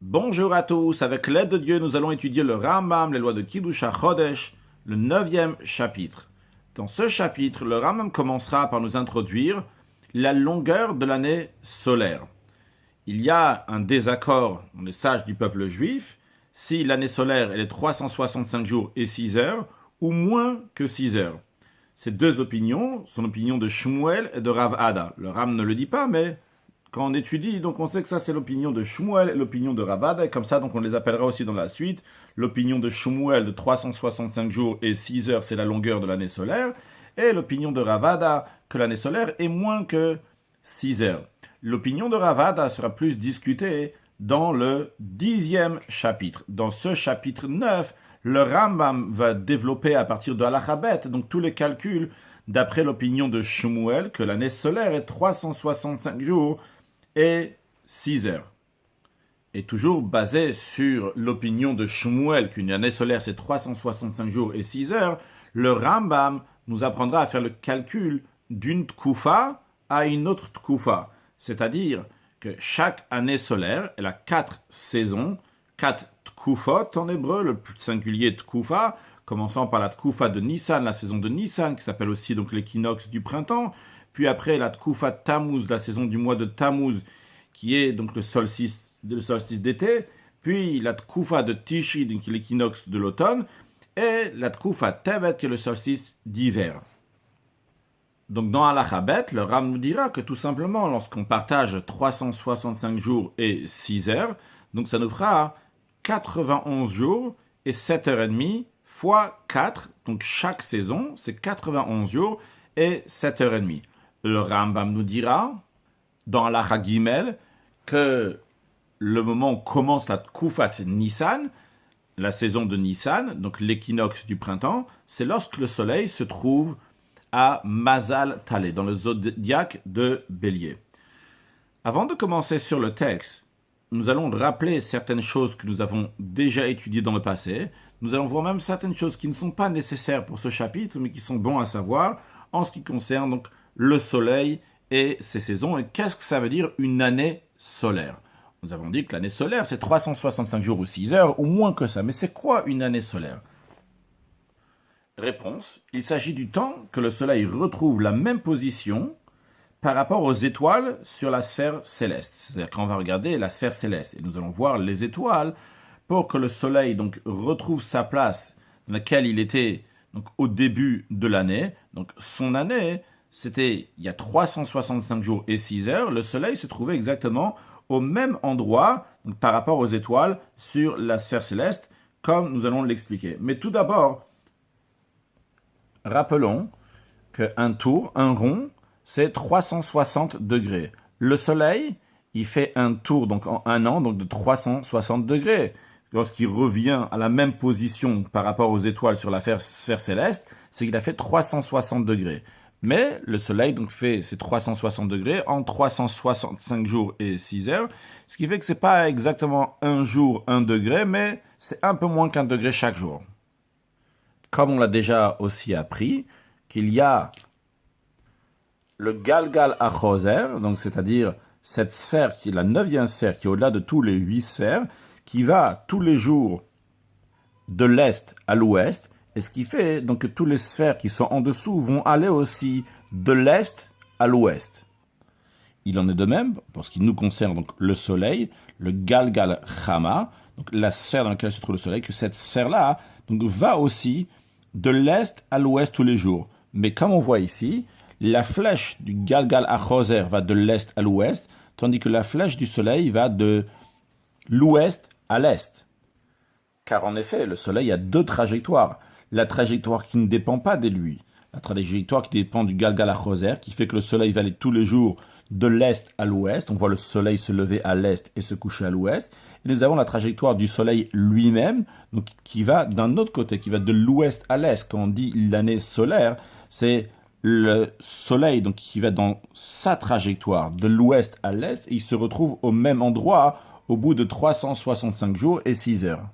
Bonjour à tous, avec l'aide de Dieu, nous allons étudier le Rambam, les lois de Kiddush HaChodesh, le 9e chapitre. Dans ce chapitre, le Rambam commencera par nous introduire la longueur de l'année solaire. Il y a un désaccord dans les sages du peuple juif si l'année solaire elle est 365 jours et 6 heures ou moins que 6 heures. Ces deux opinions sont l'opinion de Shmuel et de Rav Ada. Le Ram ne le dit pas, mais quand on étudie, donc on sait que ça c'est l'opinion de Shmuel et l'opinion de Rav Ada, et comme ça donc on les appellera aussi dans la suite. L'opinion de Shmuel de 365 jours et 6 heures, c'est la longueur de l'année solaire, et l'opinion de Rav Ada que l'année solaire est moins que 6 heures. L'opinion de Rav Ada sera plus discutée dans le 10e chapitre. Dans ce chapitre 9, le Rambam va développer à partir de Alachabet, donc tous les calculs d'après l'opinion de Shmuel, que l'année solaire est 365 jours et 6 heures. Et toujours basé sur l'opinion de Shmuel, qu'une année solaire c'est 365 jours et 6 heures, le Rambam nous apprendra à faire le calcul d'une tkoufa à une autre tkoufa. C'est-à-dire que chaque année solaire, elle a 4 saisons, 4 tkoufot en hébreu, le singulier tkoufa, commençant par la tkoufa de Nissan, la saison de Nissan, qui s'appelle aussi donc l'équinoxe du printemps, puis après la tkoufa de Tammuz, la saison du mois de Tammuz, qui est donc le solstice d'été, puis la tkoufa de Tishri, donc l'équinoxe de l'automne, et la tkoufa Tevet, qui est le solstice d'hiver. Donc dans Alachabet, le Ram nous dira que tout simplement, lorsqu'on partage 365 jours et 6 heures, donc ça nous fera 91 jours et 7 heures et demie fois 4, donc chaque saison, c'est 91 jours et 7 heures et demie. Le Rambam nous dira, dans Alacha Gimel, que le moment où commence la Tkoufat Nissan, la saison de Nissan, donc l'équinoxe du printemps, c'est lorsque le soleil se trouve à Mazal Taleh, dans le zodiaque de Bélier. Avant de commencer sur le texte, nous allons rappeler certaines choses que nous avons déjà étudiées dans le passé. Nous allons voir même certaines choses qui ne sont pas nécessaires pour ce chapitre, mais qui sont bons à savoir en ce qui concerne donc le soleil et ses saisons. Et qu'est-ce que ça veut dire une année solaire ? Nous avons dit que l'année solaire, c'est 365 jours ou 6 heures, ou moins que ça. Mais c'est quoi une année solaire ? Réponse, il s'agit du temps que le soleil retrouve la même position par rapport aux étoiles sur la sphère céleste. C'est-à-dire qu'on va regarder la sphère céleste et nous allons voir les étoiles pour que le soleil donc retrouve sa place dans laquelle il était donc au début de l'année. Donc son année, c'était il y a 365 jours et 6 heures. Le soleil se trouvait exactement au même endroit donc, par rapport aux étoiles sur la sphère céleste, comme nous allons l'expliquer. Mais tout d'abord, rappelons qu'un tour, un rond, c'est 360 degrés. Le soleil, il fait un tour donc en un an donc de 360 degrés. Lorsqu'il revient à la même position par rapport aux étoiles sur la sphère céleste, c'est qu'il a fait 360 degrés. Mais le soleil donc fait ces 360 degrés en 365 jours et 6 heures, ce qui fait que ce n'est pas exactement un jour, 1 degré, mais c'est un peu moins qu'un degré chaque jour. Comme on l'a déjà aussi appris, qu'il y a le Galgal HaChozer, donc c'est-à-dire cette sphère qui est la 9e sphère, qui est au-delà de tous les 8 sphères, qui va tous les jours de l'est à l'ouest, et ce qui fait donc que toutes les sphères qui sont en dessous vont aller aussi de l'est à l'ouest. Il en est de même, pour ce qui nous concerne donc le soleil, le Galgal Chama, donc la sphère dans laquelle se trouve le soleil, que cette sphère-là donc, va aussi de l'est à l'ouest tous les jours. Mais comme on voit ici, la flèche du Galgal HaChozer va de l'est à l'ouest, tandis que la flèche du soleil va de l'ouest à l'est. Car en effet, le soleil a deux trajectoires. La trajectoire qui ne dépend pas de lui, la trajectoire qui dépend du Galgal HaChozer, qui fait que le soleil va aller tous les jours de l'est à l'ouest. On voit le soleil se lever à l'est et se coucher à l'ouest. Et nous avons la trajectoire du soleil lui-même, donc qui va d'un autre côté, qui va de l'ouest à l'est. Quand on dit l'année solaire, c'est le soleil donc, qui va dans sa trajectoire de l'ouest à l'est, et il se retrouve au même endroit au bout de 365 jours et 6 heures.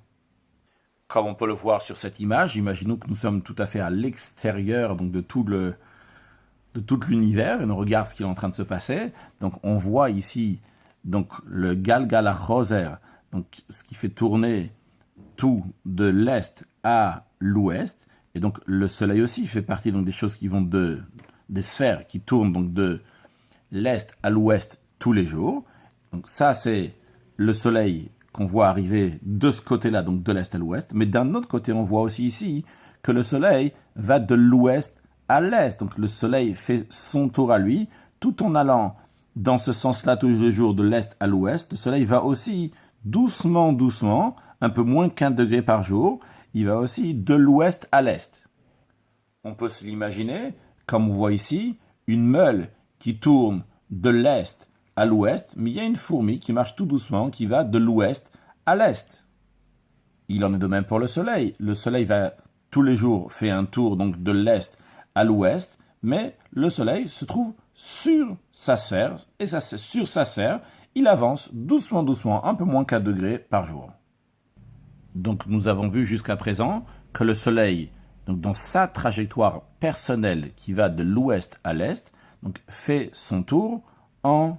Comme on peut le voir sur cette image, imaginons que nous sommes tout à fait à l'extérieur donc, de tout l'univers, et on regarde ce qui est en train de se passer. Donc on voit ici donc, le Galgal HaChozer, donc ce qui fait tourner tout de l'est à l'ouest. Et donc le soleil aussi fait partie donc, des choses qui vont des sphères qui tournent donc de l'est à l'ouest tous les jours. Donc ça c'est le soleil qu'on voit arriver de ce côté-là, donc de l'est à l'ouest. Mais d'un autre côté, on voit aussi ici que le soleil va de l'ouest à l'est. Donc le soleil fait son tour à lui, tout en allant dans ce sens-là tous les jours de l'est à l'ouest. Le soleil va aussi doucement, doucement, un peu moins qu'1 degré par jour, il va aussi de l'ouest à l'est. On peut se l'imaginer, comme on voit ici, une meule qui tourne de l'est à l'ouest, mais il y a une fourmi qui marche tout doucement, qui va de l'ouest à l'est. Il en est de même pour le soleil. Le soleil va tous les jours faire un tour donc de l'est à l'ouest, mais le soleil se trouve sur sa sphère, et sur sa sphère, il avance doucement, doucement, un peu moins 4 degrés par jour. Donc nous avons vu jusqu'à présent que le soleil, donc dans sa trajectoire personnelle qui va de l'ouest à l'est, donc fait son tour en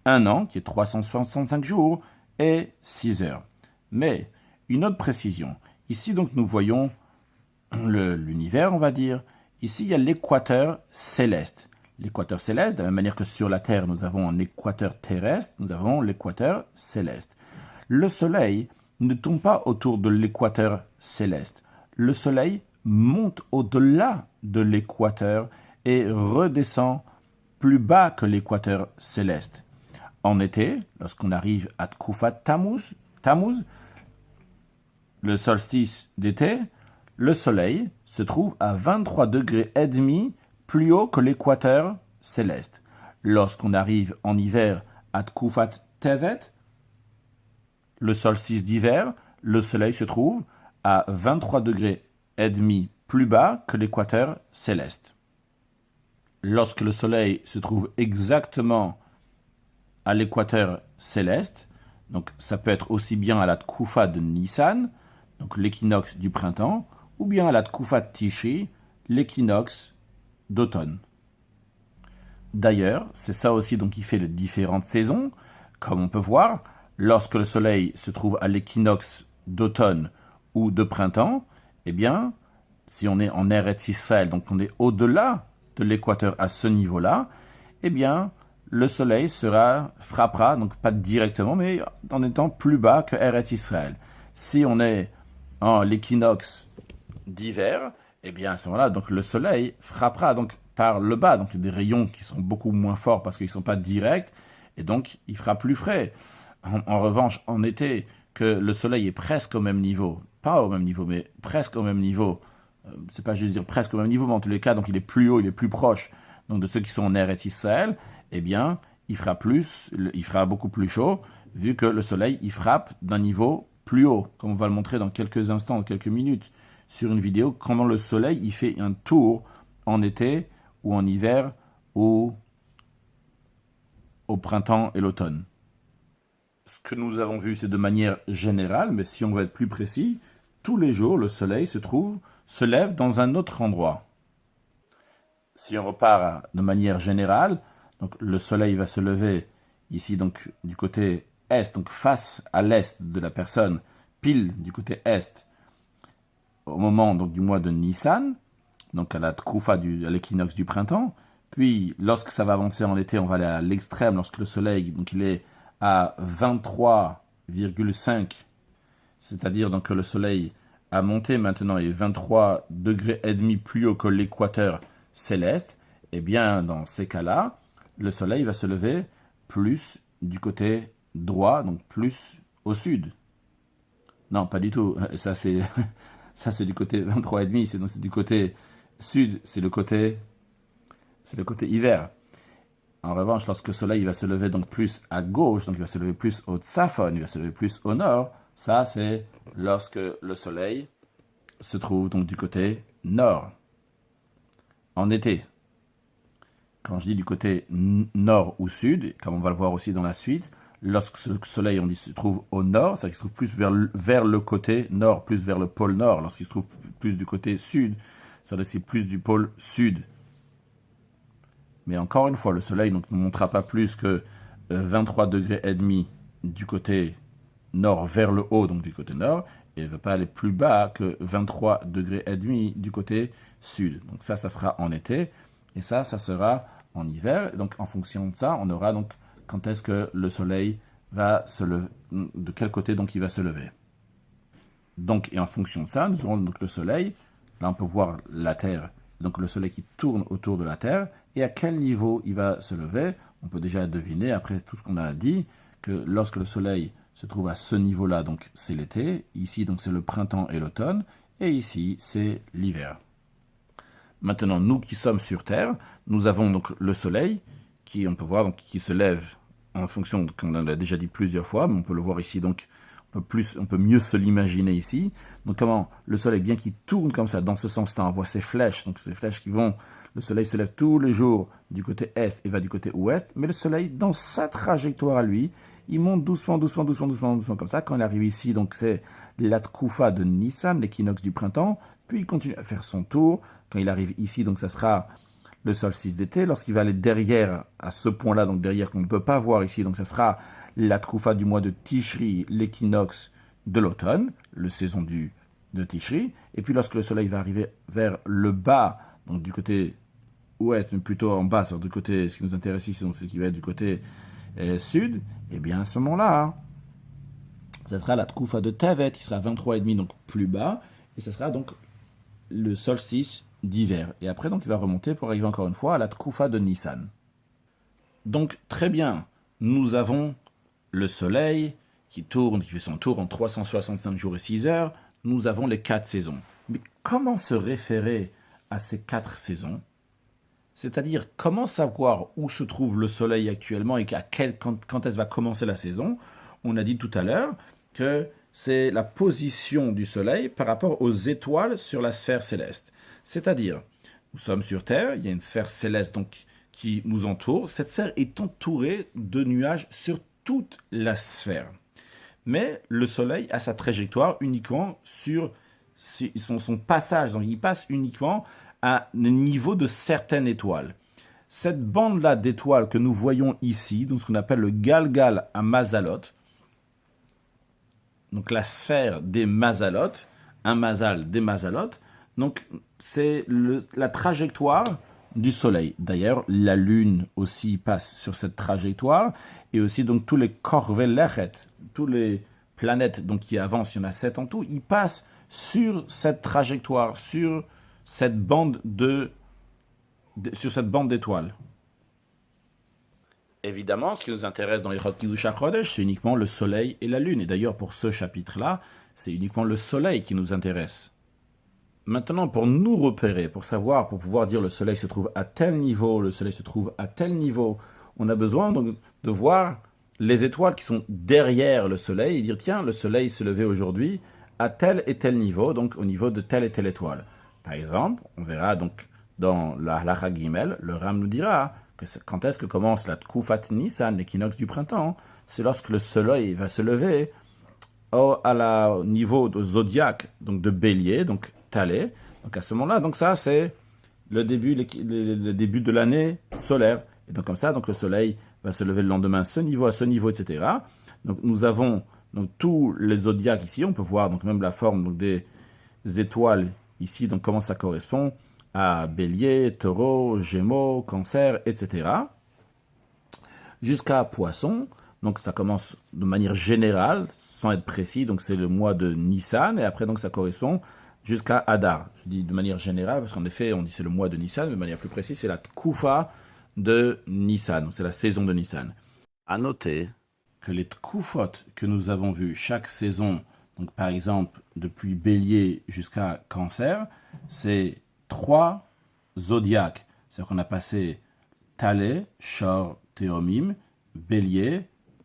un an, qui est 365 jours et 6 heures. Mais une autre précision, ici donc nous voyons l'univers, on va dire. Ici, il y a l'équateur céleste. L'équateur céleste, de la même manière que sur la Terre, nous avons un équateur terrestre, nous avons l'équateur céleste. Le Soleil ne tourne pas autour de l'équateur céleste. Le Soleil monte au-delà de l'équateur et redescend plus bas que l'équateur céleste. En été, lorsqu'on arrive à Tkufat Tammuz, le solstice d'été, le Soleil se trouve à 23 degrés et demi plus haut que l'équateur céleste. Lorsqu'on arrive en hiver à Tkufat Tevet, le solstice d'hiver, le Soleil se trouve à 23 degrés et demi plus bas que l'équateur céleste. Lorsque le Soleil se trouve exactement à l'équateur céleste, donc ça peut être aussi bien à la Tkufa de Nissan, donc l'équinoxe du printemps, ou bien à la Tkufa Tishi, l'équinoxe d'automne. D'ailleurs, c'est ça aussi donc qui fait les différentes saisons. Comme on peut voir, lorsque le Soleil se trouve à l'équinoxe d'automne ou de printemps, eh bien, si on est en Eretz Israël, donc on est au-delà de l'équateur à ce niveau-là, eh bien, le Soleil frappera, donc pas directement, mais en étant plus bas que Eretz Israël. Si on est en l'équinoxe d'hiver, eh bien, à ce moment-là, donc le Soleil frappera donc par le bas, donc des rayons qui sont beaucoup moins forts parce qu'ils ne sont pas directs, et donc il fera plus frais. En revanche, en été, que le Soleil est presque au même niveau, pas au même niveau, mais presque au même niveau, c'est pas juste dire presque au même niveau, mais en tous les cas, donc il est plus haut, il est plus proche donc de ceux qui sont en Eretz Israël, eh bien, il fera beaucoup plus chaud, vu que le Soleil, il frappe d'un niveau plus haut, comme on va le montrer dans quelques instants, dans quelques minutes, sur une vidéo, comment le Soleil, il fait un tour en été, ou en hiver, ou au printemps et l'automne. Ce que nous avons vu, c'est de manière générale, mais si on veut être plus précis, tous les jours, le Soleil se lève dans un autre endroit. Si on repart de manière générale, donc le Soleil va se lever ici donc du côté est, donc face à l'est de la personne, pile du côté est, au moment donc du mois de Nissan, donc à la Tkufa, à l'équinoxe du printemps. Puis lorsque ça va avancer en été, on va aller à l'extrême, lorsque le Soleil donc il est à 23,5, c'est-à-dire donc que le Soleil a monté maintenant et 23 degrés et demi plus haut que l'équateur céleste, et bien dans ces cas-là, le Soleil va se lever plus du côté droit, donc plus au sud. Non, pas du tout. Ça c'est du côté 23,5, c'est du côté sud, c'est le côté hiver. En revanche, lorsque le Soleil va se lever donc plus à gauche, donc il va se lever plus au Tsafon, il va se lever plus au nord, ça c'est lorsque le Soleil se trouve donc du côté nord, en été. Quand je dis du côté nord ou sud, comme on va le voir aussi dans la suite, lorsque le Soleil se trouve au nord, c'est-à-dire qu'il se trouve plus vers le côté nord, plus vers le pôle nord. Lorsqu'il se trouve plus du côté sud, ça veut dire c'est plus du pôle sud. Mais encore une fois, le Soleil donc, ne montrera pas plus que 23 degrés et demi du côté nord vers le haut, donc du côté nord, et ne va pas aller plus bas que 23 degrés et demi du côté sud. Donc ça sera en été, et ça sera en hiver. Donc en fonction de ça, on aura donc quand est-ce que le soleil va se lever, de quel côté donc il va se lever. Donc, et en fonction de ça, nous aurons donc le soleil, là on peut voir la Terre, donc le soleil qui tourne autour de la Terre, et à quel niveau il va se lever. On peut déjà deviner, après tout ce qu'on a dit, que lorsque le soleil se trouve à ce niveau-là, donc c'est l'été, ici donc c'est le printemps et l'automne, et ici c'est l'hiver. Maintenant, nous qui sommes sur Terre, nous avons donc le soleil, qui on peut voir donc, qui se lève en fonction, comme on l'a déjà dit plusieurs fois, mais on peut le voir ici, donc on peut mieux se l'imaginer ici. Donc comment le soleil, bien qu'il tourne comme ça, dans ce sens-là, on voit ces flèches, donc ces flèches qui vont, le soleil se lève tous les jours du côté est et va du côté ouest, mais le soleil, dans sa trajectoire à lui, il monte doucement, doucement, doucement, doucement, doucement, comme ça. Quand il arrive ici, donc c'est la Tkoufa de Nissan, l'équinoxe du printemps, puis il continue à faire son tour. Quand il arrive ici, donc ça sera le solstice d'été. Lorsqu'il va aller derrière, à ce point-là, donc derrière qu'on ne peut pas voir ici, donc ça sera la Tkoufa du mois de Tishri, l'équinoxe de l'automne, le saison de Tishri. Et puis lorsque le soleil va arriver vers le bas, donc du côté ouest, mais plutôt en bas, du côté, ce qui nous intéresse ici, c'est ce qui va être du côté sud, et bien à ce moment-là, ça sera la Tkoufa de Tevet, qui sera 23,5, donc plus bas, et ça sera donc le solstice d'hiver. Et après, donc, il va remonter pour arriver encore une fois à la Tkoufa de Nissan. Donc, très bien, nous avons le soleil qui tourne, qui fait son tour en 365 jours et 6 heures. Nous avons les 4 saisons. Mais comment se référer à ces 4 saisons? C'est-à-dire, comment savoir où se trouve le soleil actuellement et quand est-ce va commencer la saison? On a dit tout à l'heure que c'est la position du soleil par rapport aux étoiles sur la sphère céleste. C'est-à-dire, nous sommes sur Terre, il y a une sphère céleste donc, qui nous entoure. Cette sphère est entourée de nuages sur toute la sphère. Mais le soleil a sa trajectoire uniquement sur son passage. Donc, il passe uniquement à un niveau de certaines étoiles. Cette bande-là d'étoiles que nous voyons ici, donc ce qu'on appelle le Galgal à Mazalot, donc la sphère des Mazalot, un Mazal des Mazalot, donc c'est la trajectoire du Soleil. D'ailleurs, la Lune aussi passe sur cette trajectoire, et aussi donc tous les Korvé Lechet, tous les planètes donc, qui avancent, il y en a 7 en tout, ils passent sur cette trajectoire, sur cette bande d'étoiles. Évidemment, ce qui nous intéresse dans les Chod Kiddusha Chodesh, c'est uniquement le soleil et la lune. Et d'ailleurs, pour ce chapitre-là, c'est uniquement le soleil qui nous intéresse. Maintenant, pour nous repérer, pour pouvoir dire le soleil se trouve à tel niveau, le soleil se trouve à tel niveau, on a besoin donc de voir les étoiles qui sont derrière le soleil et dire, tiens, le soleil s'est levé aujourd'hui à tel et tel niveau, donc au niveau de telle et telle étoile. Par exemple, on verra donc dans la Halacha Gimel, le Ram nous dira que quand est-ce que commence la Tkufat Nissan, l'équinoxe du printemps, c'est lorsque le soleil va se lever au niveau de zodiaque, donc de bélier, donc Talé. Donc à ce moment-là, donc ça c'est le début de l'année solaire. Et donc comme ça, donc le soleil va se lever le lendemain à ce niveau, etc. Donc nous avons donc tous les zodiaques ici, on peut voir donc même la forme donc, des étoiles ici, donc comment ça correspond à Bélier, Taureau, Gémeaux, Cancer, etc. Jusqu'à Poisson, donc ça commence de manière générale, sans être précis, donc c'est le mois de Nissan, et après donc ça correspond jusqu'à Adar. Je dis de manière générale, parce qu'en effet on dit c'est le mois de Nissan, mais de manière plus précise c'est la Tkoufa de Nissan, c'est la saison de Nissan. À noter que les Tkoufot que nous avons vus chaque saison, donc par exemple depuis Bélier jusqu'à Cancer, c'est 3 zodiaques. C'est-à-dire qu'on a passé Talé, Shor, Théomim, Bélier,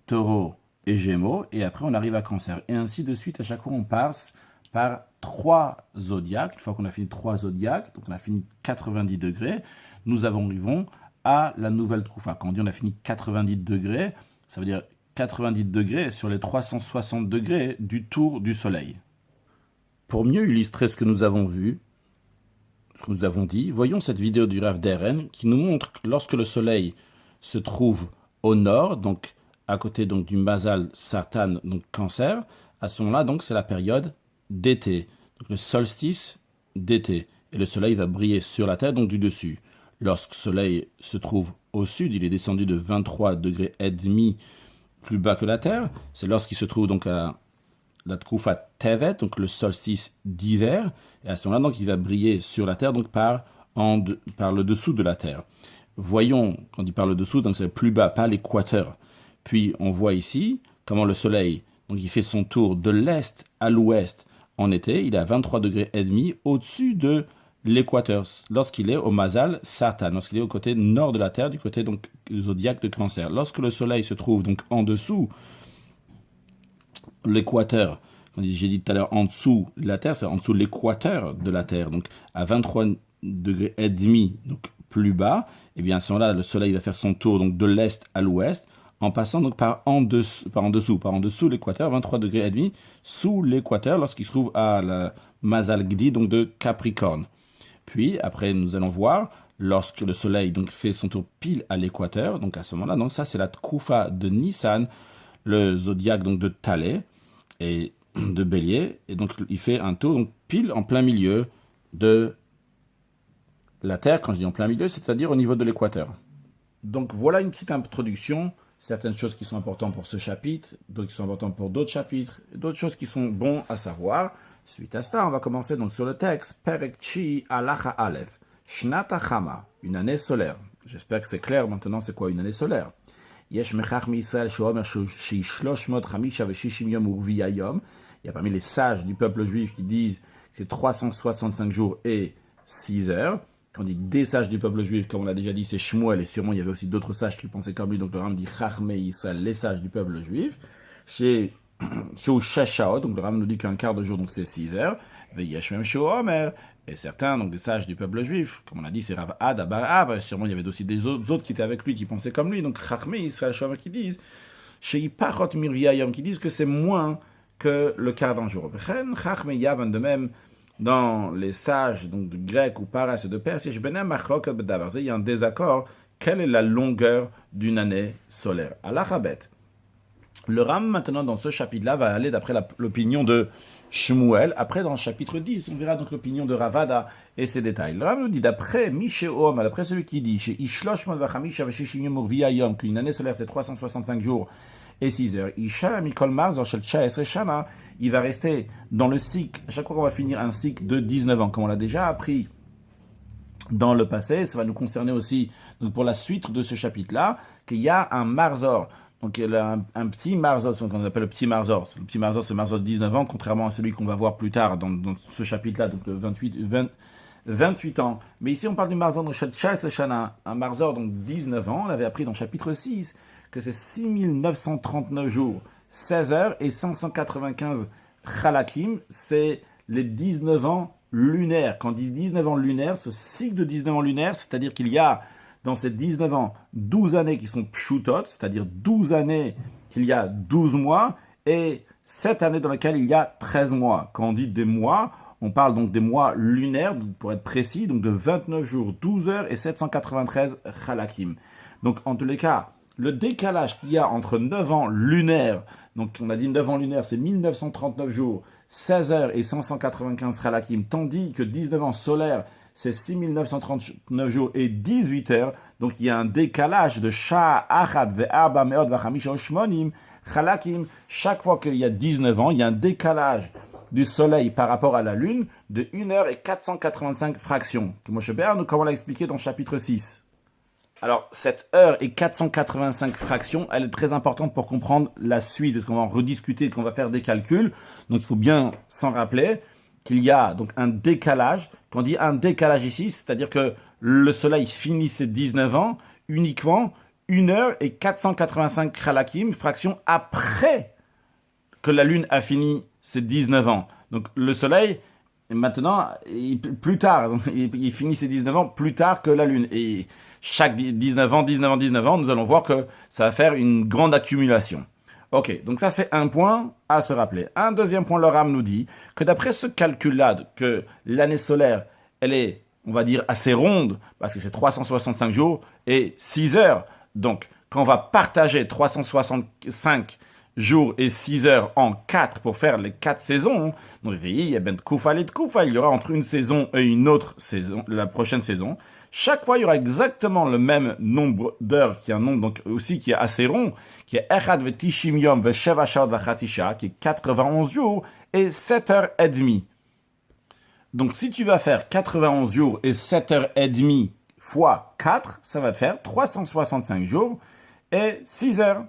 Taureau et Gémeaux, et après on arrive à Cancer. Et ainsi de suite, à chaque fois on passe par 3 zodiaques. Une fois qu'on a fini 3 zodiaques, donc on a fini 90 degrés, nous arrivons à la nouvelle Tkoufa. Quand on dit on a fini 90 degrés, ça veut dire 90 degrés sur les 360 degrés du tour du Soleil. Pour mieux illustrer ce que nous avons vu, ce que nous avons dit, voyons cette vidéo du Rav Deren qui nous montre que lorsque le Soleil se trouve au nord, donc à côté donc du Mazal Sartan, donc Cancer, à ce moment-là, donc c'est la période d'été, donc le solstice d'été. Et le soleil va briller sur la Terre, donc du dessus. Lorsque le soleil se trouve au sud, il est descendu de 23 degrés et demi plus bas que la Terre. C'est lorsqu'il se trouve donc à la Tkoufa Tevet, donc le solstice d'hiver. Et à ce moment-là, donc il va briller sur la Terre, donc par le dessous de la Terre. Voyons, quand on dit par le dessous, donc c'est plus bas, pas l'équateur. Puis on voit ici comment le soleil, donc il fait son tour de l'est à l'ouest en été. Il est à 23 degrés et demi au-dessus de l'équateur, lorsqu'il est au Mazal Satan, lorsqu'il est au côté nord de la Terre, du côté donc du zodiaque de Cancer. Lorsque le soleil se trouve donc en dessous l'équateur, j'ai dit tout à l'heure en dessous la Terre, c'est en dessous l'équateur de la Terre, donc à 23 degrés et demi, donc plus bas, et bien à ce moment-là, le soleil va faire son tour donc de l'est à l'ouest, en passant donc par en dessous l'équateur, 23 degrés et demi, sous l'équateur, lorsqu'il se trouve à la Mazal Gdi, donc de Capricorne. Puis, après, nous allons voir, lorsque le soleil donc, fait son tour pile à l'équateur, donc à ce moment-là, donc ça c'est la Tkoufa de Nissan, le zodiaque donc de Thalès et de Bélier, et donc il fait un tour donc, pile en plein milieu de la Terre. Quand je dis en plein milieu, c'est-à-dire au niveau de l'équateur. Donc voilà une petite introduction, certaines choses qui sont importantes pour ce chapitre, d'autres qui sont importantes pour d'autres chapitres, d'autres choses qui sont bons à savoir. Suite à cela, on va commencer donc sur le texte Perek Chi Alacha Aleph, Shnata Chama, une année solaire. J'espère que c'est clair maintenant c'est quoi une année solaire. Yesh Mechach Mi'Yisrael Sheomer Shishlosh Mod Chamisha Veshishim Yom Urviya Yom. Il y a parmi les sages du peuple juif qui disent que c'est 365 jours et 6 heures. Quand on dit des sages du peuple juif, comme on l'a déjà dit, c'est Shmuel, et sûrement il y avait aussi d'autres sages qui pensaient comme lui, donc le Ram dit Chachmei Yisrael, les sages du peuple juif. Chez Sheshaot, donc le Ram nous dit qu'un quart de jour, donc c'est 6 heures. Veyeshem Shomer, et certains, donc des sages du peuple juif, comme on a dit, c'est Rav Ad, Abar Av, sûrement il y avait aussi des autres qui étaient avec lui, qui pensaient comme lui, donc Chachmei Yisrael Shomer qui disent, chez Pachot Mirviyayom, qui disent que c'est moins que le quart d'un jour. Chachmei Yavan de même, dans les sages donc de grec ou paras et de perse, il y a un désaccord. Quelle est la longueur d'une année solaire? Alachabet. Le Ram, maintenant, dans ce chapitre-là, va aller d'après l'opinion de Shmuel. Après, dans le chapitre 10, on verra donc l'opinion de Ravada et ses détails. Le Ram nous dit, d'après Mishéom, d'après celui qui dit, chez Ishlosh Modvachamish Avashishim Yom Urviya Yom, qu'une année solaire, c'est 365 jours et 6 heures. Isha Mikol Marzor Shel Chaes Shana, il va rester dans le cycle, à chaque fois qu'on va finir un cycle de 19 ans, comme on l'a déjà appris dans le passé, ça va nous concerner aussi donc pour la suite de ce chapitre-là, qu'il y a un Marzor. Donc il y a un petit Marzor, ce qu'on appelle le petit Marzor. Le petit Marzor, c'est le Marzor de 19 ans, contrairement à celui qu'on va voir plus tard dans ce chapitre-là, donc le 28 ans. Mais ici, on parle du Marzor de Chaes Shana, un Marzor donc 19 ans. On avait appris dans le chapitre 6 que c'est 6939 jours, 16 heures et 595 chalakim, c'est les 19 ans lunaires. Quand on dit 19 ans lunaires, ce cycle de 19 ans lunaires, c'est-à-dire qu'il y a dans ces 19 ans 12 années qui sont pshutot, c'est-à-dire 12 années qu'il y a 12 mois, et 7 années dans lesquelles il y a 13 mois. Quand on dit des mois, on parle donc des mois lunaires, pour être précis, donc de 29 jours, 12 heures et 793 chalakim. Donc en tous les cas, le décalage qu'il y a entre 9 ans lunaires, donc on a dit 9 ans lunaires, c'est 1939 jours, 16 heures et 595 chalakim, tandis que 19 ans solaires, c'est 6939 jours et 18 heures, donc il y a un décalage de Sha, Achad, Ve'arba, Me'od, Vachamisha, Oshmonim, chalakim, chaque fois qu'il y a 19 ans, il y a un décalage du soleil par rapport à la lune de 1 heure et 485 fractions. Moshe Ber, comme on l'a expliqué dans le chapitre 6. Alors, cette heure et 485 fractions, elle est très importante pour comprendre la suite de ce qu'on va en rediscuter, qu'on va faire des calculs. Donc, il faut bien s'en rappeler qu'il y a donc un décalage. Quand on dit un décalage ici, c'est-à-dire que le soleil finit ses 19 ans uniquement 1 heure et 485 chalakim, fractions après que la lune a fini ses 19 ans. Donc, le soleil, maintenant, plus tard, il finit ses 19 ans plus tard que la lune. Et chaque 19 ans, nous allons voir que ça va faire une grande accumulation. Ok, donc ça c'est un point à se rappeler. Un deuxième point, le Ram nous dit que d'après ce calcul-là, que l'année solaire, elle est, on va dire, assez ronde, parce que c'est 365 jours et 6 heures. Donc, quand on va partager 365 jours et 6 heures en 4 pour faire les 4 saisons, donc il y a ben Tkufa et Tkufa, il y aura entre une saison et une autre saison, la prochaine saison. Chaque fois, il y aura exactement le même nombre d'heures, qui est un nombre donc aussi qui est assez rond, qui est Echad Vetishim Yom Vesheva Shot Vachatisha, qui est 91 jours et 7 heures et demie. Donc si tu vas faire 91 jours et 7 heures et demie fois 4, ça va te faire 365 jours et 6 heures.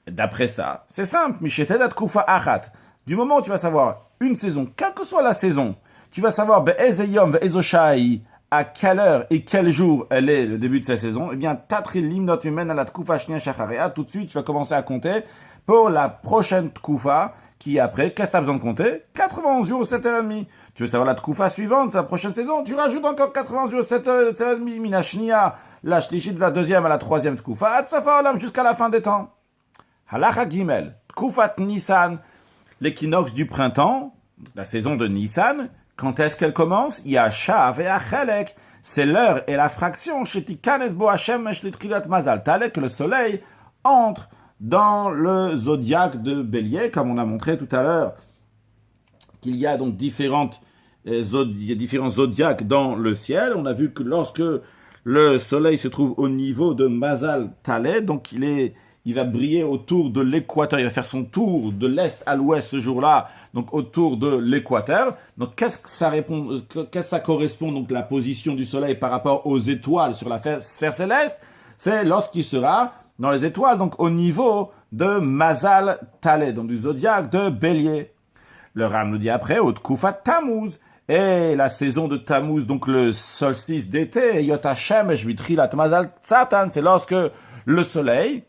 D'après ça, c'est simple. Mishetedat Kufa Achat. Du moment où tu vas savoir une saison, quelle que soit la saison, tu vas savoir Be'ezeyom Ve'ezoshai, à quelle heure et quel jour elle est le début de sa saison, eh bien, Tatril Limnot Umen Alat Kufa Shnia Shacharea, tout de suite, tu vas commencer à compter pour la prochaine Kufa qui après, qu'est-ce que tu as besoin de compter 91 jours, 7h30. Tu veux savoir la Tkufa suivante, la prochaine saison, tu rajoutes encore 91 jours, 7h30, Minashnia, la Shlichit de la deuxième à la troisième Tkufa, Atsafa Olam jusqu'à la fin des temps. Halacha Gimel, Tkufat Nissan, l'équinoxe du printemps, la saison de Nissan, quand est-ce qu'elle commence Yashav et Achelek, c'est l'heure et la fraction, Shetikanes Bo Hashem Meshlitrilat Mazal, Talek, que le soleil entre dans le zodiaque de Bélier, comme on a montré tout à l'heure, qu'il y a donc différents zodiaques dans le ciel. On a vu que lorsque le soleil se trouve au niveau de Mazal Taleh, donc il va briller autour de l'équateur, il va faire son tour de l'est à l'ouest ce jour-là, donc autour de l'équateur. Donc qu'est-ce que ça correspond, donc la position du soleil par rapport aux étoiles sur la sphère céleste? C'est lorsqu'il sera dans les étoiles, donc au niveau de Mazal Taleh, donc du zodiaque de Bélier. Le Ram nous dit après, au Tkufat Tammuz, et la saison de Tammuz, donc le solstice d'été, Yot Hashem Shvitrilat Mazal Satan, c'est lorsque le soleil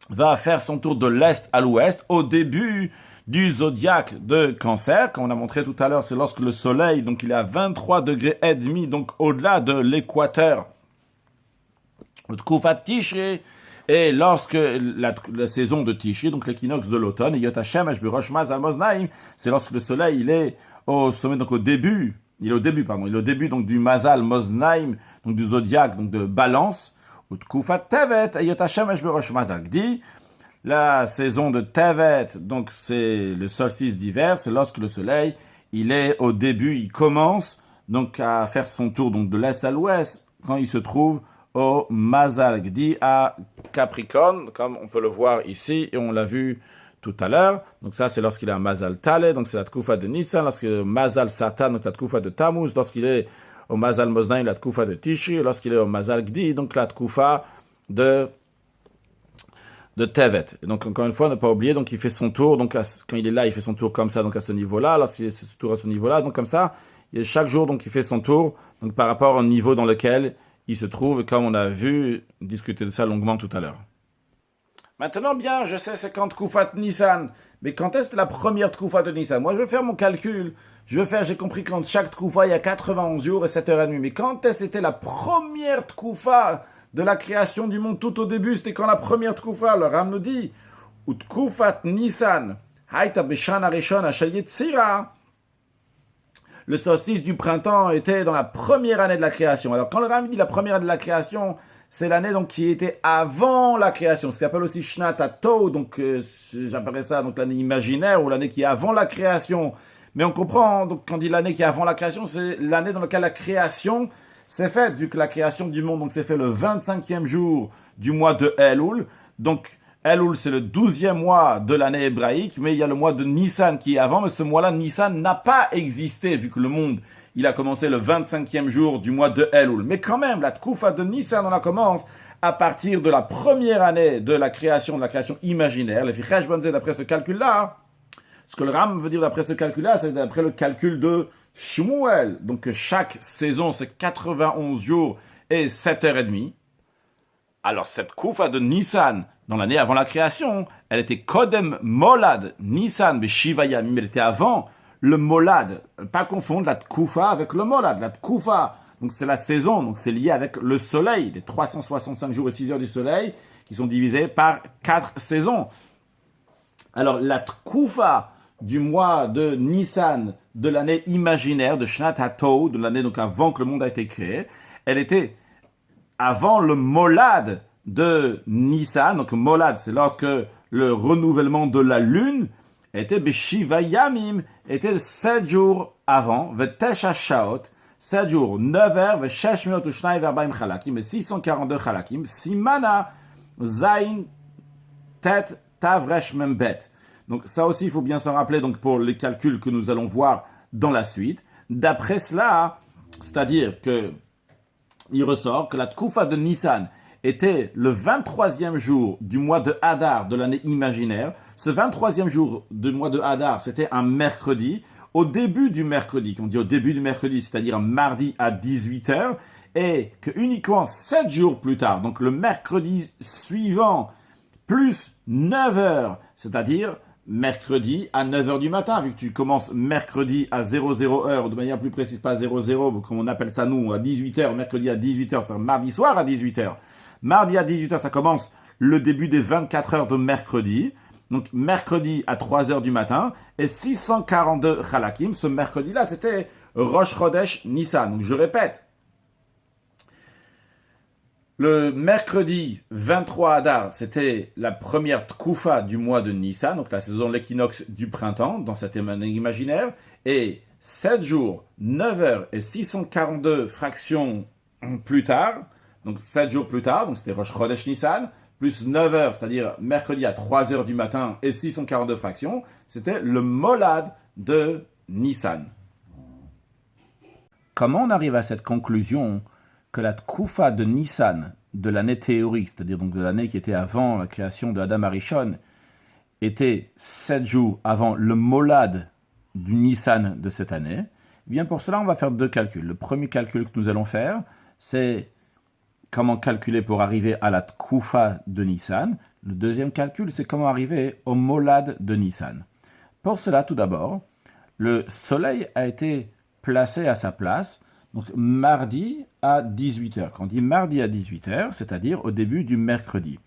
va faire son tour de l'est à l'ouest au début du zodiaque de Cancer. Comme on a montré tout à l'heure, c'est lorsque le soleil, donc il est à 23 degrés et demi, donc au-delà de l'équateur. Tkufat Tishri, et lorsque la saison de Tishri, donc l'équinoxe de l'automne, et Yot Hashem Berosh Mazal Moznaim, c'est lorsque le soleil il est au sommet, donc au début donc du Mazal Moznaim, donc du zodiaque, donc de Balance. Utkufat Tevet, Yot Hashem Berosh Mazal Gdi, la saison de Tevet, donc c'est le solstice d'hiver, c'est lorsque le soleil il est au début, il commence donc à faire son tour donc de l'est à l'ouest quand il se trouve au Mazal Gdi à Capricorne, comme on peut le voir ici, et on l'a vu tout à l'heure. Donc ça, c'est lorsqu'il est à Mazal Taleh, donc c'est la Tkufa de Nissan, lorsqu'il est au Mazal Satan, donc la Tkufa de Tammuz, lorsqu'il est au Mazal Moznaim, la Tkufa de Tishri, lorsqu'il est au Mazal Gdi, donc la Tkufa de Tevet. Et donc encore une fois, ne pas oublier, donc il fait son tour, donc quand il est là, il fait son tour comme ça, donc à ce niveau-là, lorsqu'il fait son tour à ce niveau-là, donc comme ça, et chaque jour, donc il fait son tour, donc par rapport au niveau dans lequel il se trouve, comme on a vu, discuter de ça longuement tout à l'heure. Maintenant, bien, je sais, c'est quand Tkufat Nissan, mais quand est-ce la première Tkufa de Nissan? Moi, je vais faire mon calcul, j'ai compris quand chaque Tkufa, il y a 91 jours et 7h30, mais quand est-ce c'était la première Tkufa de la création du monde tout au début? C'était quand la première Tkufa? Le Ram nous dit, Tkufat Nissan, Haïta Beshana Rishon Ashel Yetzira. Le solstice du printemps était dans la première année de la création. Alors, quand le Ram dit la première année de la création, c'est l'année donc qui était avant la création. Ce qu'on appelle aussi Shnat HaTov, donc j'appellerais ça donc l'année imaginaire ou l'année qui est avant la création. Mais on comprend, donc quand on dit l'année qui est avant la création, c'est l'année dans laquelle la création s'est faite, vu que la création du monde donc s'est fait le 25e jour du mois de Elul. Donc Elul, c'est le 12e mois de l'année hébraïque, mais il y a le mois de Nissan qui est avant, mais ce mois-là, Nissan n'a pas existé, vu que le monde, il a commencé le 25e jour du mois de Elul. Mais quand même, la Tkufa de Nissan, on la commence à partir de la première année de la création imaginaire. Les Fichesh Bonzé, d'après ce calcul-là, ce que le Ram veut dire d'après ce calcul-là, c'est d'après le calcul de Shmuel. Donc chaque saison, c'est 91 jours et 7h30. Alors cette Kufa de Nissan, dans l'année avant la création, elle était Kodem Molad, Nissan Beshivayam, mais elle était avant le Molad. Pas confondre la Tkufa avec le Molad. La Tkufa, donc c'est la saison, donc c'est lié avec le soleil, les 365 jours et 6 heures du soleil, qui sont divisés par 4 saisons. Alors la Tkufa du mois de Nissan, de l'année imaginaire, de Shnat HaTov, de l'année donc avant que le monde a été créé, elle était avant le Molad de Nissan, donc Molad, c'est lorsque le renouvellement de la lune était Beshiva Yamim, était 7 jours avant, Vetesha Shaot, 7 jours, 9 heures, Veshesh Miot Ushnai Verbaim Chalakim, et 642 Chalakim, Simana Zain Tet Tavresh Membet. Donc ça aussi, il faut bien s'en rappeler donc pour les calculs que nous allons voir dans la suite. D'après cela, c'est-à-dire que il ressort que la Tkoufa de Nissan était le 23e jour du mois de Hadar de l'année imaginaire. Ce 23e jour du mois de Hadar, c'était un mercredi. Au début du mercredi, on dit au début du mercredi, c'est-à-dire un mardi à 18h, et que uniquement 7 jours plus tard, donc le mercredi suivant, plus 9 heures, c'est-à-dire mercredi à 9 heures du matin, vu que tu commences mercredi à 00 heures, de manière plus précise, pas 00, comme on appelle ça nous, à 18 heures, mercredi à 18 heures, c'est-à-dire mardi soir à 18 heures. Mardi à 18 heures, ça commence le début des 24 heures de mercredi. Donc mercredi à 3 heures du matin. Et 642 Chalakim, ce mercredi-là, c'était Rosh Chodesh Nissan. Donc je répète, le mercredi 23 Hadar, c'était la première Tkoufa du mois de Nissan, donc la saison de l'équinoxe du printemps, dans cette année imaginaire. Et 7 jours, 9 heures et 642 fractions plus tard, donc 7 jours plus tard, donc c'était Rosh Chodesh Nissan, plus 9 heures, c'est-à-dire mercredi à 3 heures du matin et 642 fractions, c'était le Molad de Nissan. Comment on arrive à cette conclusion que la Tkoufa de Nissan, de l'année théorique, c'est-à-dire donc de l'année qui était avant la création de Adam Arishon, était 7 jours avant le Molad du Nissan de cette année? Eh bien pour cela, on va faire 2 calculs. Le premier calcul que nous allons faire, c'est comment calculer pour arriver à la Tkoufa de Nissan. Le deuxième calcul, c'est comment arriver au Molad de Nissan. Pour cela, tout d'abord, le soleil a été placé à sa place, donc mardi à 18h. Quand on dit mardi à 18h, c'est-à-dire au début du mercredi.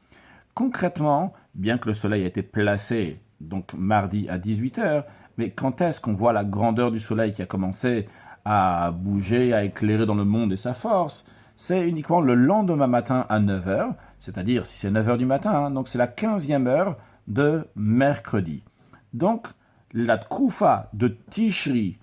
Concrètement, bien que le soleil ait été placé donc mardi à 18h, mais quand est-ce qu'on voit la grandeur du soleil qui a commencé à bouger, à éclairer dans le monde et sa force? C'est uniquement le lendemain matin à 9h, c'est-à-dire si c'est 9h du matin, donc c'est la 15e heure de mercredi. Donc, la Tkoufa de Tishri,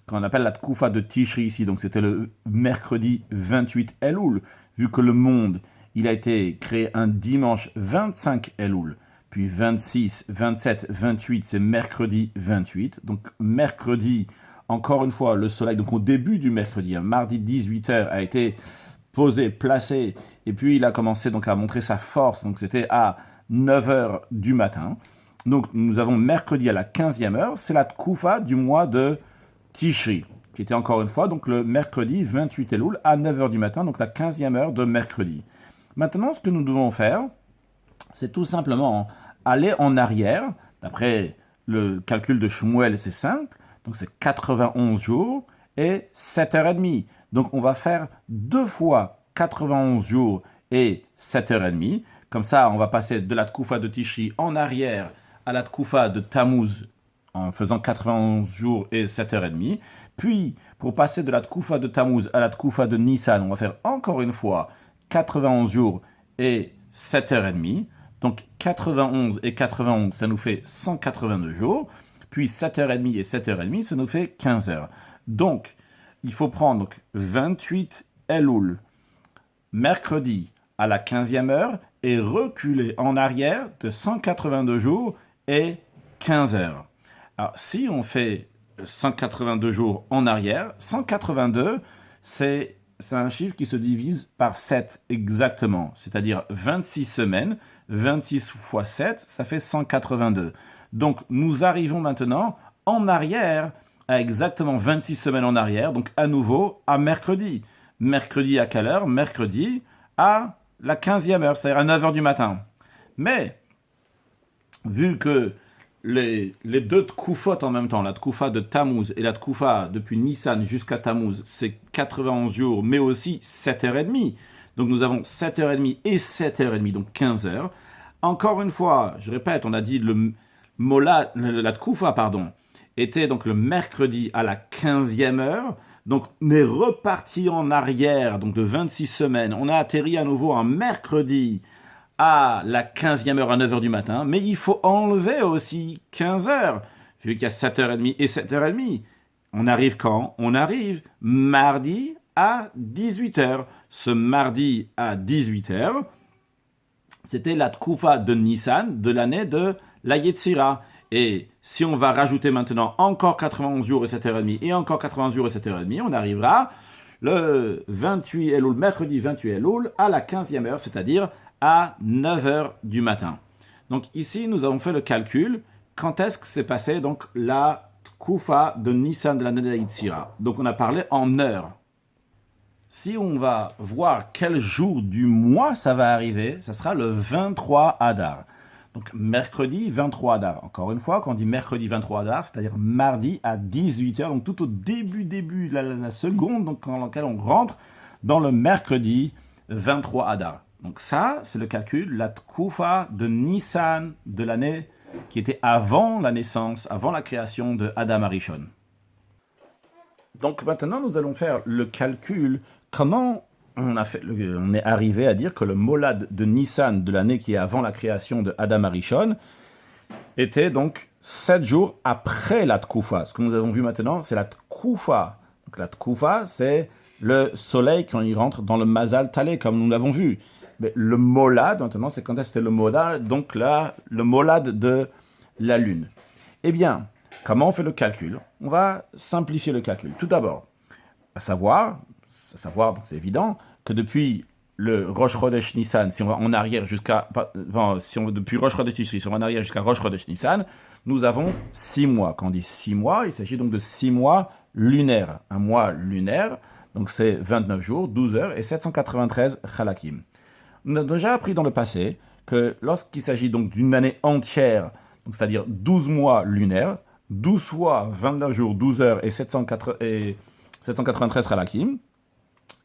qu'on appelle la Tkoufa de Tishri ici, donc c'était le mercredi 28 Elul, vu que le monde, il a été créé un dimanche 25 Elul, puis 26, 27, 28, c'est mercredi 28, donc mercredi, encore une fois, le soleil, donc au début du mercredi, mardi 18h, a été posé, placé, et puis il a commencé donc à montrer sa force, donc c'était à 9h du matin. Donc nous avons mercredi à la 15e heure, c'est la Tkoufa du mois de Tishri, qui était encore une fois donc le mercredi 28 Elul à 9h du matin, donc la 15e heure de mercredi. Maintenant, ce que nous devons faire, c'est tout simplement aller en arrière, d'après le calcul de Shmuel, c'est simple, donc c'est 91 jours et 7h30. Donc on va faire 2 fois 91 jours et 7h30. Comme ça, on va passer de la Tkoufa de Tishri en arrière à la Tkoufa de Tammuz en faisant 91 jours et 7h30. Puis, pour passer de la Tkoufa de Tammuz à la Tkoufa de Nissan, on va faire encore une fois 91 jours et 7h30. Donc 91 et 91, ça nous fait 182 jours. Puis 7h30 et 7h30, ça nous fait 15 heures. Donc, il faut prendre donc, 28 Elul, mercredi à la 15e heure, et reculer en arrière de 182 jours et 15 heures. Alors, si on fait 182 jours en arrière, 182, c'est un chiffre qui se divise par 7 exactement, c'est-à-dire 26 semaines, 26 fois 7, ça fait 182. Donc, nous arrivons maintenant en arrière, à exactement 26 semaines en arrière, donc à nouveau à mercredi. Mercredi à quelle heure? Mercredi à la 15e heure, c'est-à-dire à 9h du matin. Mais, vu que les deux Tkoufot en même temps, la Tkoufa de Tammuz et la Tkoufa depuis Nissan jusqu'à Tammuz, c'est 91 jours, mais aussi 7h30. Donc nous avons 7h30 et 7h30, donc 15 heures. Encore une fois, je répète, on a dit la Tkoufa, était donc le mercredi à la 15e heure. Donc, on est reparti en arrière, donc de 26 semaines. On a atterri à nouveau un mercredi à la 15e heure à 9 heures du matin, mais il faut enlever aussi 15 heures, vu qu'il y a 7h30 et 7h30. On arrive quand? On arrive mardi à 18 heures. Ce mardi à 18 heures, c'était la Tkoufa de Nissan de l'année de la Yetzira. Et si on va rajouter maintenant encore 91 jours et 7h30 et encore 91 jours et 7h30, on arrivera le 28 Elul, mercredi 28 Elul, à la 15e heure, c'est-à-dire à 9h du matin. Donc ici, nous avons fait le calcul. Quand est-ce que s'est passé donc la Tkoufa de Nissan de l'année de la Yetzira? Donc on a parlé en heures. Si on va voir quel jour du mois ça va arriver, ça sera le 23 Adar. Donc mercredi 23 Adar. Encore une fois, quand on dit mercredi 23 Adar, c'est-à-dire mardi à 18h, donc tout au début de la seconde donc, dans laquelle on rentre dans le mercredi 23 Adar. Donc ça, c'est le calcul, la Tkoufa de Nissan de l'année qui était avant la naissance, avant la création de Adam Arishon. Donc maintenant, nous allons faire le calcul. Comment on est arrivé à dire que le molad de Nissan de l'année qui est avant la création de Adam Arishon était donc 7 jours après la Tkoufa. Ce que nous avons vu maintenant, c'est la Tkoufa. Donc la Tkoufa, c'est le soleil quand il rentre dans le Mazal Taleh, comme nous l'avons vu. Mais le molad, maintenant, c'est quand c'était le molad, donc là, le molad de la lune. Eh bien, comment on fait le calcul? On va simplifier le calcul. Tout d'abord, à savoir, donc c'est évident, que depuis le Rosh Chodesh Nissan, si on va en arrière jusqu'à, depuis Rosh Chodesh Tishri, si on va en arrière jusqu'à Rosh Chodesh Nissan, nous avons 6 mois. Quand on dit 6 mois, il s'agit donc de 6 mois lunaires. Un mois lunaire, donc c'est 29 jours, 12 heures et 793 chalakim. On a déjà appris dans le passé que lorsqu'il s'agit donc d'une année entière, donc c'est-à-dire 12 mois lunaires, 12 fois 29 jours, 12 heures et 793 chalakim,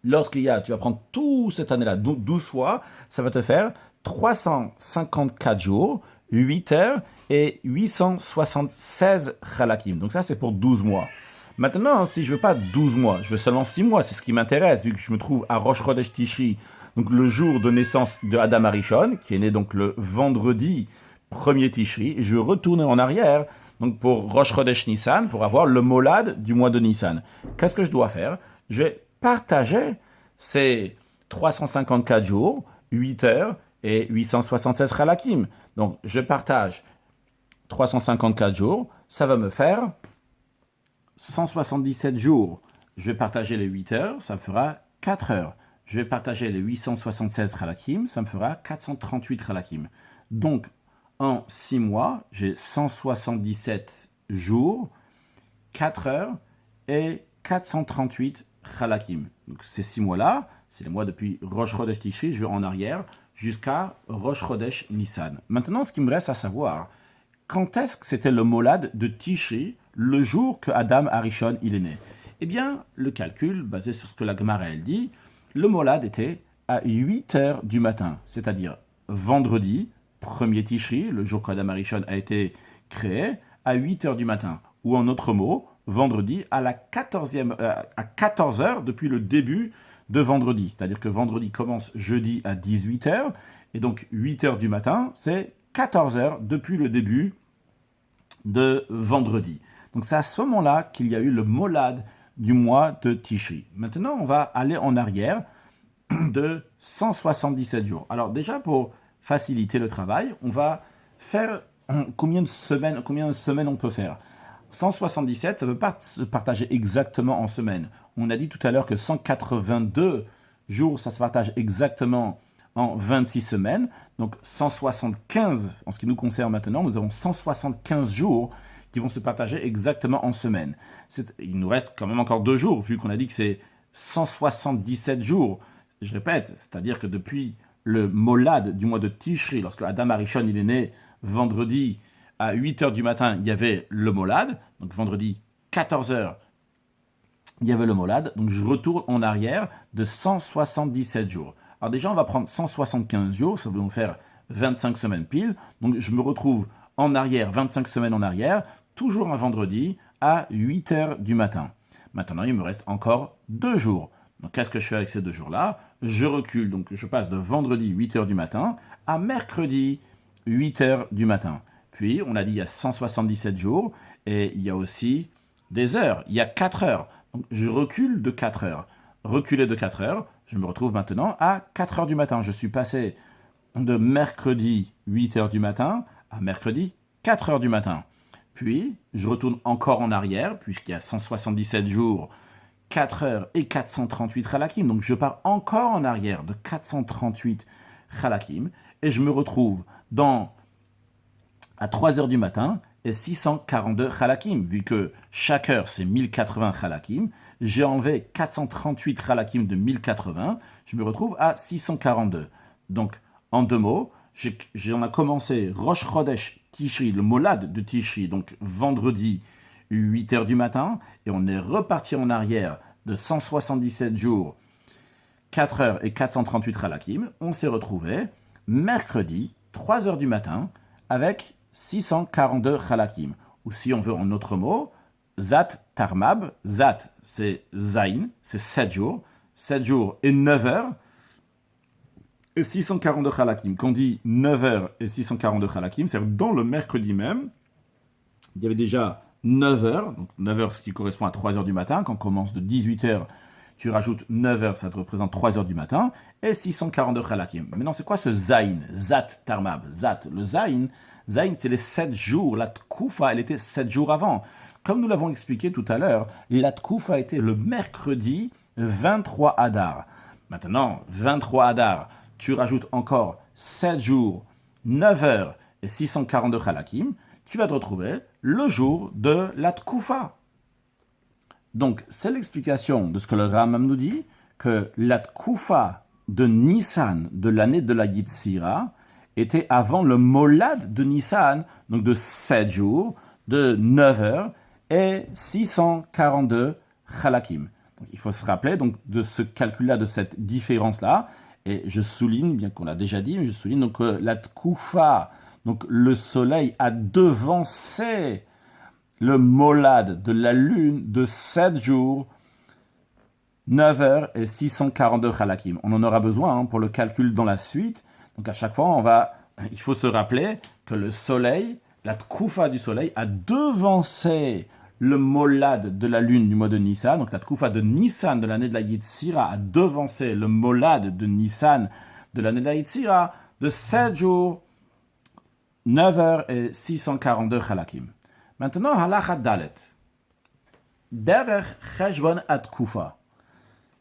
tu vas prendre toute cette année-là, 12 fois, ça va te faire 354 jours, 8 heures et 876 chalakim. Donc ça, c'est pour 12 mois. Maintenant, si je veux pas 12 mois, je veux seulement 6 mois, c'est ce qui m'intéresse, vu que je me trouve à Rosh Chodesh Tishri, donc le jour de naissance de Adam Arishon, qui est né donc le vendredi 1er Tishri, et je veux retourner en arrière, donc pour Rosh Chodesh Nissan, pour avoir le molad du mois de Nissan. Qu'est-ce que je dois faire? Je vais partager ces 354 jours, 8 heures et 876 chalakim. Donc, je partage 354 jours, ça va me faire 177 jours. Je vais partager les 8 heures, ça me fera 4 heures. Je vais partager les 876 chalakim, ça me fera 438 chalakim. Donc, en 6 mois, j'ai 177 jours, 4 heures et 438 chalakim. Donc ces 6 mois-là, c'est les mois depuis Rosh Chodesh Tishri, je vais en arrière, jusqu'à Rosh Chodesh Nissan. Maintenant, ce qui me reste à savoir, quand est-ce que c'était le molad de Tishri, le jour que Adam Arishon il est né? Eh bien, le calcul, basé sur ce que la Gemara elle dit, le molad était à 8 heures du matin, c'est-à-dire vendredi, 1er Tishri, le jour qu'Adam Arishon a été créé, à 8 heures du matin. Ou en autre mot, vendredi à 14 heures depuis le début de vendredi. C'est-à-dire que vendredi commence jeudi à 18 heures, et donc 8 heures du matin, c'est 14 heures depuis le début de vendredi. Donc c'est à ce moment-là qu'il y a eu le molad du mois de Tishri. Maintenant, on va aller en arrière de 177 jours. Alors déjà, pour faciliter le travail, on va faire combien de semaines on peut faire. 177, ça ne veut pas se partager exactement en semaines. On a dit tout à l'heure que 182 jours, ça se partage exactement en 26 semaines. Donc 175, en ce qui nous concerne maintenant, nous avons 175 jours qui vont se partager exactement en semaines. Il nous reste quand même encore 2 jours, vu qu'on a dit que c'est 177 jours. Je répète, c'est-à-dire que depuis le molad du mois de Tishri, lorsque Adam Arishon il est né vendredi à 8 heures du matin, il y avait le molad. Donc vendredi, 14 heures, il y avait le molad. Donc je retourne en arrière de 177 jours. Alors déjà, on va prendre 175 jours, ça va nous faire 25 semaines pile. Donc je me retrouve en arrière, 25 semaines en arrière, toujours un vendredi à 8 heures du matin. Maintenant, il me reste encore 2 jours. Donc, qu'est-ce que je fais avec ces 2 jours-là? Je recule, donc je passe de vendredi 8h du matin à mercredi 8h du matin. Puis, on a dit il y a 177 jours et il y a aussi des heures. Il y a 4 heures. Donc, je recule de 4 heures. Reculer de 4 heures, je me retrouve maintenant à 4 heures du matin. Je suis passé de mercredi 8h du matin à mercredi 4 heures du matin. Puis, je retourne encore en arrière, puisqu'il y a 177 jours, 4 heures et 438 halakim. Donc, je pars encore en arrière de 438 halakim et je me retrouve à 3 heures du matin et 642 halakim. Vu que chaque heure, c'est 1080 halakim, j'ai enlevé 438 halakim de 1080, je me retrouve à 642. Donc, en 2 mots, on a commencé Rosh Chodesh Tishri, le molad de Tishri, donc vendredi 8h du matin, et on est reparti en arrière de 177 jours, 4 heures et 438 halakim. On s'est retrouvé mercredi 3h du matin avec 642 halakim. Ou si on veut en autre mot, Zat Tarmab, Zat c'est Zain, c'est 7 jours, 7 jours et 9 heures, et 642 halakim. Quand on dit 9 heures et 642 halakim, c'est-à-dire dans le mercredi même, il y avait déjà 9 heures, donc 9 heures ce qui correspond à 3 heures du matin, quand on commence de 18 heures, tu rajoutes 9 heures, ça te représente 3 heures du matin, et 642 halakim. Maintenant, c'est quoi ce Zain, Zat Tarmab, Zat? Le Zain, c'est les 7 jours, la Tkoufa, elle était 7 jours avant. Comme nous l'avons expliqué tout à l'heure, la Tkoufa était le mercredi 23 Adar. Maintenant, 23 Adar, tu rajoutes encore 7 jours, 9 heures et 642 halakim, tu vas te retrouver le jour de la Tkoufa. Donc, c'est l'explication de ce que le Rambam nous dit, que la Tkoufa de Nissan de l'année de la Yitzira était avant le Molad de Nissan, donc de 7 jours, de 9 heures et 642 halakim. Donc, il faut se rappeler donc, de ce calcul-là, de cette différence-là. Et je souligne, bien qu'on l'a déjà dit, mais je souligne donc, que la Tkoufa, donc le soleil a devancé le molad de la lune de 7 jours, 9 heures et 642 halakim. On en aura besoin pour le calcul dans la suite. Donc à chaque fois, il faut se rappeler que le soleil, la Tkoufa du soleil, a devancé le molad de la lune du mois de Nissan. Donc la Tkoufa de Nissan de l'année de la Yitzira a devancé le molad de Nissan de l'année de la Yitzira de 7 jours, 9 heures et 642 halakim. Maintenant, halakha dalet. Derech cheshbon at-Tkoufa.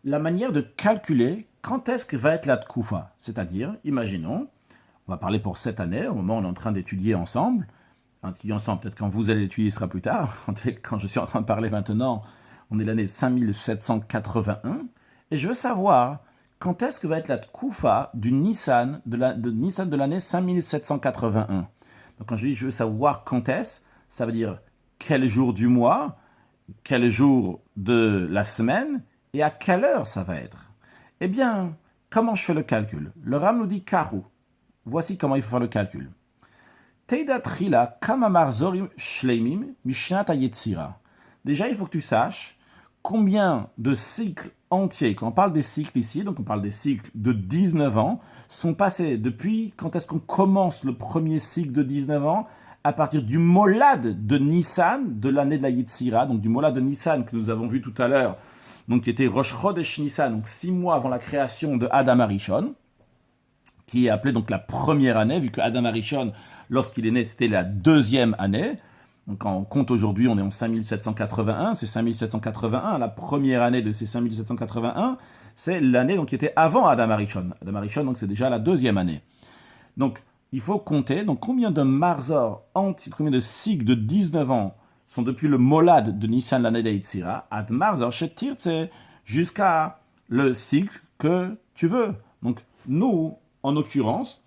La manière de calculer quand est-ce que va être la Tkoufa. C'est-à-dire, imaginons, on va parler pour cette année, au moment où on est en train d'étudier ensemble. Peut-être quand vous allez l'étudier, ce sera plus tard. Quand je suis en train de parler maintenant, on est l'année 5781. Et je veux savoir quand est-ce que va être la Tkoufa du Nissan, de Nissan de l'année 5781. Donc quand je dis je veux savoir quand est-ce, ça veut dire quel jour du mois, quel jour de la semaine et à quelle heure ça va être. Eh bien, comment je fais le calcul? Le Ram nous dit Karu. Voici comment il faut faire le calcul. Teida trila kamamar zorim shleimim mishnat yetzira. Déjà, il faut que tu saches combien de cycles entiers, quand on parle des cycles ici, donc on parle des cycles de 19 ans, sont passés depuis quand est-ce qu'on commence le premier cycle de 19 ans, à partir du molad de Nissan, de l'année de la Yitzira, donc du molad de Nissan que nous avons vu tout à l'heure, donc qui était Rosh Chodesh Nissan, donc 6 mois avant la création de Adam Arishon, qui est appelé donc la première année, vu que Adam Arishon, lorsqu'il est né, c'était la 2e année. Donc quand on compte aujourd'hui, on est en 5781, c'est 5781, la première année de ces 5781, c'est l'année donc, qui était avant Adam Arishon. Adam Arishon, donc c'est déjà la 2e année. Donc il faut compter donc, combien de marzor, combien de cycles de 19 ans sont depuis le molad de Nissan l'année d'Eitzira, ad marzor shetirtse, jusqu'à le cycle que tu veux. Donc nous, en l'occurrence,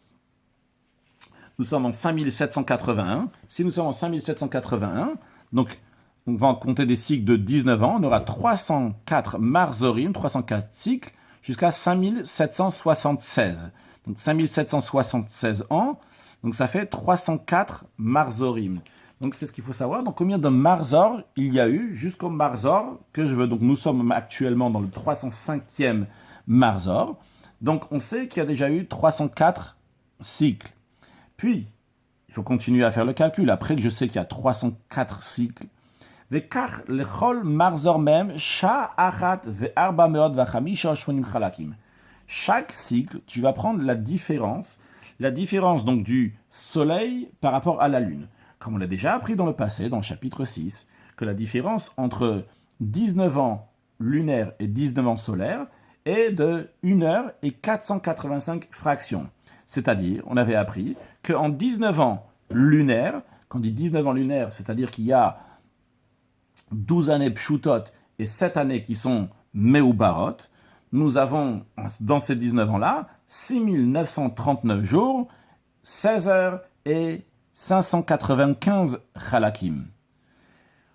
nous sommes en 5781. Si nous sommes en 5781, donc on va en compter des cycles de 19 ans, on aura 304 marzorim, 304 cycles, jusqu'à 5776. Donc 5776 ans, donc ça fait 304 marzorim. Donc c'est ce qu'il faut savoir. Donc combien de marzor il y a eu jusqu'au marzor que je veux. Donc nous sommes actuellement dans le 305e marzor. Donc on sait qu'il y a déjà eu 304 cycles. Puis, il faut continuer à faire le calcul. Après que je sais qu'il y a 304 cycles, Vekach lechol marzor mem sha achat ve'arba meod v'chamisha shmonim chalakim. Chaque cycle, tu vas prendre la différence donc du soleil par rapport à la lune. Comme on l'a déjà appris dans le passé, dans le chapitre 6, que la différence entre 19 ans lunaires et 19 ans solaires est de 1 heure et 485 fractions. C'est-à-dire, on avait appris qu'en 19 ans lunaires, quand on dit 19 ans lunaires, c'est-à-dire qu'il y a 12 années pshutot et 7 années qui sont meubarot, nous avons dans ces 19 ans-là 6939 jours, 16 heures et 595 chalakim.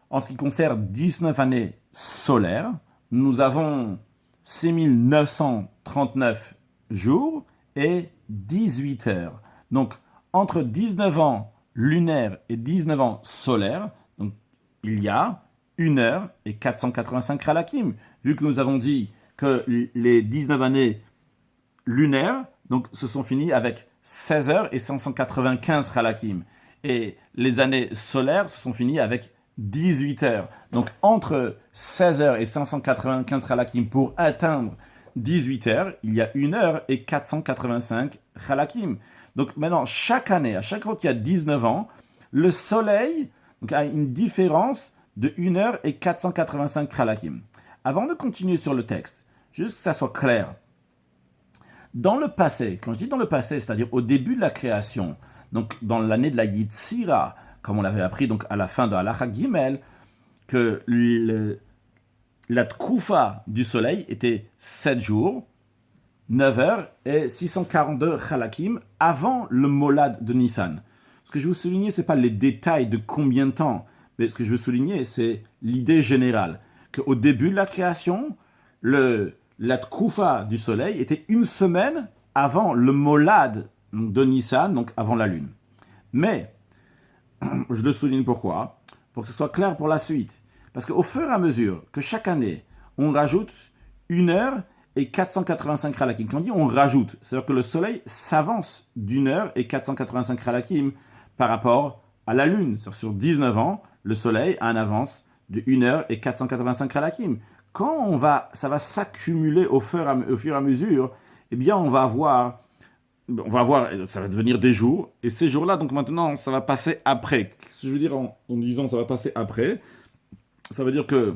En ce qui concerne 19 années solaires, nous avons 6939 jours et 18 heures. Donc, entre 19 ans lunaires et 19 ans solaires, donc, il y a 1 heure et 485 chalakim. Vu que nous avons dit que les 19 années lunaires donc, se sont finies avec 16 heures et 595 chalakim. Et les années solaires se sont finies avec 18 heures. Donc, entre 16 heures et 595 chalakim pour atteindre 18 heures, il y a 1 heure et 485 chalakim. Donc, maintenant, chaque année, à chaque fois qu'il y a 19 ans, le soleil donc, a une différence de 1 heure et 485 chalakim. Avant de continuer sur le texte, juste que ça soit clair, dans le passé, quand je dis dans le passé, c'est-à-dire au début de la création, donc dans l'année de la Yitzira, comme on l'avait appris donc à la fin de Halacha Gimel, que la Tkoufa du soleil était 7 jours, 9 heures et 642 chalakim avant le Molad de Nissan. Ce que je veux souligner, ce n'est pas les détails de combien de temps, mais ce que je veux souligner, c'est l'idée générale, qu'au début de la création, la Tkoufa du soleil était 1 semaine avant le Molad de Nissan, donc avant la lune. Mais, je le souligne pourquoi? Pour que ce soit clair pour la suite. Parce qu'au fur et à mesure que chaque année, on rajoute 1 heure et 485 chalakim. Quand on dit on rajoute, c'est-à-dire que le soleil s'avance d'1 heure et 485 chalakim par rapport à la lune. C'est-à-dire sur 19 ans, le soleil a une avance de 1 heure et 485 chalakim. Quand ça va s'accumuler au fur et à mesure, eh bien on va avoir, ça va devenir des jours, et ces jours-là, donc maintenant, ça va passer après. Qu'est-ce que je veux dire en disant ça va passer après? Ça veut dire que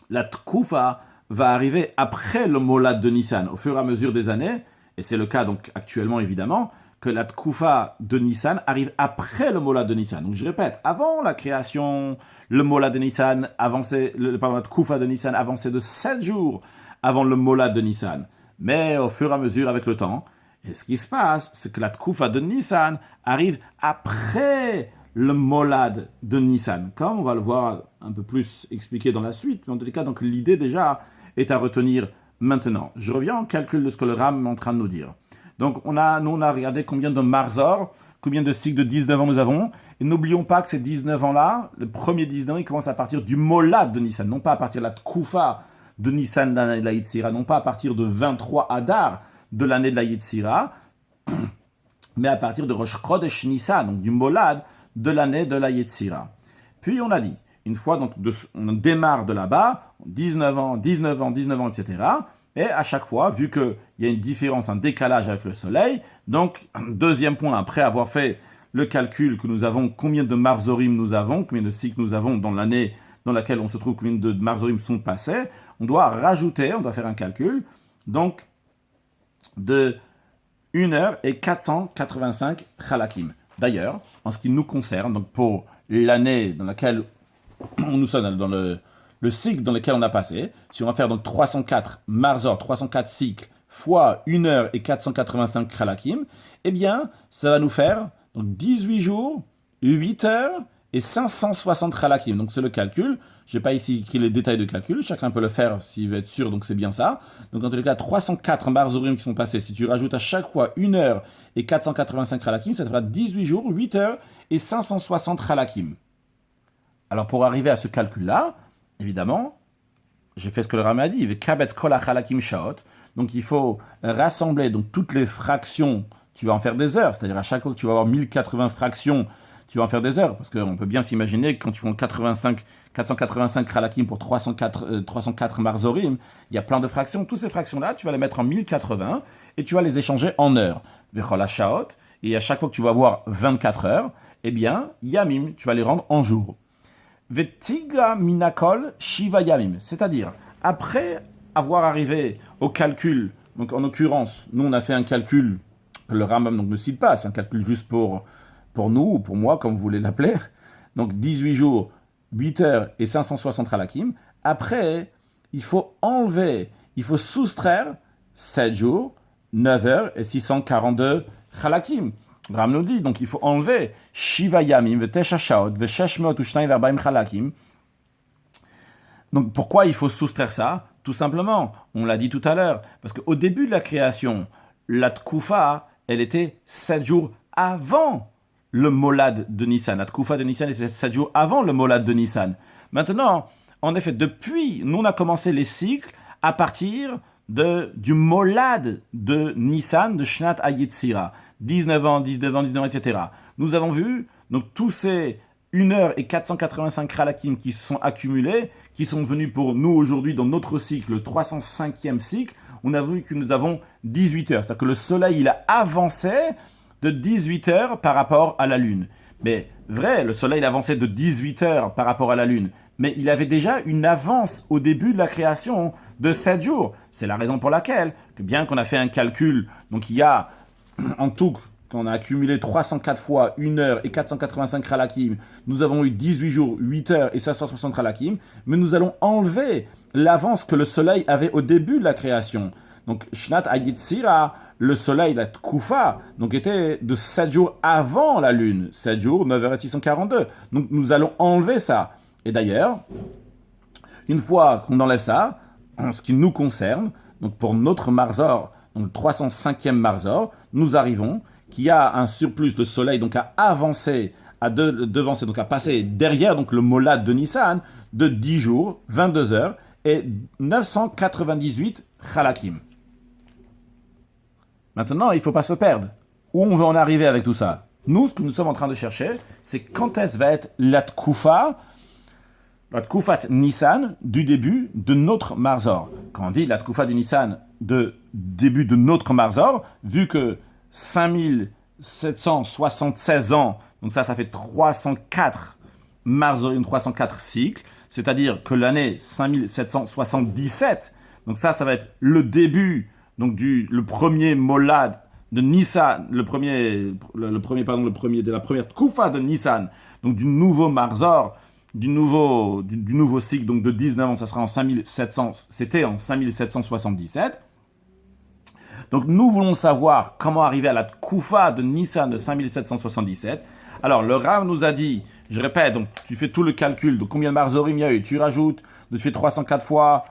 la Tkoufa va arriver après le Molad de Nissan, au fur et à mesure des années, et c'est le cas donc actuellement évidemment, que la Tkoufa de Nissan arrive après le Molad de Nissan. Donc je répète, avant la création, le Molad de Nissan avançait, la Tkoufa de Nissan avançait de 7 jours avant le Molad de Nissan. Mais au fur et à mesure avec le temps, et ce qui se passe, c'est que la Tkoufa de Nissan arrive après le Molad de Nissan, comme on va le voir un peu plus expliqué dans la suite. Mais en tous les cas, donc l'idée déjà est à retenir maintenant. Je reviens au calcul de ce que le Ram est en train de nous dire. Donc on a regardé combien de marzor, combien de cycles de 19 ans nous avons. Et n'oublions pas que ces 19 ans-là, le premier 19 ans, il commence à partir du Molad de Nissan, non pas à partir de la Tkoufa de Nissan de l'année de la Yitzira, non pas à partir de 23 Adar de l'année de la Yitzira, mais à partir de Rosh Chodesh Nissan, donc du Molad de l'année de la Yetzira. Puis on a dit, une fois donc on démarre de là-bas, 19 ans, etc. Et à chaque fois, vu qu'il y a une différence, un décalage avec le soleil, donc deuxième point, après avoir fait le calcul que nous avons, combien de marzorim nous avons, combien de cycles nous avons dans l'année dans laquelle on se trouve, combien de marzorim sont passés, on doit faire un calcul, donc de 1 heure et 485 chalakim. D'ailleurs, en ce qui nous concerne, donc pour l'année dans laquelle nous sommes, dans le cycle dans lequel on a passé, si on va faire donc 304 marzor, 304 cycles, fois 1 heure et 485 chalakim, eh bien, ça va nous faire donc 18 jours, 8 heures et 560 halakim. Donc c'est le calcul. Je n'ai pas ici écrit les détails de calcul. Chacun peut le faire s'il veut être sûr, donc c'est bien ça. Donc dans tous les cas, 304 marzorim qui sont passés. Si tu rajoutes à chaque fois 1 heure et 485 halakim, ça te fera 18 jours, 8 heures et 560 halakim. Alors pour arriver à ce calcul-là, évidemment, j'ai fait ce que le Rama a dit. Donc il faut rassembler donc, toutes les fractions. Tu vas en faire des heures. C'est-à-dire à chaque fois que tu vas avoir 1080 fractions, tu vas en faire des heures. Parce qu'on peut bien s'imaginer que quand tu fais 485 halakim pour 304 marzorim, il y a plein de fractions. Toutes ces fractions-là, tu vas les mettre en 1080 et tu vas les échanger en heures. Et à chaque fois que tu vas avoir 24 heures, eh bien, yamim, tu vas les rendre en jours. Vetiga minakol shiva yamim, c'est-à-dire après avoir arrivé au calcul, donc en l'occurrence, nous on a fait un calcul que le Rambam donc, ne cite pas, c'est un calcul juste pour nous ou pour moi, comme vous voulez l'appeler, donc 18 jours, 8 heures et 560 halakim. Après, il faut soustraire 7 jours, 9 heures et 642 halakim. Ram nous dit, donc il faut enlever Shiva Yamim, Vetesha Shaot, Vesheshmot Ushnaim Verbaim Chalakim. Donc pourquoi il faut soustraire ça? Tout simplement, on l'a dit tout à l'heure, parce qu'au début de la création, la Tkoufa, elle était 7 jours avant le Molad de Nissan. La Tkoufa de Nissan était 7 jours avant le Molad de Nissan. Maintenant, en effet, depuis, nous on a commencé les cycles à partir du Molad de Nissan, de Shnat Hayetzira. 19 ans, etc. Nous avons vu donc tous ces 1 heure et 485 halakim qui se sont accumulés, qui sont venus pour nous aujourd'hui dans notre cycle, le 305e cycle. On a vu que nous avons 18 heures. C'est-à-dire que le soleil, il a avancé de 18 heures par rapport à la lune. Mais vrai, le soleil il avançait de 18 heures par rapport à la lune. Mais il avait déjà une avance au début de la création de 7 jours. C'est la raison pour laquelle, que bien qu'on a fait un calcul, donc il y a en tout, quand on a accumulé 304 fois 1 heure et 485 halakim, nous avons eu 18 jours, 8 heures et 560 halakim, mais nous allons enlever l'avance que le soleil avait au début de la création. Donc, Shnat Hayetzira, le soleil, la Tkoufa, donc était de 7 jours avant la lune. 7 jours, 9 heures et 642. Donc, nous allons enlever ça. Et d'ailleurs, une fois qu'on enlève ça, en ce qui nous concerne, donc pour notre Marzor, donc le 305e Marzor, nous arrivons qu'il y a un surplus de soleil donc à avancer, à devancer, donc à passer derrière donc le Molad de Nissan de 10 jours, 22 heures et 998 halakim. Maintenant, il ne faut pas se perdre. Où on veut en arriver avec tout ça? Nous, ce que nous sommes en train de chercher, c'est quand est-ce va être la Tkoufa Nissan du début de notre Marzor. Quand on dit la Tkoufa du Nissan de début de notre Marzor, vu que 5776 ans, donc ça fait 304 Marzorim, 304 cycles, c'est-à-dire que l'année 5777, donc ça va être le début, donc le premier Molad de Nissan, le premier de la première Tkoufa de Nissan, donc du nouveau Marzor, du nouveau cycle, donc de 19 ans, ça sera c'était en 5777. Donc nous voulons savoir comment arriver à la Tkoufa de Nissan de 5777. Alors le Rav nous a dit, je répète, donc tu fais tout le calcul de combien de Marzorim il y a eu, tu rajoutes, tu fais 304 fois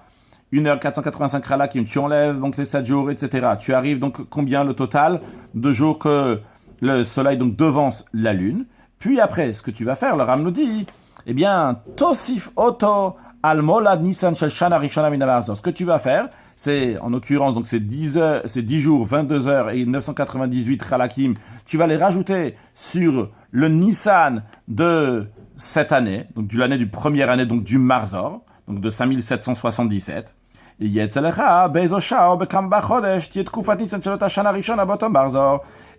1 heure 485 halakim, tu enlèves donc les 7 jours, etc. Tu arrives donc combien le total de jours que le soleil donc devance la lune. Puis après, ce que tu vas faire, le Rav nous dit, eh bien, Tosif Oto al Molad Nissan Shel Shana Rishona Min Marzor. Ce que tu vas faire, c'est, en l'occurrence, donc c'est 10 jours, 22 heures et 998 halakim. Tu vas les rajouter sur le Nissan de cette année, donc de l'année du première année, donc du Marzor, donc de 5777. Et eh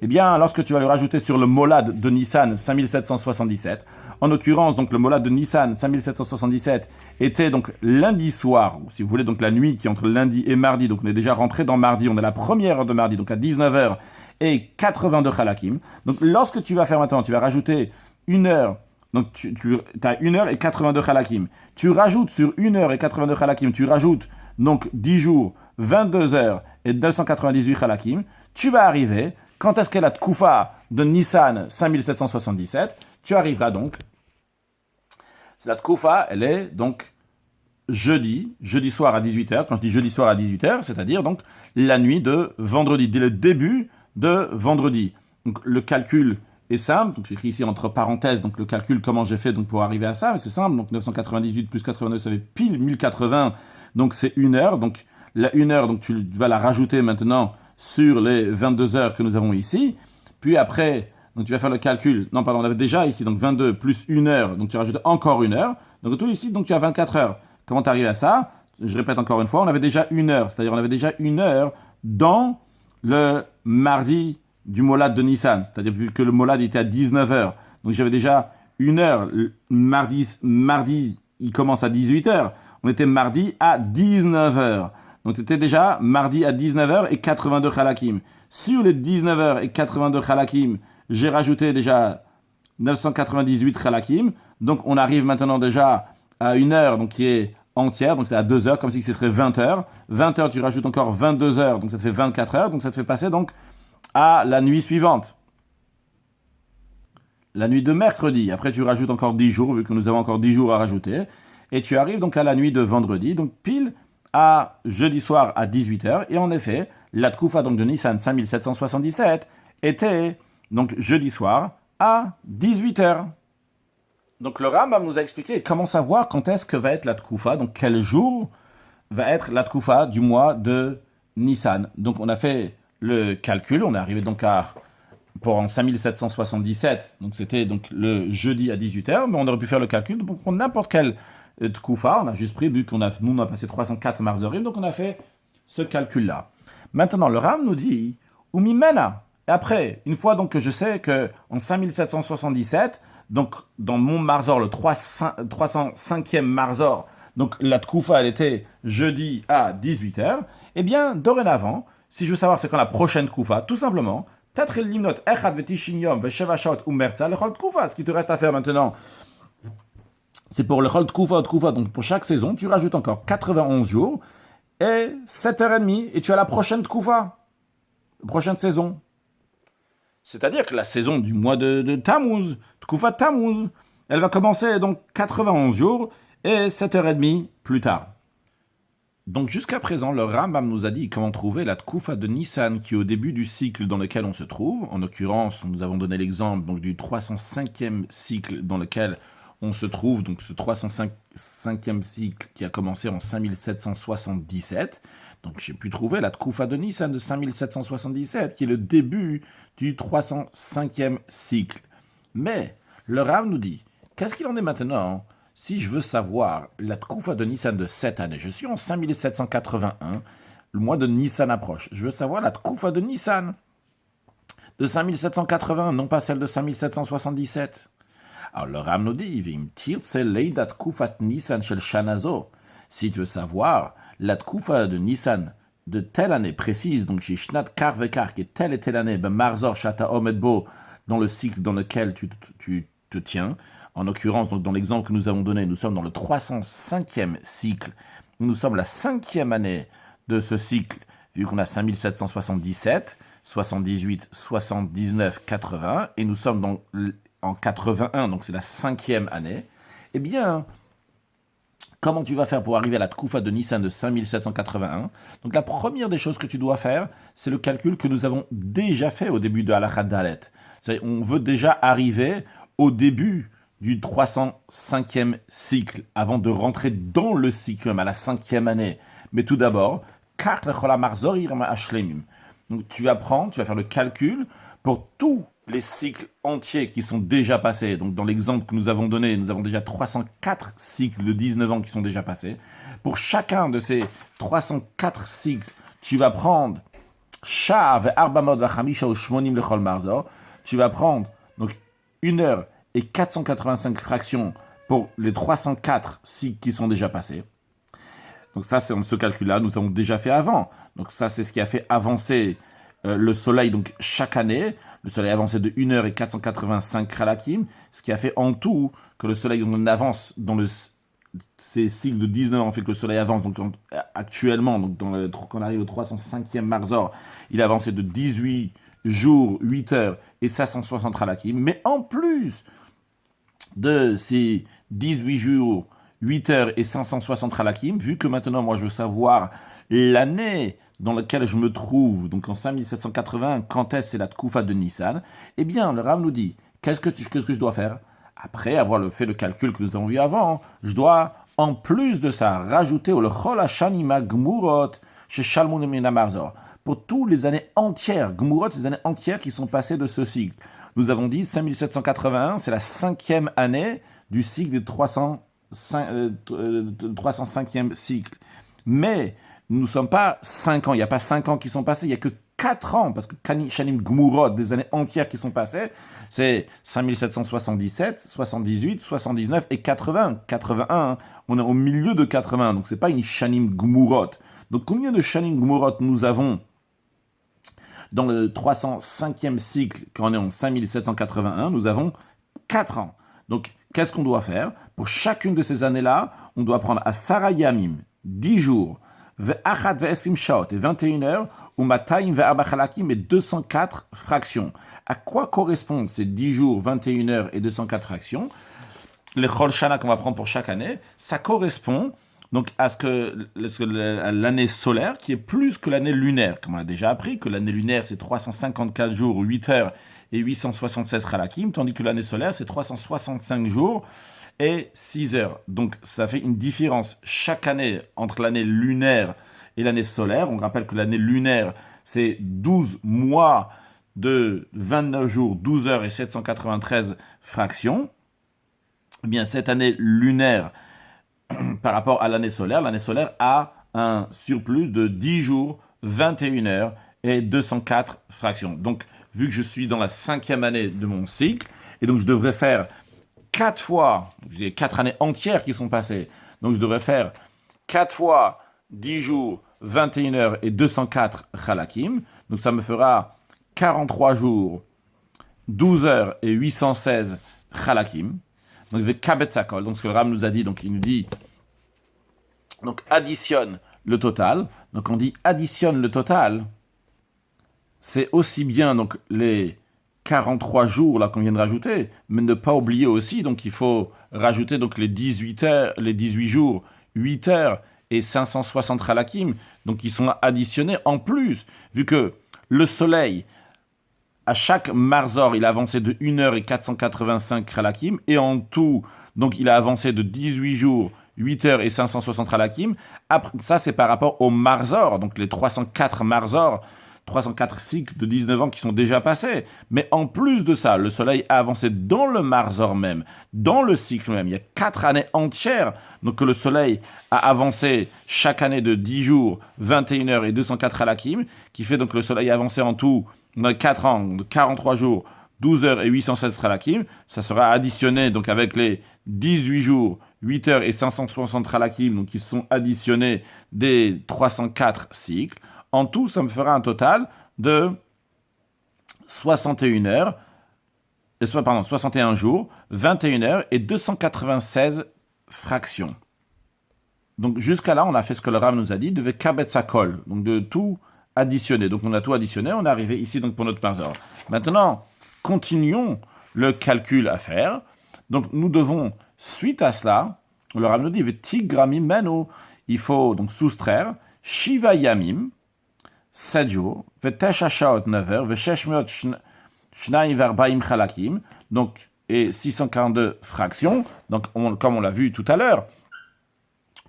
bien, lorsque tu vas le rajouter sur le Molad de Nissan 5777, en l'occurrence, donc le Molad de Nissan 5777 était donc lundi soir, ou si vous voulez, donc la nuit qui est entre lundi et mardi, donc on est déjà rentré dans mardi, on est à la première heure de mardi, donc à 19h et 82 halakim. Donc lorsque tu vas faire maintenant, tu vas rajouter 1 heure, donc tu as 1 heure et 82 halakim. Tu rajoutes sur 1 heure et 82 halakim, tu rajoutes donc 10 jours, 22 heures et 298 halakim. Tu vas arriver, quand est-ce qu'est la Tkoufa de Nissan 5777, tu arriveras donc C'est la Tkoufa, elle est donc jeudi soir à 18h. Quand je dis jeudi soir à 18h, c'est-à-dire donc la nuit de vendredi, dès le début de vendredi. Donc le calcul est simple, donc j'écris ici entre parenthèses, donc le calcul, comment j'ai fait donc pour arriver à ça, mais c'est simple, donc 998 plus 89, ça fait pile 1080, donc c'est 1 heure, donc la 1 heure, donc tu vas la rajouter maintenant sur les 22 heures que nous avons ici, puis après, donc tu vas faire le calcul, non pardon, on avait déjà ici, donc 22 plus 1 heure, donc tu rajoutes encore 1 heure, donc tout ici, donc tu as 24 heures. Comment tu arrives à ça? Je répète encore une fois, on avait déjà 1 heure, c'est-à-dire on avait déjà 1 heure dans le mardi du Molad de Nissan, c'est-à-dire vu que le Molad était à 19h. Donc j'avais déjà 1 heure. Mardi, il commence à 18h. On était mardi à 19h. Donc c'était déjà mardi à 19h et 82 khalakim. Sur les 19h et 82 khalakim, j'ai rajouté déjà 998 khalakim. Donc on arrive maintenant déjà à 1 heure, donc qui est entière, donc c'est à 2 heures, comme si ce serait 20 heures. 20 heures, tu rajoutes encore 22 heures, donc ça te fait 24 heures, donc ça te fait passer donc à la nuit suivante. La nuit de mercredi. Après, tu rajoutes encore 10 jours, vu que nous avons encore 10 jours à rajouter. Et tu arrives donc à la nuit de vendredi, donc pile à jeudi soir à 18h. Et en effet, la Tkoufa donc de Nissan 5777 était donc jeudi soir à 18h. Donc le Rambam nous a expliqué comment savoir quand est-ce que va être la Tkoufa, donc quel jour va être la Tkoufa du mois de Nissan. Donc on a fait le calcul, on est arrivé donc en 5777, donc c'était donc le jeudi à 18h, mais on aurait pu faire le calcul donc pour n'importe quel Tkoufa, on a juste pris, vu qu'on a, nous on a passé 304 marzorim, donc on a fait ce calcul-là. Maintenant le Ram nous dit, ou mimena, et après, une fois donc que je sais que en 5777, donc dans mon marzor, le 305e marzor, donc la Tkoufa elle était jeudi à 18h, eh bien dorénavant, si je veux savoir c'est quand la prochaine Tkoufa, tout simplement, ce qui te reste à faire maintenant, c'est pour le Chol Tkoufa, donc pour chaque saison, tu rajoutes encore 91 jours et 7h30, et tu as la prochaine Tkoufa, la prochaine saison. C'est-à-dire que la saison du mois de Tammuz, Tkoufa Tammuz, elle va commencer donc 91 jours et 7h30 plus tard. Donc jusqu'à présent, le Rambam nous a dit comment trouver la Tkoufa de Nissan qui est au début du cycle dans lequel on se trouve. En l'occurrence, nous avons donné l'exemple donc, du 305e cycle dans lequel on se trouve, donc ce 305e cycle qui a commencé en 5777. Donc j'ai pu trouver la Tkoufa de Nissan de 5777 qui est le début du 305e cycle. Mais le Rav nous dit, qu'est-ce qu'il en est maintenant si je veux savoir la Tkoufa de Nissan de cette année? Je suis en 5781, le mois de Nissan approche. Je veux savoir la Tkoufa de Nissan de 5780, non pas celle de 5777. Alors le Rav nous dit, si tu veux savoir la Tkoufa de Nissan de telle année précise, donc j'ai Shnat Kar Vekar, qui est telle et telle année, ben Marzor Shata Omedbo, dans le cycle dans lequel tu te tiens. En l'occurrence, donc dans l'exemple que nous avons donné, nous sommes dans le 305e cycle. Nous sommes la 5e année de ce cycle, vu qu'on a 5777, 78, 79, 80, et nous sommes en 81, donc c'est la 5e année. Eh bien, comment tu vas faire pour arriver à la Tkoufa de Nissan de 5781? Donc la première des choses que tu dois faire, c'est le calcul que nous avons déjà fait au début de Halakha Dalet. On veut déjà arriver au début du 305e cycle, avant de rentrer dans le cycle même, à la 5e année. Mais tout d'abord, donc tu vas faire le calcul pour tous les cycles entiers qui sont déjà passés. Donc dans l'exemple que nous avons donné, nous avons déjà 304 cycles de 19 ans qui sont déjà passés. Pour chacun de ces 304 cycles, tu vas prendre tu vas prendre donc 1 heure et 485 fractions pour les 304 cycles qui sont déjà passés. Donc ça, c'est ce calcul-là, nous avons déjà fait avant. Donc ça, c'est ce qui a fait avancer le soleil, donc chaque année. Le soleil a avancé de 1 heure et 485 khalakim, ce qui a fait en tout que le soleil on avance dans ces cycles de 19 ans, fait que le soleil avance. Donc actuellement, donc quand on arrive au 305e Marzor, il a avancé de 18 jours, 8 heures et 560 khalakim. Mais en plus de ces 18 jours, 8 heures et 560 halakim, vu que maintenant moi je veux savoir l'année dans laquelle je me trouve, donc en 5780, quand est-ce c'est la Tkoufa de Nissan, eh bien le Rav nous dit, qu'est-ce que je dois faire? Après avoir fait le calcul que nous avons vu avant, je dois, en plus de ça, rajouter au Chol Hashanima Gmurot chez Shalmon et Marzor. Pour toutes les années entières, Gmurot, les années entières qui sont passées de ce cycle. Nous avons dit 5781, c'est la 5e année du cycle des 305e cycle. Mais nous ne sommes pas 5 ans, il n'y a pas 5 ans qui sont passés, il n'y a que 4 ans, parce que Shanim Gmurot, des années entières qui sont passées, c'est 5777, 78, 79 et 80. 81, on est au milieu de 80, donc ce n'est pas une Shanim Gmurot. Donc combien de Shanim Gmurot nous avons dans le 305e cycle, quand on est en 5781, nous avons 4 ans. Donc, qu'est-ce qu'on doit faire? Pour chacune de ces années-là, on doit prendre à Sarah Yamim, 10 jours, Ve'achat ve'esim shaot, et 21 heures, ou Matayim ve'arba chalakim, et 204 fractions. À quoi correspondent ces 10 jours, 21 heures et 204 fractions? Les Chol Shana qu'on va prendre pour chaque année, ça correspond donc à l'année solaire qui est plus que l'année lunaire. Comme on a déjà appris, que l'année lunaire c'est 354 jours, 8 heures et 876 halakim, tandis que l'année solaire c'est 365 jours et 6 heures. Donc ça fait une différence chaque année entre l'année lunaire et l'année solaire. On rappelle que l'année lunaire c'est 12 mois de 29 jours, 12 heures et 793 fractions. Eh bien cette année lunaire par rapport à l'année solaire a un surplus de 10 jours, 21 heures et 204 fractions. Donc, vu que je suis dans la 5e année de mon cycle, et donc je devrais faire 4 fois, j'ai 4 années entières qui sont passées, donc je devrais faire 4 fois 10 jours, 21 heures et 204 halakim, donc ça me fera 43 jours, 12 heures et 816 halakim. Donc, je vais kabet sakol. Donc, ce que le Ram nous a dit, donc il nous dit, donc additionne le total. Donc, on dit additionne le total. C'est aussi bien donc les 43 jours là qu'on vient de rajouter, mais ne pas oublier aussi, donc il faut rajouter donc les 18 heures, les 18 jours, 8 heures et 560 halakim, donc qui sont additionnés en plus, vu que le soleil, à chaque marzor, il a avancé de 1 heure et 485 halakim, et en tout, donc il a avancé de 18 jours, 8 heures et 560 halakim. Après, ça, c'est par rapport au marzor, donc les 304 marzor, 304 cycles de 19 ans qui sont déjà passés. Mais en plus de ça, le soleil a avancé dans le marzor même, dans le cycle même. Il y a 4 années entières, donc que le soleil a avancé chaque année de 10 jours, 21 heures et 204 halakim, qui fait donc que le soleil a avancé en tout dans les 4 ans, de 43 jours, 12 heures et 816 halakim, ça sera additionné donc avec les 18 jours, 8 heures et 560 halakim, donc qui sont additionnés des 304 cycles. En tout, ça me fera un total de 61 heures, 61 jours, 21 heures et 296 fractions. Donc jusqu'à là, on a fait ce que le Rav nous a dit, de kabet sakol, donc de tout additionner. Donc on a tout additionné, on est arrivé ici donc pour notre marzor. Maintenant, continuons le calcul à faire. Donc nous devons, suite à cela, le Rav nous dit v'tigramim menu, il faut donc soustraire shiva yamim, 7 jours, v'tesha shaot 9 heures, v'sheshmeot shnaim v'arbaim chalakim, donc et 642 fractions. Donc comme on l'a vu tout à l'heure,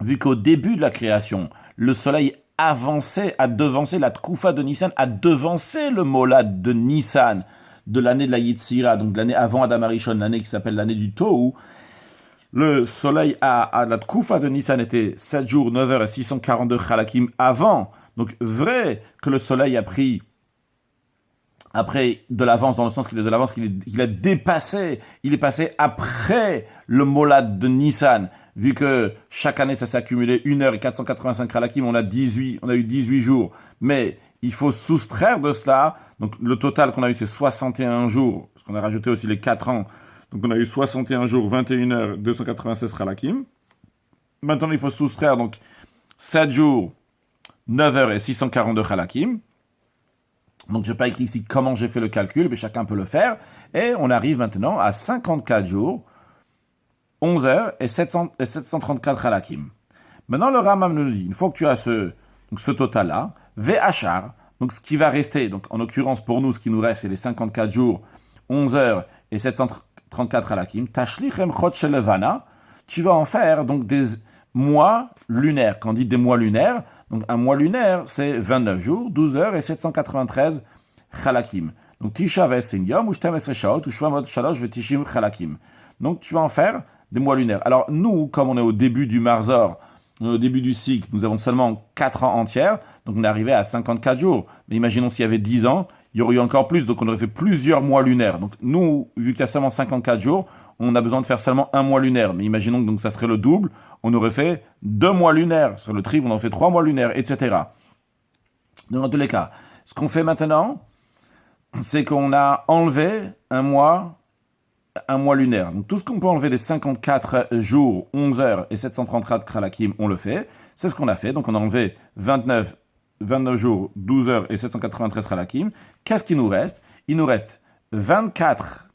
vu qu'au début de la création, le soleil a devancé la Tkoufa de Nissan, a devancé le Molad de Nissan, de l'année de la Yitzhira, donc de l'année avant Adam Arishon, l'année qui s'appelle l'année du Tohu. Le soleil à la Tkoufa de Nissan était 7 jours, 9 heures et 642 halakim avant. Donc vrai que le soleil a pris après de l'avance, dans le sens qu'il est de l'avance, qu'il a dépassé, il est passé après le Molad de Nissan. Vu que chaque année, ça s'est accumulé 1 heure et 485 halakim, on a eu 18 jours. Mais il faut soustraire de cela. Donc le total qu'on a eu, c'est 61 jours, parce qu'on a rajouté aussi les 4 ans. Donc on a eu 61 jours, 21 heures, 296 halakim. Maintenant, il faut soustraire donc 7 jours, 9 heures et 642 halakim. Donc je n'ai pas écrit ici comment j'ai fait le calcul, mais chacun peut le faire. Et on arrive maintenant à 54 jours, 11 heures et 734 halakim. Maintenant, le Rambam nous dit, une fois que tu as ce total-là, Ve'achar, donc ce qui va rester, donc en l'occurrence pour nous, ce qui nous reste, c'est les 54 jours, 11 heures et 734 halakim, Tashlichem chot shelevana, tu vas en faire donc des mois lunaires. Quand on dit des mois lunaires, donc un mois lunaire, c'est 29 jours, 12 heures et 793 halakim. Donc Tisha V'esin Yom, ou Shtem Esrei Shaot, ou Shvamot Shalosh V'tishim halakim. Donc tu vas en faire des mois lunaires. Alors nous, comme on est au début du Marzor, au début du cycle, nous avons seulement 4 ans entiers, donc on est arrivé à 54 jours. Mais imaginons s'il y avait 10 ans, il y aurait eu encore plus, donc on aurait fait plusieurs mois lunaires. Donc nous, vu qu'il y a seulement 54 jours, on a besoin de faire seulement un mois lunaire. Mais imaginons que donc, ça serait le double, on aurait fait 2 mois lunaires, ce serait le triple, on en fait 3 mois lunaires, etc. Donc dans tous les cas, ce qu'on fait maintenant, c'est qu'on a enlevé un mois lunaire. Donc tout ce qu'on peut enlever des 54 jours, 11 heures et 734 halakim, on le fait. C'est ce qu'on a fait. Donc on a enlevé 29 jours, 12 heures et 793 halakim. Qu'est-ce qu'il nous reste? Il nous reste 24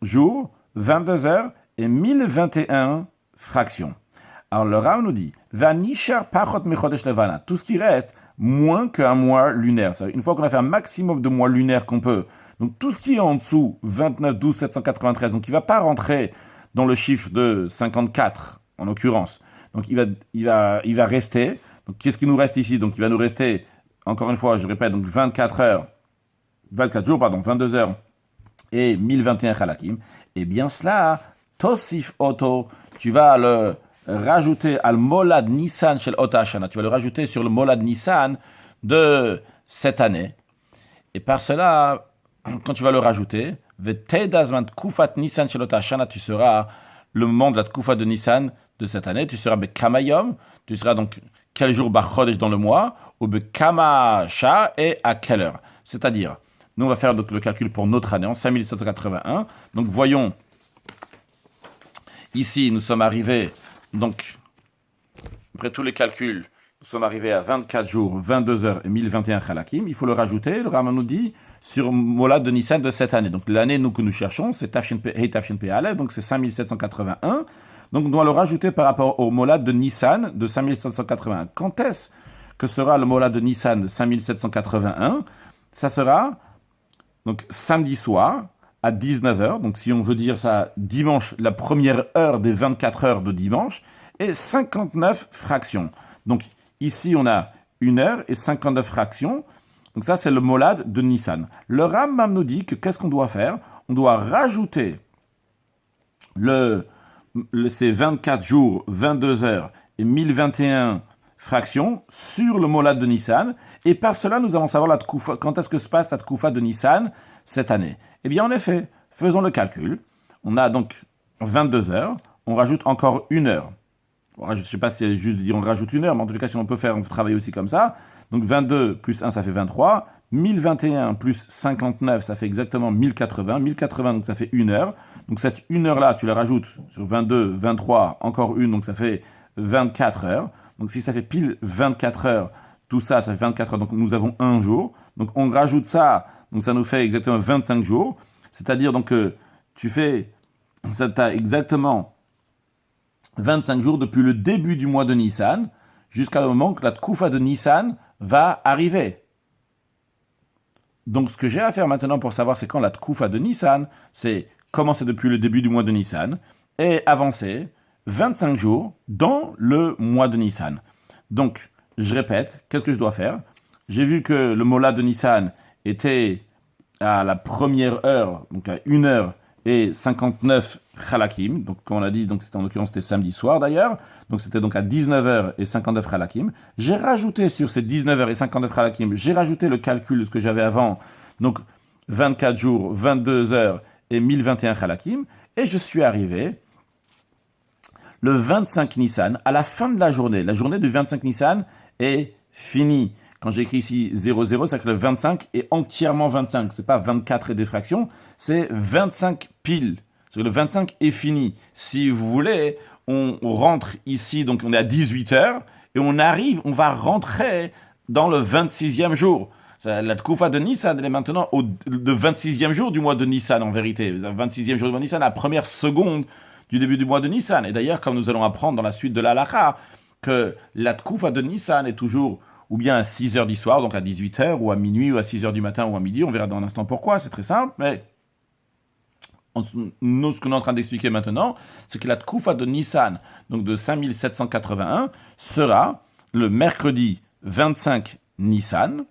jours, 22 heures et 1021 fractions. Alors le Rav nous dit, Vanishar pachot mechodesh levana. Tout ce qui reste, moins qu'un mois lunaire. Une fois qu'on a fait un maximum de mois lunaires qu'on peut, donc tout ce qui est en dessous, 29, 12, 793, donc il ne va pas rentrer dans le chiffre de 54, en l'occurrence. Donc il va rester. Donc qu'est-ce qui nous reste ici? Donc il va nous rester, encore une fois, je répète, donc 24 jours, 22 heures et 1021 halakim. Et bien cela, Tosif Oto, tu vas le rajouter al Molad Nissan shel Ota Shana. Tu vas le rajouter sur le Molad Nissan de cette année. Et par cela, quand tu vas le rajouter, Kufat Nissan shel Ota Shana, tu seras le moment de la Kufa de Nissan de cette année. Tu seras Bekamayom, tu seras donc quel jour Bachodesh dans le mois, ou Bekama Sha et à quelle heure. C'est-à-dire, nous on va faire donc le calcul pour notre année en 5781. Donc voyons, ici nous sommes arrivés. Donc, après tous les calculs, nous sommes arrivés à 24 jours, 22 heures et 1021 halakim. Il faut le rajouter, le Rambam nous dit, sur Molad de Nissan de cette année. Donc, l'année que nous cherchons, c'est Tafshin Pe Aleph, donc c'est 5781. Donc, on doit le rajouter par rapport au Molad de Nissan de 5781. Quand est-ce que sera le Molad de Nissan de 5781? Ça sera donc samedi soir à 19h, donc si on veut dire ça, dimanche, la première heure des 24 heures de dimanche, et 59 fractions. Donc ici, on a 1 heure et 59 fractions. Donc ça, c'est le Molad de Nissan. Le Rambam nous dit que qu'est-ce qu'on doit faire? On doit rajouter ces 24 jours, 22 heures et 1021 fractions sur le Molad de Nissan. Et par cela, nous allons savoir quand est-ce que se passe la Tkoufa de Nissan cette année. Eh bien, en effet, faisons le calcul. On a donc 22 heures, on rajoute encore 1 heure. Je ne sais pas si c'est juste de dire on rajoute 1 heure, mais en tout cas, si on peut travailler aussi comme ça. Donc 22 plus 1, ça fait 23. 1021 plus 59, ça fait exactement 1080. 1080, donc ça fait 1 heure. Donc cette 1 heure-là, tu la rajoutes sur 22, 23, encore 1, donc ça fait 24 heures. Donc si ça fait pile 24 heures, tout ça, ça fait 24 heures, donc nous avons 1 jour. Donc on rajoute ça, donc ça nous fait exactement 25 jours. C'est-à-dire donc que tu as exactement 25 jours depuis le début du mois de Nissan jusqu'à le moment que la Tkoufa de Nissan va arriver. Donc ce que j'ai à faire maintenant pour savoir c'est quand la Tkoufa de Nissan, c'est commencer depuis le début du mois de Nissan et avancer 25 jours dans le mois de Nissan. Donc, je répète, qu'est-ce que je dois faire? J'ai vu que le Molad de Nissan était à la première heure, donc à 1 heure et 59 halakim. Donc, comme on a dit, donc en l'occurrence, c'était samedi soir d'ailleurs. Donc, c'était donc à 19h et 59 halakim. J'ai rajouté sur ces 19h et 59 halakim, j'ai rajouté le calcul de ce que j'avais avant. Donc, 24 jours, 22 heures et 1021 halakim. Et je suis arrivé le 25 Nissan, à la fin de la journée du 25 Nissan est finie. Quand j'écris ici 00, c'est que le 25 est entièrement 25. C'est pas 24 et des fractions, c'est 25 piles. Le 25 est fini. Si vous voulez, on rentre ici, donc on est à 18 heures, et on va rentrer dans le 26e jour. La Tkoufa de Nissan, elle est maintenant le 26e jour du mois de Nissan, en vérité. Le 26e jour du mois de Nissan, la première seconde du début du mois de Nissan. Et d'ailleurs, comme nous allons apprendre dans la suite de la halakha, que la Tkoufa de Nissan est toujours ou bien à 6 heures du soir, donc à 18 heures, ou à minuit, ou à 6 heures du matin, ou à midi. On verra dans un instant pourquoi, c'est très simple, mais nous, ce qu'on est en train d'expliquer maintenant, c'est que la Tkoufa de Nissan, donc de 5781, sera le mercredi 25 Nissan,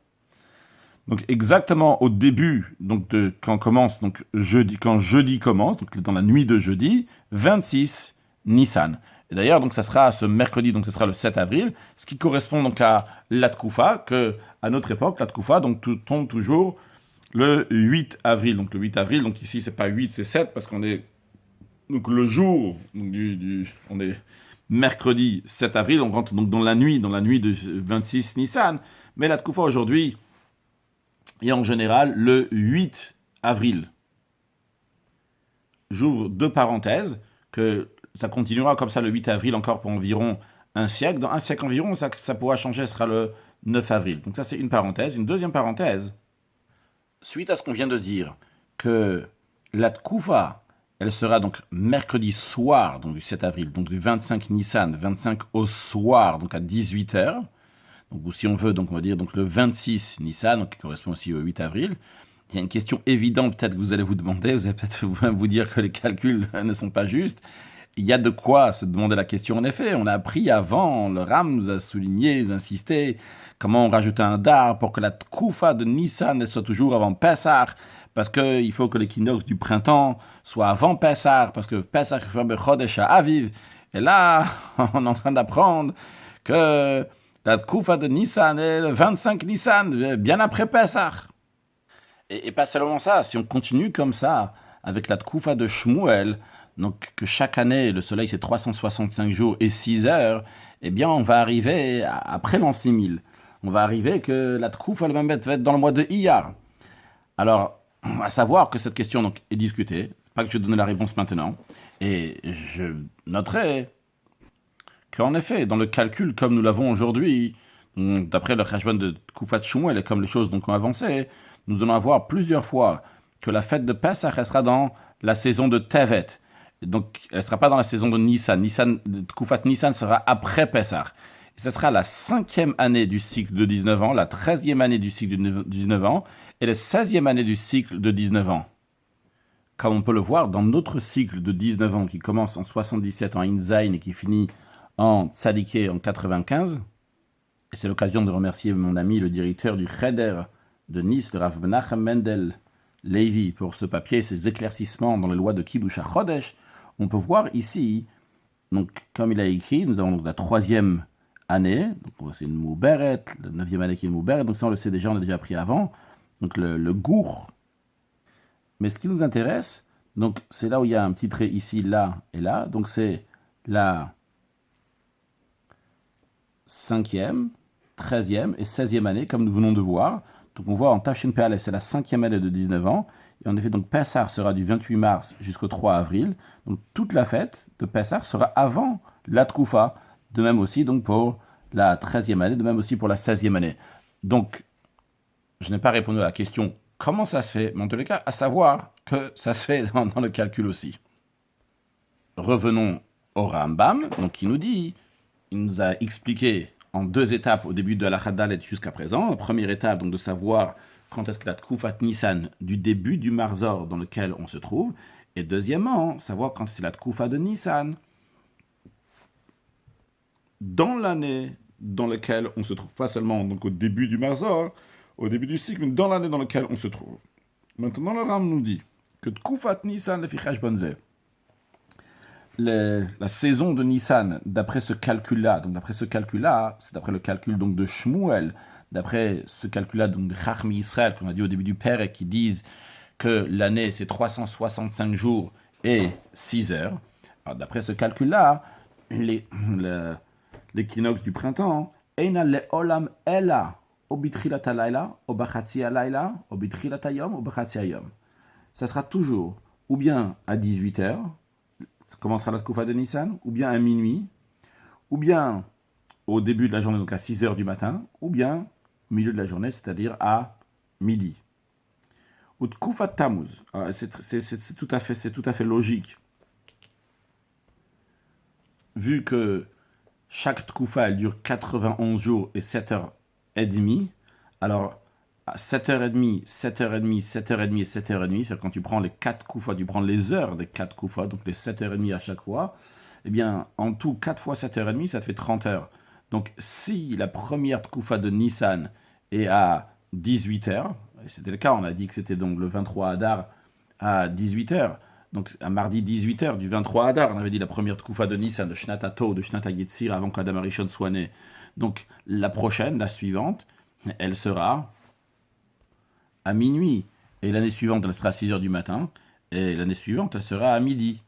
donc exactement au début, donc quand commence, donc jeudi, quand jeudi commence, donc dans la nuit de jeudi, 26 Nissan. Et d'ailleurs, donc ça sera ce mercredi, donc ce sera le 7 avril, ce qui correspond donc à la Tkoufa, que à notre époque, la Tkoufa donc tombe toujours le 8 avril. Donc le 8 avril, donc ici c'est pas 8, c'est 7 parce qu'on est donc le jour donc, on est mercredi 7 avril, on rentre donc dans la nuit de 26 Nissan. Mais la Tkoufa aujourd'hui est en général le 8 avril. J'ouvre deux parenthèses, que ça continuera comme ça le 8 avril encore pour environ un siècle. Dans un siècle environ, ça pourra changer, ce sera le 9 avril. Donc ça c'est une parenthèse. Une deuxième parenthèse, suite à ce qu'on vient de dire, que la Tkoufa, elle sera donc mercredi soir, donc du 7 avril, donc du 25 Nissan, 25 au soir, donc à 18h. Donc, ou si on veut, donc on va dire donc le 26 Nissan, donc qui correspond aussi au 8 avril. Il y a une question évidente peut-être que vous allez vous demander, vous allez peut-être vous dire que les calculs ne sont pas justes. Il y a de quoi se demander la question en effet. On a appris avant, le Ram nous a souligné, insisté, comment on rajoute un dar pour que la Tkoufa de Nissan soit toujours avant Pessah, parce qu'il faut que l'équinoxe du printemps soit avant Pessah, parce que Pessah fait Chodesh Aviv. Et là, on est en train d'apprendre que la Tkoufa de Nissan est le 25 Nissan, bien après Pessah. Et pas seulement ça, si on continue comme ça, avec la Tkoufa de Shmuel, donc que chaque année, le soleil c'est 365 jours et 6 heures, eh bien on va arriver, après l'an 6000, on va arriver que la Tkoufa le Mambet va être dans le mois de Iyar. Alors, à savoir que cette question donc, est discutée, pas que je donne la réponse maintenant, et je noterai qu'en effet, dans le calcul comme nous l'avons aujourd'hui, d'après le Cheshbon de Tkoufa de Shmuel et comme les choses donc ont avancé, nous allons avoir plusieurs fois que la fête de Pessah restera dans la saison de Tevet. Donc, elle ne sera pas dans la saison de Nissan. Tkoufa Nissan sera après Pessah. Et ce sera la 5e année du cycle de 19 ans, la 13e année du cycle de 19 ans et la 16e année du cycle de 19 ans. Comme on peut le voir dans notre cycle de 19 ans qui commence en 77 en Inzaïn et qui finit en Tzadiké en 95, et c'est l'occasion de remercier mon ami le directeur du Cheder de Nice, le Rav Menachem Mendel Levi, pour ce papier et ses éclaircissements dans les lois de Kiddush HaChodesh. On peut voir ici, donc comme il a écrit, nous avons donc la 3e année, donc c'est une Mouberet, la 9e année qui est une Mouberet, donc ça on le sait déjà, on l'a déjà appris avant, donc le Gour. Mais ce qui nous intéresse, donc c'est là où il y a un petit trait ici, là et là, donc c'est la 5e, 13e et 16e année, comme nous venons de voir. Donc on voit en Tafshin Peh Aleph, c'est la 5e année de 19 ans. Et en effet, donc Pessah sera du 28 mars jusqu'au 3 avril. Donc toute la fête de Pessah sera avant la Tkoufa. De même aussi donc pour la 13e année, de même aussi pour la 16e année. Donc, je n'ai pas répondu à la question comment ça se fait, mais en tous les cas, à savoir que ça se fait dans le calcul aussi. Revenons au Rambam, donc qui nous dit, il nous a expliqué en 2 étapes au début de la Chadalet jusqu'à présent. La première étape, donc de savoir quand est-ce que la Tkoufa Nissan du début du Marzor dans lequel on se trouve, et deuxièmement, savoir quand c'est la Tkoufa de Nissan dans l'année dans laquelle on se trouve, pas seulement donc au début du Marzor, au début du cycle, mais dans l'année dans laquelle on se trouve. Maintenant, le Ram nous dit que Tkoufa Nissan le Fichash Bonzeh, la saison de Nissan, d'après ce calcul-là, c'est d'après le calcul donc de Shmuel, d'après ce calcul-là donc de Chachmi Israël, qu'on a dit au début du Père, et qui disent que l'année c'est 365 jours et 6 heures. Alors, d'après ce calcul-là, l'équinoxe du printemps, Eina le'olam ela, obitrilat alayla, obachatzi alayla, obitrilat ayom, obachatzi ayom. Ça sera toujours ou bien à 18 heures, ça commencera la Tkoufa de Nissan, ou bien à minuit, ou bien au début de la journée, donc à 6 heures du matin, ou bien au milieu de la journée, c'est-à-dire à midi. Ou Tkoufa Tammuz, c'est tout à fait logique vu que chaque Tkoufa, elle dure 91 jours et 7 heures et demie, alors à 7h30, 7h30, 7h30 et 7h30, c'est-à-dire quand tu prends les 4 Tkoufa, tu prends les heures des 4 Tkoufa, donc les 7h30 à chaque fois, eh bien, en tout, 4 fois 7h30, ça te fait 30 heures. Donc, si la première Tkoufa de Nissan est à 18 heures, et c'était le cas, on a dit que c'était donc le 23 Adar à 18 heures, donc à mardi 18 heures du 23 Adar, on avait dit la première Tkoufa de Nissan, de Shnat Ato, de Shnat Yetzir, avant qu'Adam Arishon soit né. Donc, la prochaine, la suivante, elle sera à minuit. Et l'année suivante, elle sera à 6 heures du matin. Et l'année suivante, elle sera à midi.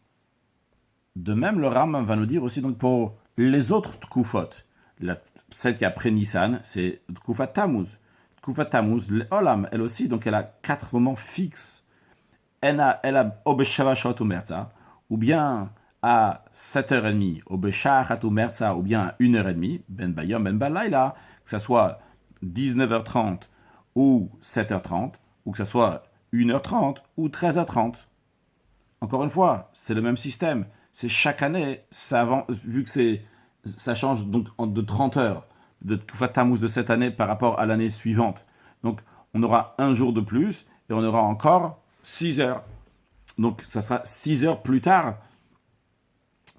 De même, le Ram va nous dire aussi donc pour les autres Tkufot. Celle qui est après Nissan, c'est Tkufat Tammuz. Tkufat Tammuz, l'Olam, elle aussi, donc elle a 4 moments fixes. Elle a Obeshava Shot ou Merza, ou bien à 7h30, Obeshachat ou Merza, ou bien à 1h30, Ben Bayom, Ben Balayla, que ce soit 19h30 ou 7h30, ou que ce soit 1h30 ou 13h30. Encore une fois, c'est le même système. C'est chaque année, vu que ça change donc de 30 heures de Tkoufat Tammuz de cette année par rapport à l'année suivante. Donc, on aura un jour de plus et on aura encore 6 heures. Donc, ça sera 6 heures plus tard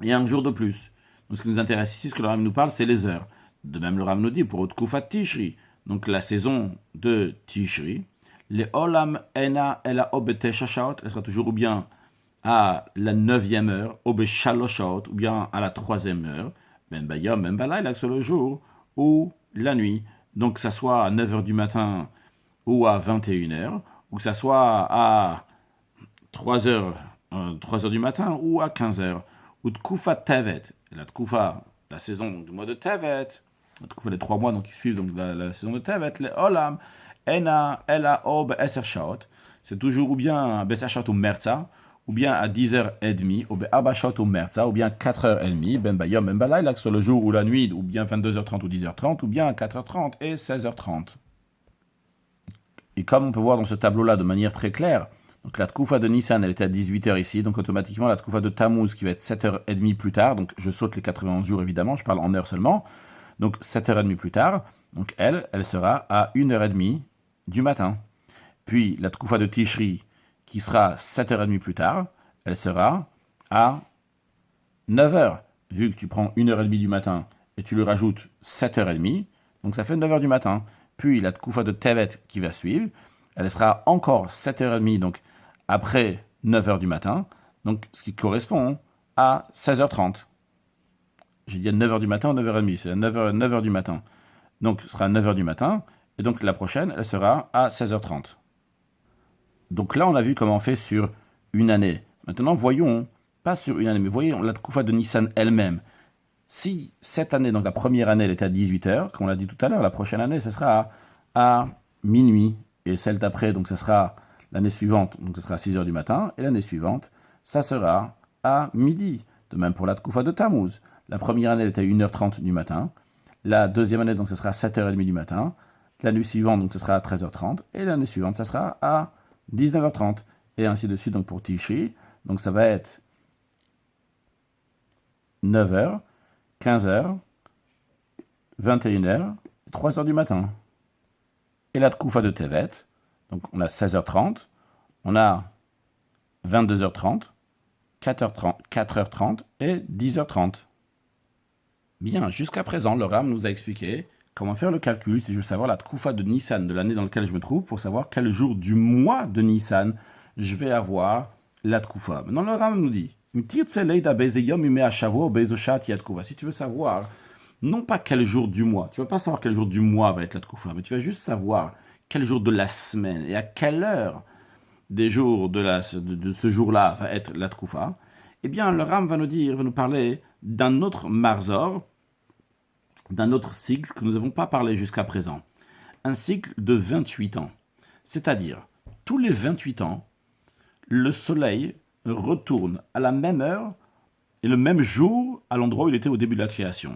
et un jour de plus. Donc, ce qui nous intéresse ici, ce que le Ram nous parle, c'est les heures. De même, le Ram nous dit pour Tkoufat Tishri, donc la saison de Tishri, les Olam Ena Ela Obete Shashaot, elle sera toujours ou bien à la 9e heure, au Beshaloshaot, ou bien à la 3e heure, ben bayom, ben balayla, sur le jour ou la nuit. Donc que ça soit à 9 heures du matin ou à 21 heures, ou que ça soit à 3 heures, 3 heures du matin ou à 15 heures. Ou Tkoufa Tevet, la Tkoufa, la saison du mois de Tevet, la Tkoufa des 3 mois donc, qui suivent donc la saison de Tevet, les Olam, Ena, Ela, Ob, Eser Shaot, c'est toujours ou bien Beser Shaot ou Merza, ou bien à 10h30, ou bien Abashot ou Merza, ou bien 4h30, Ben Bayom, Ben Balayla, sur le jour ou la nuit, ou bien 22h30 ou 10h30, ou bien à 4h30 et 16h30. Et comme on peut voir dans ce tableau-là de manière très claire, donc la Tkoufa de Nissan, elle était à 18h ici, donc automatiquement la Tkoufa de Tammuz qui va être 7h30 plus tard, donc je saute les 91 jours évidemment, je parle en heures seulement, donc 7h30 plus tard, donc elle sera à 1h30 du matin. Puis la Tkoufa de Tishri, qui sera 7h30 plus tard, elle sera à 9h. Vu que tu prends 1h30 du matin et tu lui rajoutes 7h30, donc ça fait 9h du matin. Puis la Tkoufa de Tevet qui va suivre, elle sera encore 7h30, donc après 9h du matin, donc ce qui correspond à 16h30. J'ai dit à 9h du matin ou 9h30, c'est à 9h du matin. Donc ce sera à 9h du matin, et donc la prochaine, elle sera à 16h30. Donc là, on a vu comment on fait sur une année. Maintenant, voyons, pas sur une année, mais voyons la Tkoufa de Nissan elle-même. Si cette année, donc la première année, elle était à 18h, comme on l'a dit tout à l'heure, la prochaine année, ce sera à minuit. Et celle d'après, donc ce sera l'année suivante, donc ce sera à 6h du matin. Et l'année suivante, ça sera à midi. De même pour la Tkoufa de Tammuz. La première année, elle était à 1h30 du matin. La deuxième année, donc ce sera à 7h30 du matin. L'année suivante, donc ce sera à 13h30. Et l'année suivante, ça sera à 19h30, et ainsi de suite donc pour Tishri. Donc ça va être 9h, 15h, 21h, 3h du matin. Et la Tkoufa de Tevet, donc on a 16h30, on a 22h30, 4h30, 4h30 et 10h30. Bien, jusqu'à présent, le Ram nous a expliqué comment faire le calcul si je veux savoir la Tkoufa de Nissan de l'année dans laquelle je me trouve pour savoir quel jour du mois de Nissan je vais avoir la Tkoufa. Maintenant, le Ram nous dit si tu veux savoir, non pas quel jour du mois, tu ne vas pas savoir quel jour du mois va être la Tkoufa, mais tu vas juste savoir quel jour de la semaine et à quelle heure des jours de ce jour-là va être la Tkoufa. Eh bien, le Ram va nous parler d'un autre Marzor, d'un autre cycle que nous n'avons pas parlé jusqu'à présent. Un cycle de 28 ans. C'est-à-dire, tous les 28 ans, le soleil retourne à la même heure et le même jour à l'endroit où il était au début de la création.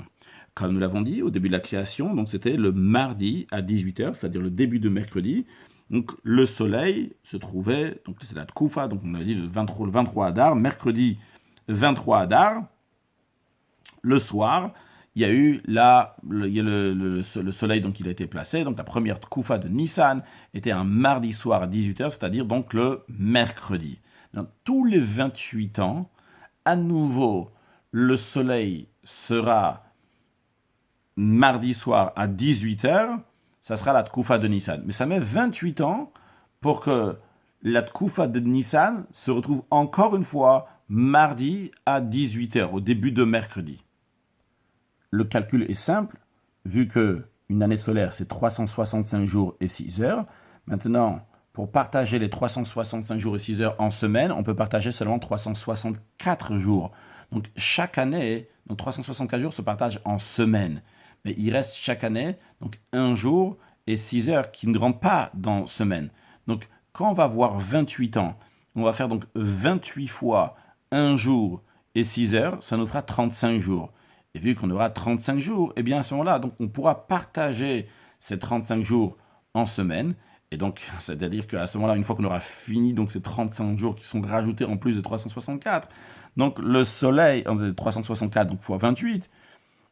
Comme nous l'avons dit, au début de la création, donc c'était le mardi à 18h, c'est-à-dire le début de mercredi. Donc le soleil se trouvait, donc c'est la Tkoufa, donc on a dit le 23 Adar, mercredi 23 Adar, le soir, il y a eu le soleil, donc il a été placé. Donc la première Tkoufa de Nissan était un mardi soir à 18h, c'est-à-dire donc le mercredi. Donc, tous les 28 ans, à nouveau, le soleil sera mardi soir à 18h, ça sera la Tkoufa de Nissan. Mais ça met 28 ans pour que la Tkoufa de Nissan se retrouve encore une fois mardi à 18h, au début de mercredi. Le calcul est simple, vu qu'une année solaire, c'est 365 jours et 6 heures. Maintenant, pour partager les 365 jours et 6 heures en semaine, on peut partager seulement 364 jours. Donc, chaque année, donc 364 jours se partagent en semaine. Mais il reste chaque année donc 1 jour et 6 heures qui ne rentrent pas dans semaine. Donc, quand on va avoir 28 ans, on va faire donc 28 fois 1 jour et 6 heures, ça nous fera 35 jours. Et vu qu'on aura 35 jours, eh bien à ce moment-là, donc on pourra partager ces 35 jours en semaine. Et donc, c'est-à-dire qu'à ce moment-là, une fois qu'on aura fini donc ces 35 jours qui sont rajoutés en plus de 364, donc le soleil, 364 donc fois 28,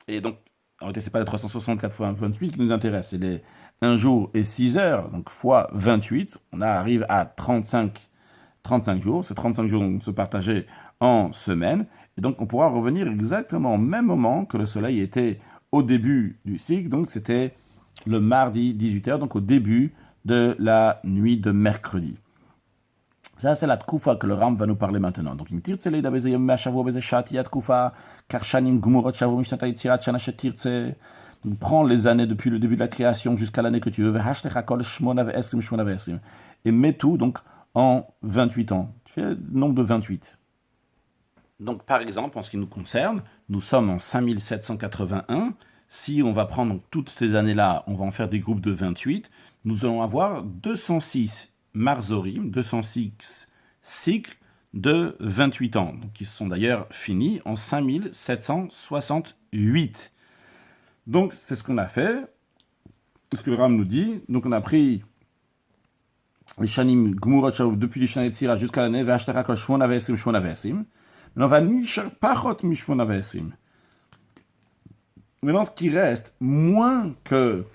et donc, en réalité, ce n'est pas les 364 fois 28 qui nous intéresse, c'est les 1 jour et 6 heures, donc fois 28, on arrive à 35 jours. Ces 35 jours vont se partager en semaine. Et donc, on pourra revenir exactement au même moment que le soleil était au début du cycle. Donc, c'était le mardi 18h, donc au début de la nuit de mercredi. Ça, c'est la Tkoufa que le Ram va nous parler maintenant. Donc, il me tire tselei beze yom ma'shavua beze shati Tkoufa, karshanim gumurot shavu mishnata yitzirat shana shetirtze. Donc, prends les années depuis le début de la création jusqu'à l'année que tu veux. Vehashtecha kol shmona ve'esrim shmona ve'esrim. Et mets tout, donc, en 28 ans. Tu fais le nombre de 28. Donc, par exemple, en ce qui nous concerne, nous sommes en 5781. Si on va prendre toutes ces années-là, on va en faire des groupes de 28. Nous allons avoir 206 marzorim, 206 cycles de 28 ans, donc qui sont d'ailleurs finis en 5768. Donc, c'est ce qu'on a fait, ce que le Ram nous dit. Donc, on a pris les shanim gmurot shavu depuis les shanim tzira jusqu'à l'année ve'ashtera kol shmona ve'esrim shmona ve'esrim. Maintenant, on va nishar pachot mishmona ve'esrim. Maintenant, ce qui reste, moins que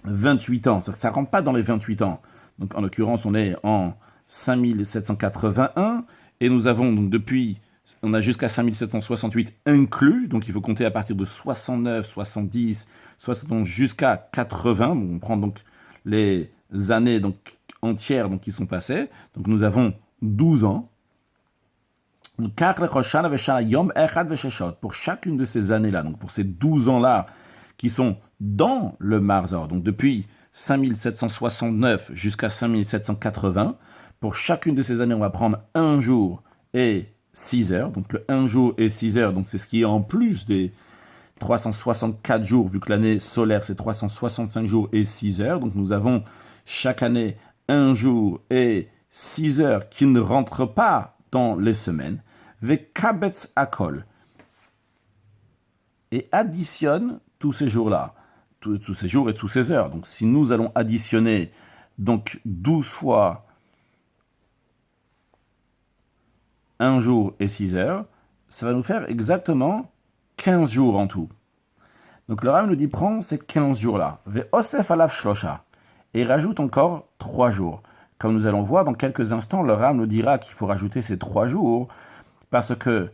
28 ans, ça ne rentre pas dans les 28 ans. Donc, en l'occurrence, on est en 5781 et nous avons donc depuis, on a jusqu'à 5768 inclus, donc il faut compter à partir de 69, 70, 71 jusqu'à 80. Bon, on prend donc les années donc, entières donc, qui sont passées. Donc, nous avons 12 ans. Pour chacune de ces années-là, donc pour ces 12 ans-là qui sont dans le Marzor, donc depuis 5769 jusqu'à 5780, pour chacune de ces années, on va prendre 1 jour et 6 heures. Donc le 1 jour et 6 heures, donc c'est ce qui est en plus des 364 jours, vu que l'année solaire c'est 365 jours et 6 heures. Donc nous avons chaque année 1 jour et 6 heures qui ne rentrent pas dans les semaines. Vekabetz akol. Et additionne tous ces jours-là, tous ces jours et toutes ces heures. Donc si nous allons additionner donc 12 fois 1 jour et 6 heures, ça va nous faire exactement 15 jours en tout. Donc le Ram nous dit prends ces 15 jours-là, ve'osef alav shlosha, et rajoute encore 3 jours. Comme nous allons voir dans quelques instants, le Ram nous dira qu'il faut rajouter ces 3 jours parce que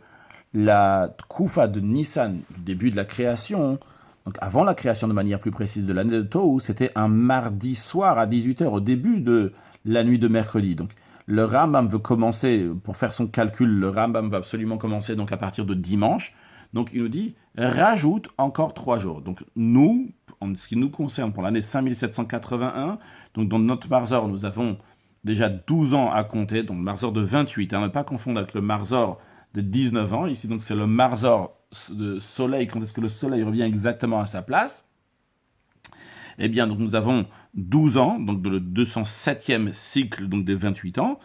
la Tkoufa de Nissan, du début de la création, donc avant la création de manière plus précise de l'année de Tohu, c'était un mardi soir à 18h au début de la nuit de mercredi. Donc le Rambam veut commencer, pour faire son calcul, le Rambam va absolument commencer donc à partir de dimanche. Donc il nous dit, rajoute encore 3 jours. Donc nous, en ce qui nous concerne pour l'année 5781, donc dans notre Marzor, nous avons déjà 12 ans à compter, donc le Marzor de 28, ne pas confondre avec le Marzor de 19 ans. Ici, donc, c'est le Marzor de soleil, quand est-ce que le soleil revient exactement à sa place. Eh bien, donc, nous avons 12 ans, donc le 207e cycle donc, des 28 ans.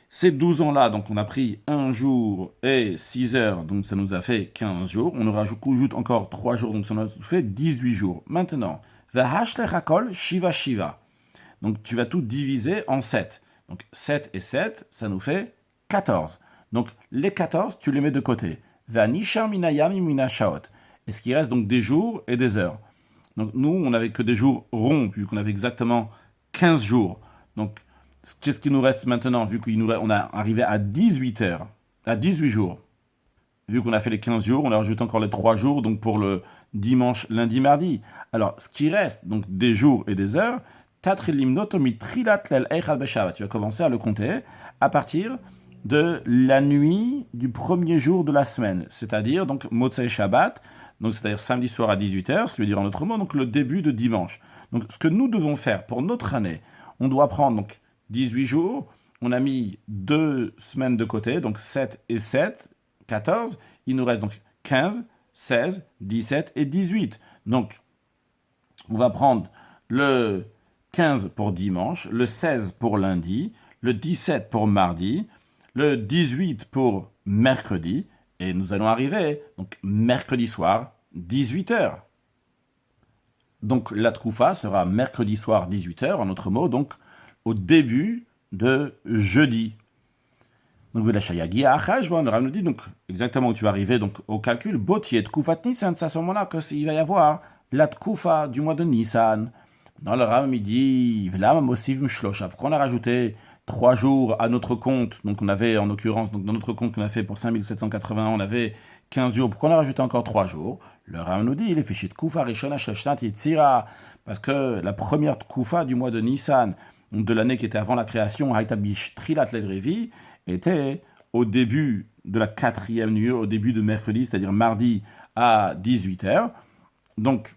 Ces 12 ans-là, donc, on a pris 1 jour et 6 heures, donc ça nous a fait 15 jours. On rajoute encore 3 jours, donc ça nous a fait 18 jours. Maintenant, Vahashlechakol Shiva Shiva. Donc, tu vas tout diviser en 7. Donc, 7 et 7, ça nous fait 14. Donc, les 14, tu les mets de côté. Vanishar minayam mina shaot. Et ce qui reste donc des jours et des heures. Donc nous, on n'avait que des jours ronds, vu qu'on avait exactement 15 jours. Donc, qu'est-ce qui nous reste maintenant, vu qu'on a arrivé à 18 heures, à 18 jours. Vu qu'on a fait les 15 jours, on a rajouté encore les 3 jours, donc pour le dimanche, lundi, mardi. Alors, ce qui reste, donc des jours et des heures, tu vas commencer à le compter à partir de la nuit du premier jour de la semaine, c'est-à-dire donc Motzei Shabbat, donc c'est-à-dire samedi soir à 18h, ce qui veut dire en autre mot, donc le début de dimanche. Donc ce que nous devons faire pour notre année, on doit prendre donc 18 jours, on a mis 2 semaines de côté, donc 7 et 7, 14, il nous reste donc 15, 16, 17 et 18. Donc on va prendre le 15 pour dimanche, le 16 pour lundi, le 17 pour mardi, le 18 pour mercredi, et nous allons arriver, donc mercredi soir, 18h. Donc la Tkoufa sera mercredi soir, 18h, en autre mot, donc au début de jeudi. Donc le Rav nous dit donc exactement où tu vas arriver donc au calcul, Botiet Tkufat Nissan, c'est à ce moment-là qu'il va y avoir la Tkoufa du mois de Nissan. Dans le Rav il dit, pourquoi on a rajouté 3 jours à notre compte, donc on avait en l'occurrence, donc dans notre compte qu'on a fait pour 5781, on avait 15 jours, pourquoi on a rajouté encore 3 jours? Le Rav nous dit, il est fiché de Koufa, Rishona, Shashtat, Yitzira, parce que la première Koufa du mois de Nissan, de l'année qui était avant la création, Haïtabish Trilat Ledrevi, était au début de la 4e nuit, au début de mercredi, c'est-à-dire mardi à 18h. Donc,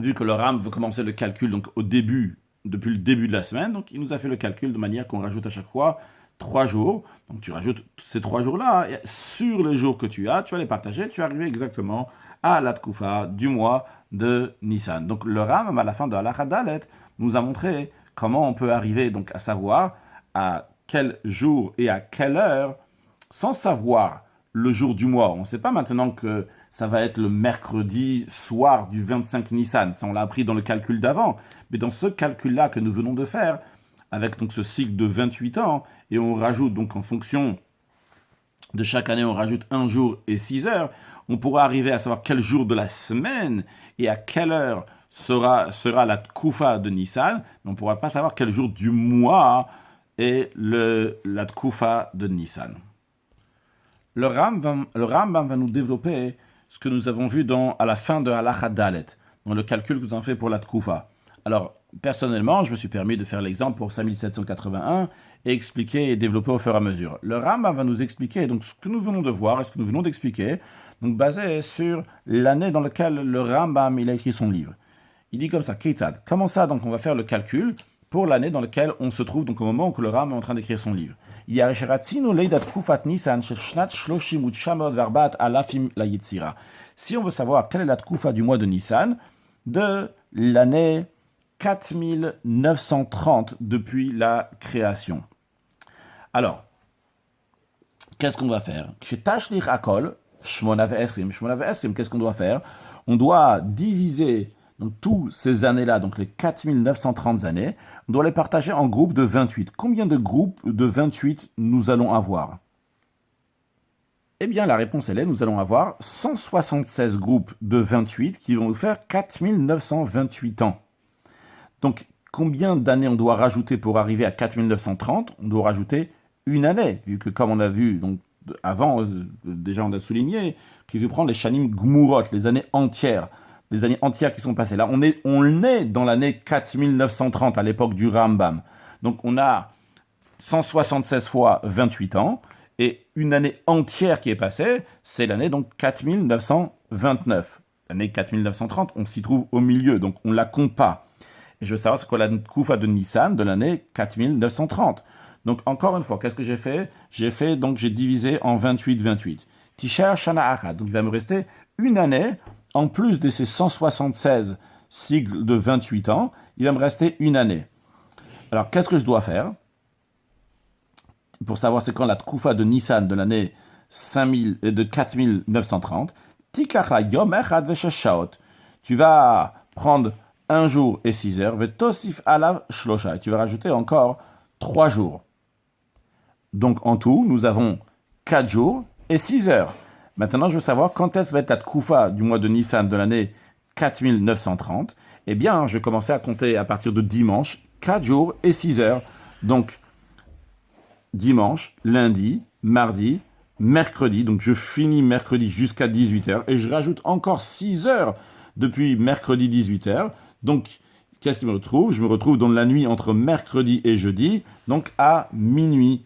vu que le Ram veut commencer le calcul donc depuis le début de la semaine, donc il nous a fait le calcul de manière qu'on rajoute à chaque fois 3 jours. Donc tu rajoutes ces 3 jours-là, sur les jours que tu vas les partager, tu es arrivé exactement à la Tkoufa du mois de Nissan. Donc le Ram, à la fin de Halakha Dalet, nous a montré comment on peut arriver donc à savoir à quel jour et à quelle heure, sans savoir le jour du mois. On ne sait pas maintenant que ça va être le mercredi soir du 25 Nissan. Ça, on l'a appris dans le calcul d'avant. Mais dans ce calcul-là que nous venons de faire, avec donc ce cycle de 28 ans, et on rajoute donc en fonction de chaque année, on rajoute 1 jour et 6 heures, on pourra arriver à savoir quel jour de la semaine et à quelle heure sera la Tkoufa de Nissan, mais on ne pourra pas savoir quel jour du mois est la Tkoufa de Nissan. Le Rambam va nous développer ce que nous avons vu à la fin de Halakha Dalet, dans le calcul que nous avons fait pour la Tkoufa. Alors, personnellement, je me suis permis de faire l'exemple pour 5781 et expliquer et développer au fur et à mesure. Le Rambam va nous expliquer donc ce que nous venons de voir et ce que nous venons d'expliquer, donc basé sur l'année dans laquelle le Rambam il a écrit son livre. Il dit comme ça, Keitzad. Comment ça, donc on va faire le calcul pour l'année dans laquelle on se trouve, donc au moment où le Rambam est en train d'écrire son livre. Il y a si on veut savoir quelle est la Tkoufa du mois de Nissan, de l'année 4930 depuis la création. Alors, qu'est-ce qu'on doit faire? Qu'est-ce qu'on doit faire? On doit diviser donc, toutes ces années-là, donc les 4930 années, on doit les partager en groupes de 28. Combien de groupes de 28 nous allons avoir? Eh bien, la réponse, nous allons avoir 176 groupes de 28 qui vont nous faire 4928 ans. Donc, combien d'années on doit rajouter pour arriver à 4930? On doit rajouter une année, vu que comme on a vu donc, avant, déjà on a souligné, qu'il faut prendre les Shanim Gmurot, les années entières. Les années entières qui sont passées. Là, on est dans l'année 4930 à l'époque du Rambam. Donc, on a 176 fois 28 ans et une année entière qui est passée, c'est l'année donc 4929. L'année 4930, on s'y trouve au milieu, donc on ne la compte pas. Et je veux savoir c'est quoi la Koufa de Nissan de l'année 4930. Donc, encore une fois, qu'est-ce que j'ai fait? J'ai divisé en 28. Tisha Shana Achad. Donc, il va me rester une année. En plus de ces 176 cycles de 28 ans, il va me rester une année. Alors, qu'est-ce que je dois faire pour savoir c'est quand la Tkoufa de Nissan de l'année 4930? Tikachla yom echad vesheshaot. Tu vas prendre 1 jour et 6 heures, vetosif alav shlosha. Tu vas rajouter encore 3 jours. Donc, en tout, nous avons 4 jours et 6 heures. Maintenant, je veux savoir quand est-ce va être la Tkoufa du mois de Nissan de l'année 4930. Eh bien, je vais commencer à compter à partir de dimanche, 4 jours et 6 heures. Donc, dimanche, lundi, mardi, mercredi. Donc, je finis mercredi jusqu'à 18h et je rajoute encore 6 heures depuis mercredi 18h. Donc, qu'est-ce qui me retrouve? Je me retrouve dans la nuit entre mercredi et jeudi, donc à minuit.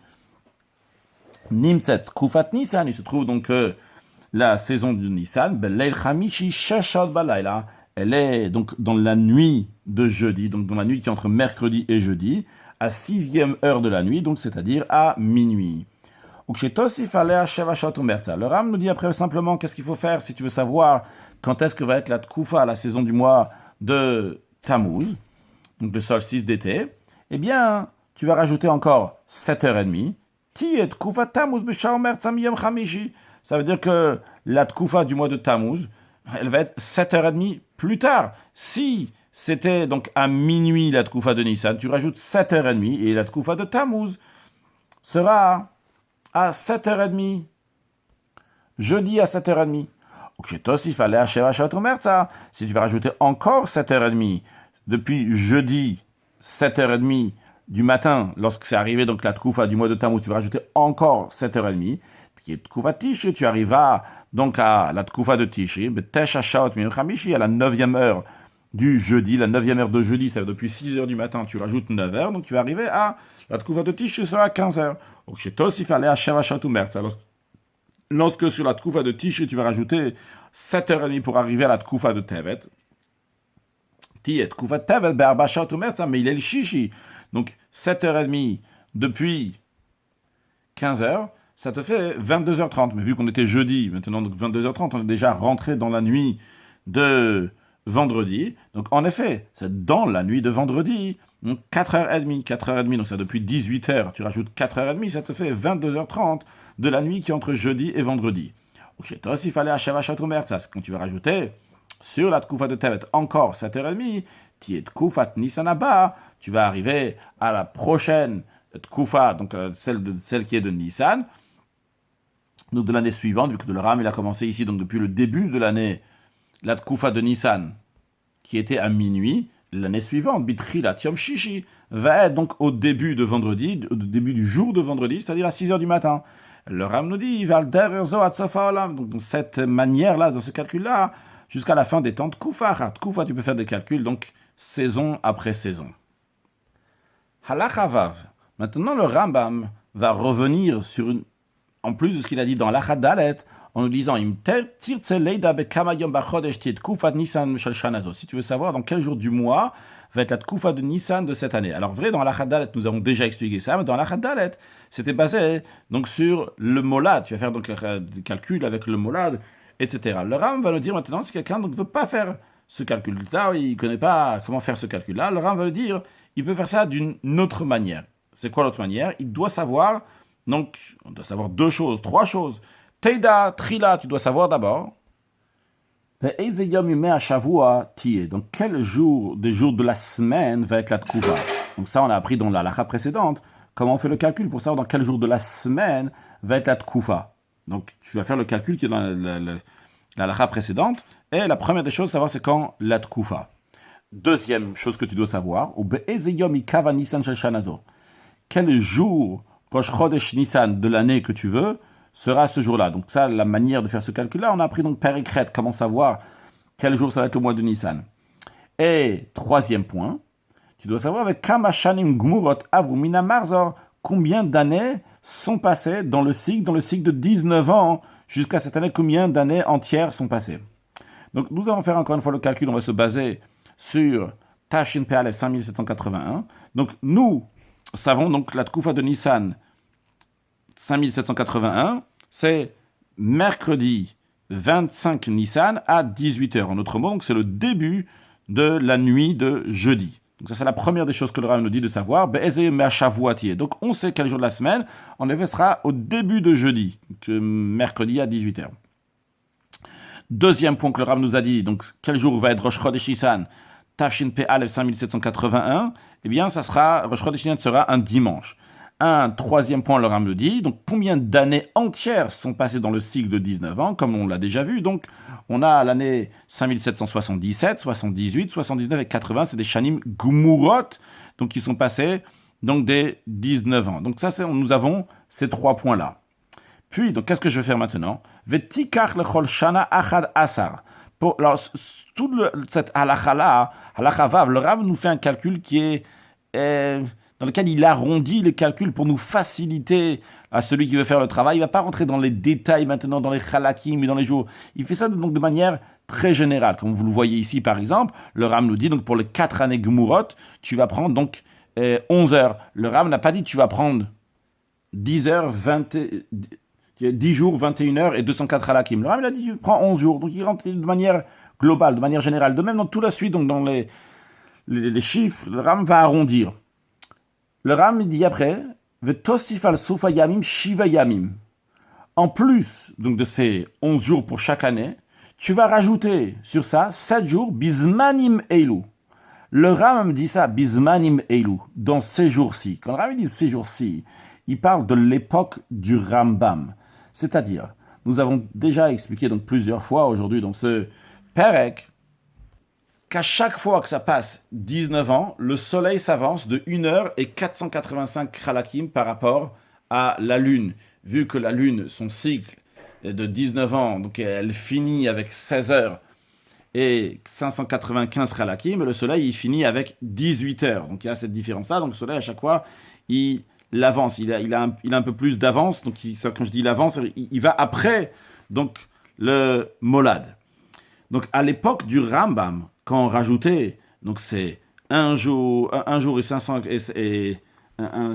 Nimset Kufat Nissan, il se trouve donc la saison de Nissan, Beleil Chamishi Sheshot Balayla, elle est donc dans la nuit de jeudi, donc dans la nuit qui est entre mercredi et jeudi, à 6e heure de la nuit, donc c'est-à-dire à minuit. Le Ram nous dit après simplement qu'est-ce qu'il faut faire si tu veux savoir quand est-ce que va être la Tkufa, la saison du mois de Tammuz, donc le solstice d'été. Eh bien, tu vas rajouter encore 7h30. Ça veut dire que la Tkufa du mois de Tammuz, elle va être 7h30 plus tard. Si c'était donc à minuit la Tkufa de Nissan, tu rajoutes 7h30 et la Tkufa de Tammuz sera à 7h30. Jeudi à 7h30. Si tu vas rajouter encore 7h30 depuis jeudi 7h30 du matin, lorsque c'est arrivé donc la Tkoufa du mois de Tammuz, tu vas rajouter encore 7h30, qui est Tkoufa Tishri, tu arriveras donc à la Tkoufa de Tishri, à la 9e heure du jeudi, la 9e heure de jeudi, ça veut dire depuis 6h du matin, tu rajoutes 9h, donc tu vas arriver à la Tkoufa de Tishri, sera à 15h. Alors, lorsque sur la Tkoufa de Tishri, tu vas rajouter 7h30 pour arriver à la Tkoufa de Tevet, mais il est le chichi. Donc 7h30 depuis 15h, ça te fait 22h30. Mais vu qu'on était jeudi, maintenant donc 22h30, on est déjà rentré dans la nuit de vendredi. Donc en effet, c'est dans la nuit de vendredi. Donc 4h30, donc ça depuis 18h, tu rajoutes 4h30, ça te fait 22h30 de la nuit qui est entre jeudi et vendredi. Chez toi, il fallait à Shavachatumert, ça c'est quand tu vas rajouter sur la Tkoufa de Tevet encore 7h30, qui est Tkoufa Nissanaba, tu vas arriver à la prochaine Tkoufa, donc celle qui est de Nissan, donc de l'année suivante, vu que le Ram il a commencé ici, donc depuis le début de l'année, la Tkoufa de Nissan, qui était à minuit, l'année suivante, Bitrila Tiom Shishi, va être donc au début de vendredi, au début du jour de vendredi, c'est-à-dire à 6h du matin. Le Ram nous dit, donc de cette manière-là, dans ce calcul-là, jusqu'à la fin des temps de Koufa. Koufa, tu peux faire des calculs, donc saison après saison. Halacha Vav. Maintenant, le Rambam va revenir sur en plus de ce qu'il a dit dans l'Achat Dalet, en nous disant si tu veux savoir dans quel jour du mois va être la Tkoufa de Nissan de cette année. Alors vrai, dans l'Achat Dalet, nous avons déjà expliqué ça, mais dans l'Achat Dalet, c'était basé donc sur le molad. Tu vas faire donc des calculs avec le molad, etc. Le Ram va nous dire maintenant, si quelqu'un ne veut pas faire ce calcul-là, il ne connaît pas comment faire ce calcul-là, le Ram va lui dire, il peut faire ça d'une autre manière. C'est quoi l'autre manière? Il doit savoir, donc, on doit savoir trois choses. Teida, Trila, tu dois savoir d'abord. Donc, quel jour des jours de la semaine va être la Tkoufa? Donc ça, on a appris dans la halakha précédente, comment on fait le calcul pour savoir dans quel jour de la semaine va être la Tkoufa. Donc, tu vas faire le calcul qui est dans la halakha précédente, et la première des choses, savoir c'est quand la Tkoufa. Deuxième chose que tu dois savoir, quel jour Rosh Chodesh Nissan de l'année que tu veux sera ce jour-là. Donc ça, la manière de faire ce calcul-là, on a appris donc Perikret, comment savoir quel jour ça va être le mois de Nissan. Et troisième point, tu dois savoir avec Kama Shanim Gmurot Avrumina Marzor, combien d'années sont passées dans le cycle de 19 ans jusqu'à cette année, combien d'années entières sont passées. Donc nous allons faire encore une fois le calcul, on va se baser sur Tashin Pe'alef 5781. Donc nous savons donc la Tkoufa de Nissan 5781, c'est mercredi 25 Nissan à 18h. En autre mot, donc c'est le début de la nuit de jeudi. Donc ça, c'est la première des choses que le Ram nous dit de savoir. Donc on sait quel jour de la semaine, en effet, sera au début de jeudi, mercredi à 18h. Deuxième point que le Ram nous a dit, donc quel jour va être Rosh Chodesh Nissan, Tafshin Pe'alef 5781, eh bien, ça sera, Rosh Chodesh Nissan sera un dimanche. Un troisième point, le Ram nous dit, donc combien d'années entières sont passées dans le cycle de 19 ans, comme on l'a déjà vu. Donc, on a l'année 5777, 78, 79 et 80, c'est des Shanim Gmurot, donc qui sont passés donc des 19 ans. Donc ça, nous avons ces 3 points-là. Puis, donc, qu'est-ce que je vais faire maintenant? Vetikach lechol shana achad asar. Alors, cette halakha-là, halakha vav, le Rav nous fait un calcul qui est dans lequel il arrondit les calculs pour nous faciliter à celui qui veut faire le travail. Il ne va pas rentrer dans les détails maintenant, dans les halakim et dans les jours. Il fait ça donc de manière très générale. Comme vous le voyez ici, par exemple, le Ram nous dit, donc pour les 4 années Gemurot, tu vas prendre donc 11 heures. Le Ram n'a pas dit tu vas prendre 10 heures, 10 jours, 21 heures et 204 halakim. Le Ram il a dit tu prends 11 jours. Donc il rentre de manière globale, de manière générale. De même dans toute la suite, donc dans les chiffres, le Ram va arrondir. Le Ram dit après, Vetosif al Sofa Yamim Shiva Yamim. En plus donc de ces 11 jours pour chaque année, tu vas rajouter sur ça 7 jours, Bizmanim Eilu. Le Ram dit ça, Bizmanim Eilu, dans ces jours-ci. Quand le Ram dit ces jours-ci, il parle de l'époque du Rambam. C'est-à-dire, nous avons déjà expliqué donc plusieurs fois aujourd'hui dans ce Perek, qu'à chaque fois que ça passe 19 ans, le soleil s'avance de 1 heure et 485 khalakim par rapport à la lune. Vu que la lune, son cycle est de 19 ans, donc elle finit avec 16 heures et 595 khalakim, et le soleil, il finit avec 18 heures. Donc il y a cette différence-là. Donc le soleil, à chaque fois, il avance. Il a un peu plus d'avance. Donc quand je dis il avance, il va après donc, le molad. Donc à l'époque du Rambam, quand on rajoutait, donc c'est un jour et 500,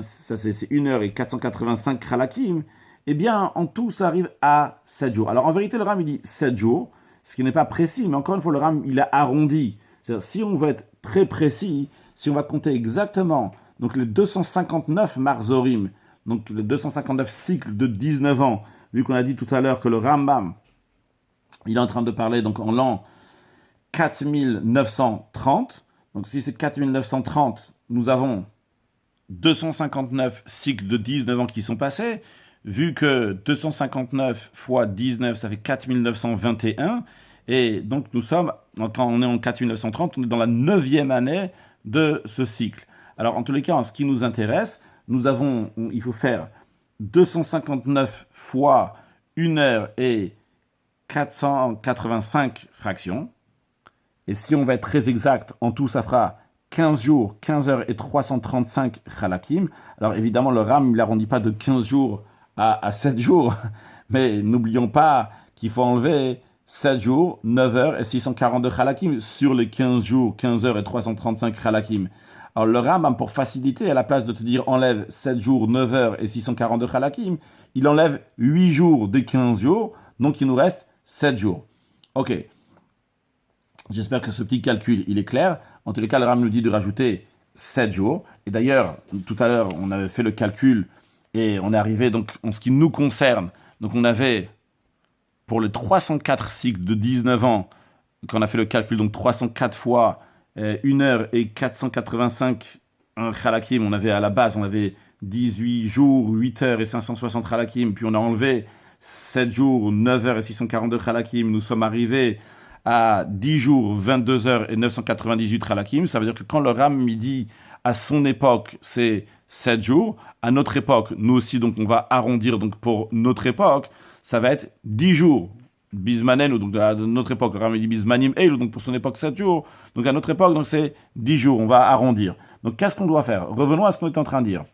ça c'est 1 heure et 485 khalakim, eh bien en tout ça arrive à 7 jours. Alors en vérité le Ram il dit 7 jours, ce qui n'est pas précis, mais encore une fois le Ram il a arrondi. C'est-à-dire si on veut être très précis, si on va compter exactement donc les 259 marzorim, donc les 259 cycles de 19 ans, vu qu'on a dit tout à l'heure que le Rambam, il est en train de parler donc en l'an 4930. Donc si c'est 4930, nous avons 259 cycles de 19 ans qui sont passés. Vu que 259 fois 19, ça fait 4921. Et donc quand on est en 4930, on est dans la 9e année de ce cycle. Alors en tous les cas, en ce qui nous intéresse, il faut faire 259 fois 1 heure et 485 fractions. Et si on va être très exact, en tout, ça fera 15 jours, 15 heures et 335 khalakim. Alors évidemment, le Ram ne l'arrondit pas de 15 jours à 7 jours. Mais n'oublions pas qu'il faut enlever 7 jours, 9 heures et 642 khalakim sur les 15 jours, 15 heures et 335 khalakim. Alors le Ram, pour faciliter, à la place de te dire enlève 7 jours, 9 heures et 642 khalakim, il enlève 8 jours des 15 jours, donc il nous reste 7 jours. Ok. J'espère que ce petit calcul, il est clair. En tous les cas, le Ram nous dit de rajouter 7 jours. Et d'ailleurs, tout à l'heure, on avait fait le calcul et on est arrivé, donc, en ce qui nous concerne, donc on avait, pour les 304 cycles de 19 ans, quand on a fait le calcul, donc 304 fois 1 heure et 485 khalakim, on avait à la base, on avait 18 jours, 8 heures et 560 khalakim, puis on a enlevé 7 jours, 9 heures et 642 khalakim, nous sommes arrivés à 10 jours, 22 heures et 998 khalakim. Ça veut dire que quand le Ram dit à son époque, c'est 7 jours, à notre époque, nous aussi, donc on va arrondir donc pour notre époque, ça va être 10 jours. Bismanen, donc à notre époque, le Ram dit Bismanim Eilu, donc pour son époque 7 jours. Donc à notre époque, donc c'est 10 jours, on va arrondir. Donc qu'est-ce qu'on doit faire? Revenons à ce qu'on est en train de dire.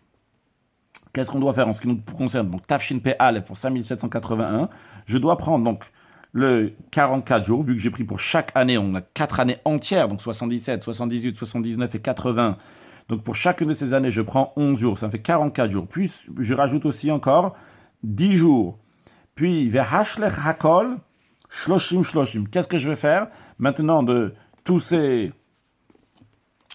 Qu'est-ce qu'on doit faire en ce qui nous concerne? Donc Tafshin Pe Aleph pour 5781, je dois prendre donc le 44 jours, vu que j'ai pris pour chaque année, on a 4 années entières, donc 77, 78, 79 et 80. Donc pour chacune de ces années, je prends 11 jours, ça me fait 44 jours. Puis je rajoute aussi encore 10 jours. Puis, Vehashlech Hakol, Shloshim Shloshim. Qu'est-ce que je vais faire maintenant de tous ces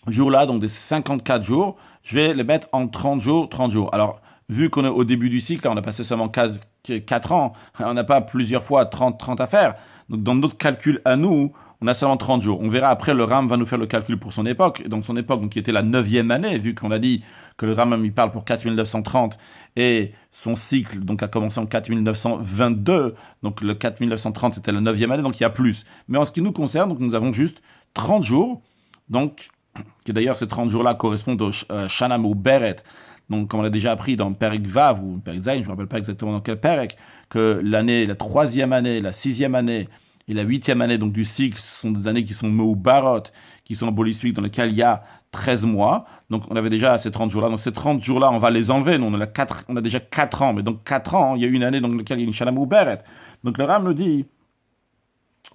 jours-là, donc des 54 jours, je vais les mettre en 30 jours, 30 jours. Alors, vu qu'on est au début du cycle, on a passé seulement 4 ans, on n'a pas plusieurs fois 30 à faire. Donc, dans notre calcul à nous, on a seulement 30 jours. On verra après, le Ram va nous faire le calcul pour son époque, donc son époque, donc, qui était la 9e année, vu qu'on a dit que le Rambam il parle pour 4930, et son cycle donc a commencé en 4922, donc le 4930 c'était la 9e année, donc il y a plus. Mais en ce qui nous concerne, donc, nous avons juste 30 jours, donc, que d'ailleurs ces 30 jours-là correspondent au Shana Meuberet, donc comme on l'a déjà appris dans Perek Vav ou Perek Zayin, je ne me rappelle pas exactement dans quel Perek, que l'année, la 3e année, la 6e année et la 8e année donc, du cycle, ce sont des années qui sont Meubarot, qui sont en Boliswick, dans lesquelles il y a 13 mois. Donc on avait déjà ces 30 jours-là. Donc ces 30 jours-là, on va les enlever. Nous, on a déjà 4 ans. Mais donc 4 ans, il y a une année dans laquelle il y a une Shana Meuberet. Donc le Ram nous dit,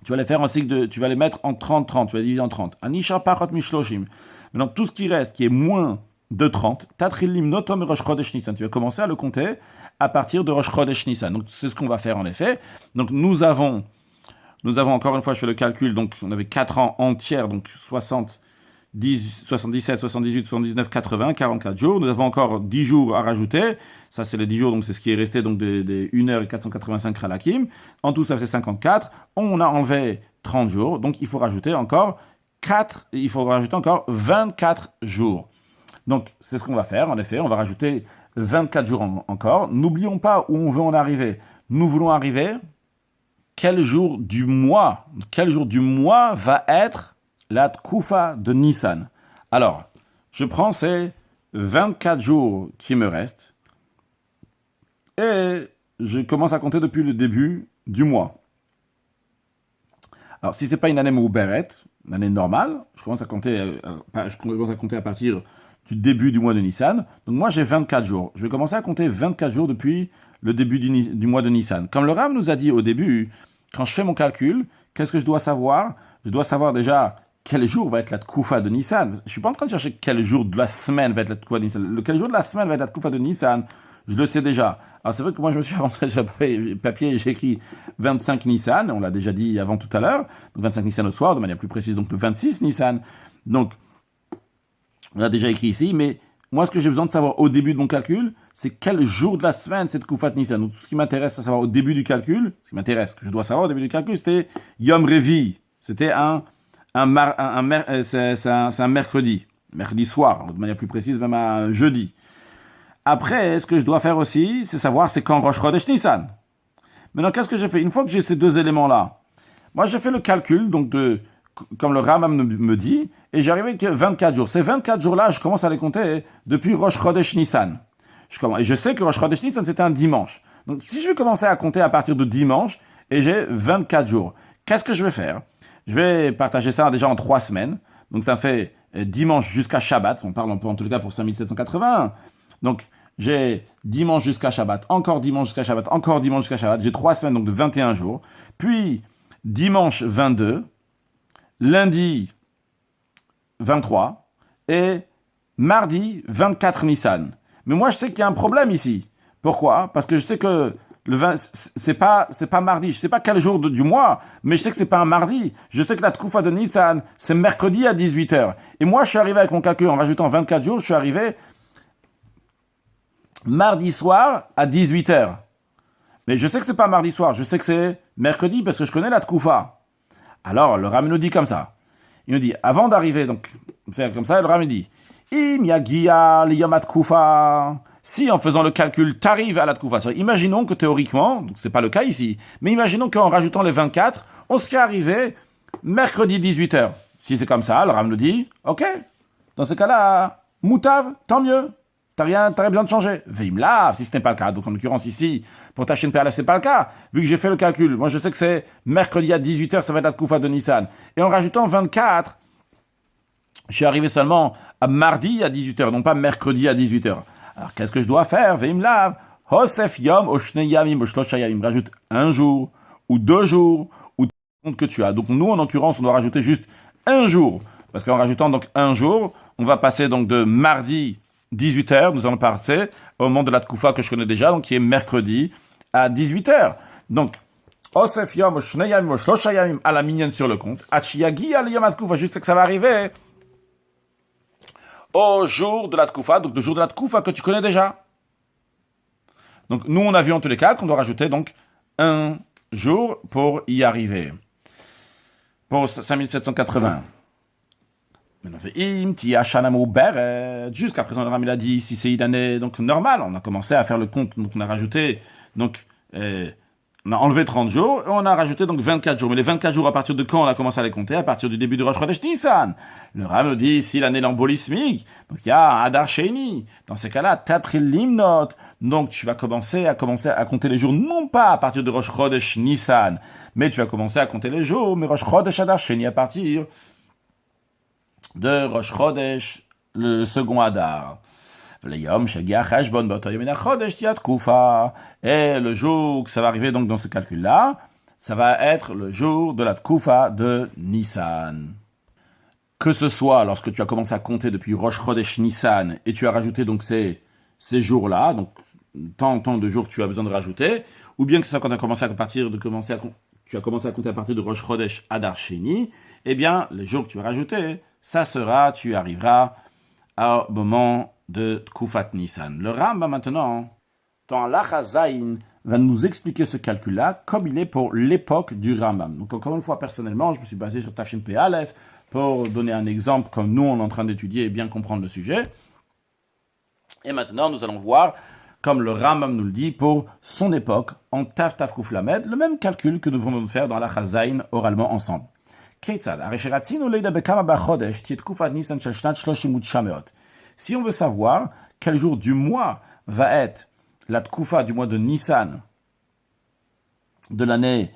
tu vas les faire en cycle tu vas les mettre en 30-30, tu vas les diviser en 30. Anisha Parot Mishloshim. Maintenant, tout ce qui reste, qui est moins de 30, Tatrilim Notom Rosh Chodesh Nissan. Tu vas commencer à le compter à partir de Rosh Chodesh Nissan. Donc c'est ce qu'on va faire en effet. Donc nous avons encore une fois, je fais le calcul, donc on avait 4 ans entiers, donc 77, 78, 79, 80, 44 jours. Nous avons encore 10 jours à rajouter. Ça, c'est les 10 jours, donc c'est ce qui est resté donc des 1 heure et 485 Khalakim. En tout, ça fait 54. On a enlevé 30 jours, donc il faut rajouter encore 24 jours. Donc, c'est ce qu'on va faire, en effet. On va rajouter 24 jours encore. N'oublions pas où on veut en arriver. Nous voulons arriver... Quel jour du mois va être la Tkoufa de Nissan? Alors, je prends ces 24 jours qui me restent et je commence à compter depuis le début du mois. Alors, si ce n'est pas une année Meuberet, une année normale, je commence à compter à partir du début du mois de Nissan. Donc moi, j'ai 24 jours. Je vais commencer à compter 24 jours depuis le début du mois de Nissan. Comme le Rav nous a dit au début, quand je fais mon calcul, qu'est-ce que je dois savoir? Je dois savoir déjà quel jour va être la Tkoufa de Nissan. Je ne suis pas en train de chercher quel jour de la semaine va être la Tkoufa de Nissan. Quel jour de la semaine va être la Tkoufa de Nissan, je le sais déjà. Alors c'est vrai que moi je me suis avancé sur le papier et j'ai écrit 25 Nissan, on l'a déjà dit avant tout à l'heure, donc 25 Nissan au soir, de manière plus précise, donc le 26 Nissan. Donc, on l'a déjà écrit ici, mais moi, ce que j'ai besoin de savoir au début de mon calcul, c'est quel jour de la semaine c'est Tkoufat Nissan. Donc, tout ce qui m'intéresse, c'est savoir au début du calcul. Ce qui m'intéresse, que je dois savoir au début du calcul, c'était Yom Revi. C'était c'est un mercredi. Mercredi soir, de manière plus précise, même un jeudi. Après, ce que je dois faire aussi, c'est savoir c'est quand Rosh Chodesh Nissan. Maintenant, qu'est-ce que j'ai fait? Une fois que j'ai ces deux éléments-là, moi, j'ai fait le calcul, donc comme le Rambam me dit, et j'arrive avec 24 jours. Ces 24 jours-là, je commence à les compter depuis Rosh Chodesh Nissan. Et je sais que Rosh Chodesh Nissan, c'était un dimanche. Donc, si je vais commencer à compter à partir de dimanche, et j'ai 24 jours, qu'est-ce que je vais faire? Je vais partager ça déjà en 3 semaines. Donc, ça fait dimanche jusqu'à Shabbat. On parle en tout cas pour 5781. Donc, j'ai dimanche jusqu'à Shabbat, encore dimanche jusqu'à Shabbat, encore dimanche jusqu'à Shabbat. J'ai 3 semaines, donc de 21 jours. Puis, dimanche 22, lundi 23 et mardi 24 Nissan. Mais moi, je sais qu'il y a un problème ici. Pourquoi? Parce que je sais que le 20, c'est pas mardi. Je sais pas quel jour du mois, mais je sais que c'est pas un mardi. Je sais que la Tkoufa de Nissan, c'est mercredi à 18h. Et moi, je suis arrivé avec mon calcul en rajoutant 24 jours, je suis arrivé mardi soir à 18h. Mais je sais que c'est pas mardi soir, je sais que c'est mercredi parce que je connais la Tkoufa. Alors, le Ram nous dit comme ça. Il nous dit, avant d'arriver, donc, faire comme ça, le Ram dit, Im yagia liyom Tkoufa. Si, en faisant le calcul, tu arrives à la Tkoufa. Imaginons que théoriquement, donc c'est pas le cas ici, mais imaginons qu'en rajoutant les 24, on serait arrivé mercredi 18h. Si c'est comme ça, le Ram nous dit, ok, dans ce cas-là, moutav, tant mieux. T'as rien besoin de changer. Veimlav, si ce n'est pas le cas. Donc en l'occurrence ici, pour ta chaîne PLF, c'est pas le cas. Vu que j'ai fait le calcul, moi je sais que c'est mercredi à 18h, ça va être la Tkoufa de Nissan. Et en rajoutant 24, je suis arrivé seulement à mardi à 18h, non pas mercredi à 18h. Alors qu'est-ce que je dois faire? Veimlav, Hosef Yom, Oshne Yamim, Oshlosh Yamim. Rajoute un jour, ou 2 jours, ou compte que tu as. Donc nous, en l'occurrence, on doit rajouter juste un jour. Parce qu'en rajoutant donc un jour, on va passer donc de mardi 18h, nous allons passer au moment de la Tkoufa que je connais déjà, donc qui est mercredi à 18h. Donc, Osef Yom, Shneyamim, Shloshayamim, à la mignonne sur le compte. Achiyagi al Yom Tkoufa, juste que ça va arriver au jour de la Tkoufa, donc le jour de la Tkoufa que tu connais déjà. Donc, nous, on a vu en tous les cas qu'on doit rajouter donc un jour pour y arriver. pour 5780. Jusqu'à présent, le Ram il a dit si c'est une année donc normale, on a commencé à faire le compte, donc on a rajouté, donc on a enlevé 30 jours et on a rajouté donc 24 jours. Mais les 24 jours, à partir de quand on a commencé à les compter? À partir du début de Rosh Chodesh Nissan. Le Ram nous dit si l'année l'embolismique, donc il y a Adar Sheni. Dans ces cas-là, Tatril Limnot. Donc tu vas commencer à compter les jours, non pas à partir de Rosh Chodesh Nissan, mais tu vas commencer à compter les jours, mais Rosh Chodesh Adar Sheni à partir de Rosh Chodesh, le second Adar. Et le jour que ça va arriver donc dans ce calcul-là, ça va être le jour de la Tkufa de Nissan. Que ce soit lorsque tu as commencé à compter depuis Rosh Chodesh Nissan et tu as rajouté donc ces jours-là, donc tant de jours que tu as besoin de rajouter, ou bien que ce soit quand tu as commencé à compter à partir de Rosh Chodesh Adar Sheni, eh bien, les jours que tu vas rajouter, tu arriveras au moment de Tkufat Nissan. Le Rambam maintenant, dans l'Achazaïn, va nous expliquer ce calcul-là comme il est pour l'époque du Rambam. Donc encore une fois, personnellement, je me suis basé sur Tafshin Pe Aleph pour donner un exemple comme nous, on est en train d'étudier et bien comprendre le sujet. Et maintenant, nous allons voir, comme le Rambam nous le dit, pour son époque, en Tav Tav Kuf Lamed, le même calcul que nous venons de faire dans l'Achazaïn oralement ensemble. Si on veut savoir quel jour du mois va être la Tkufa du mois de Nissan de l'année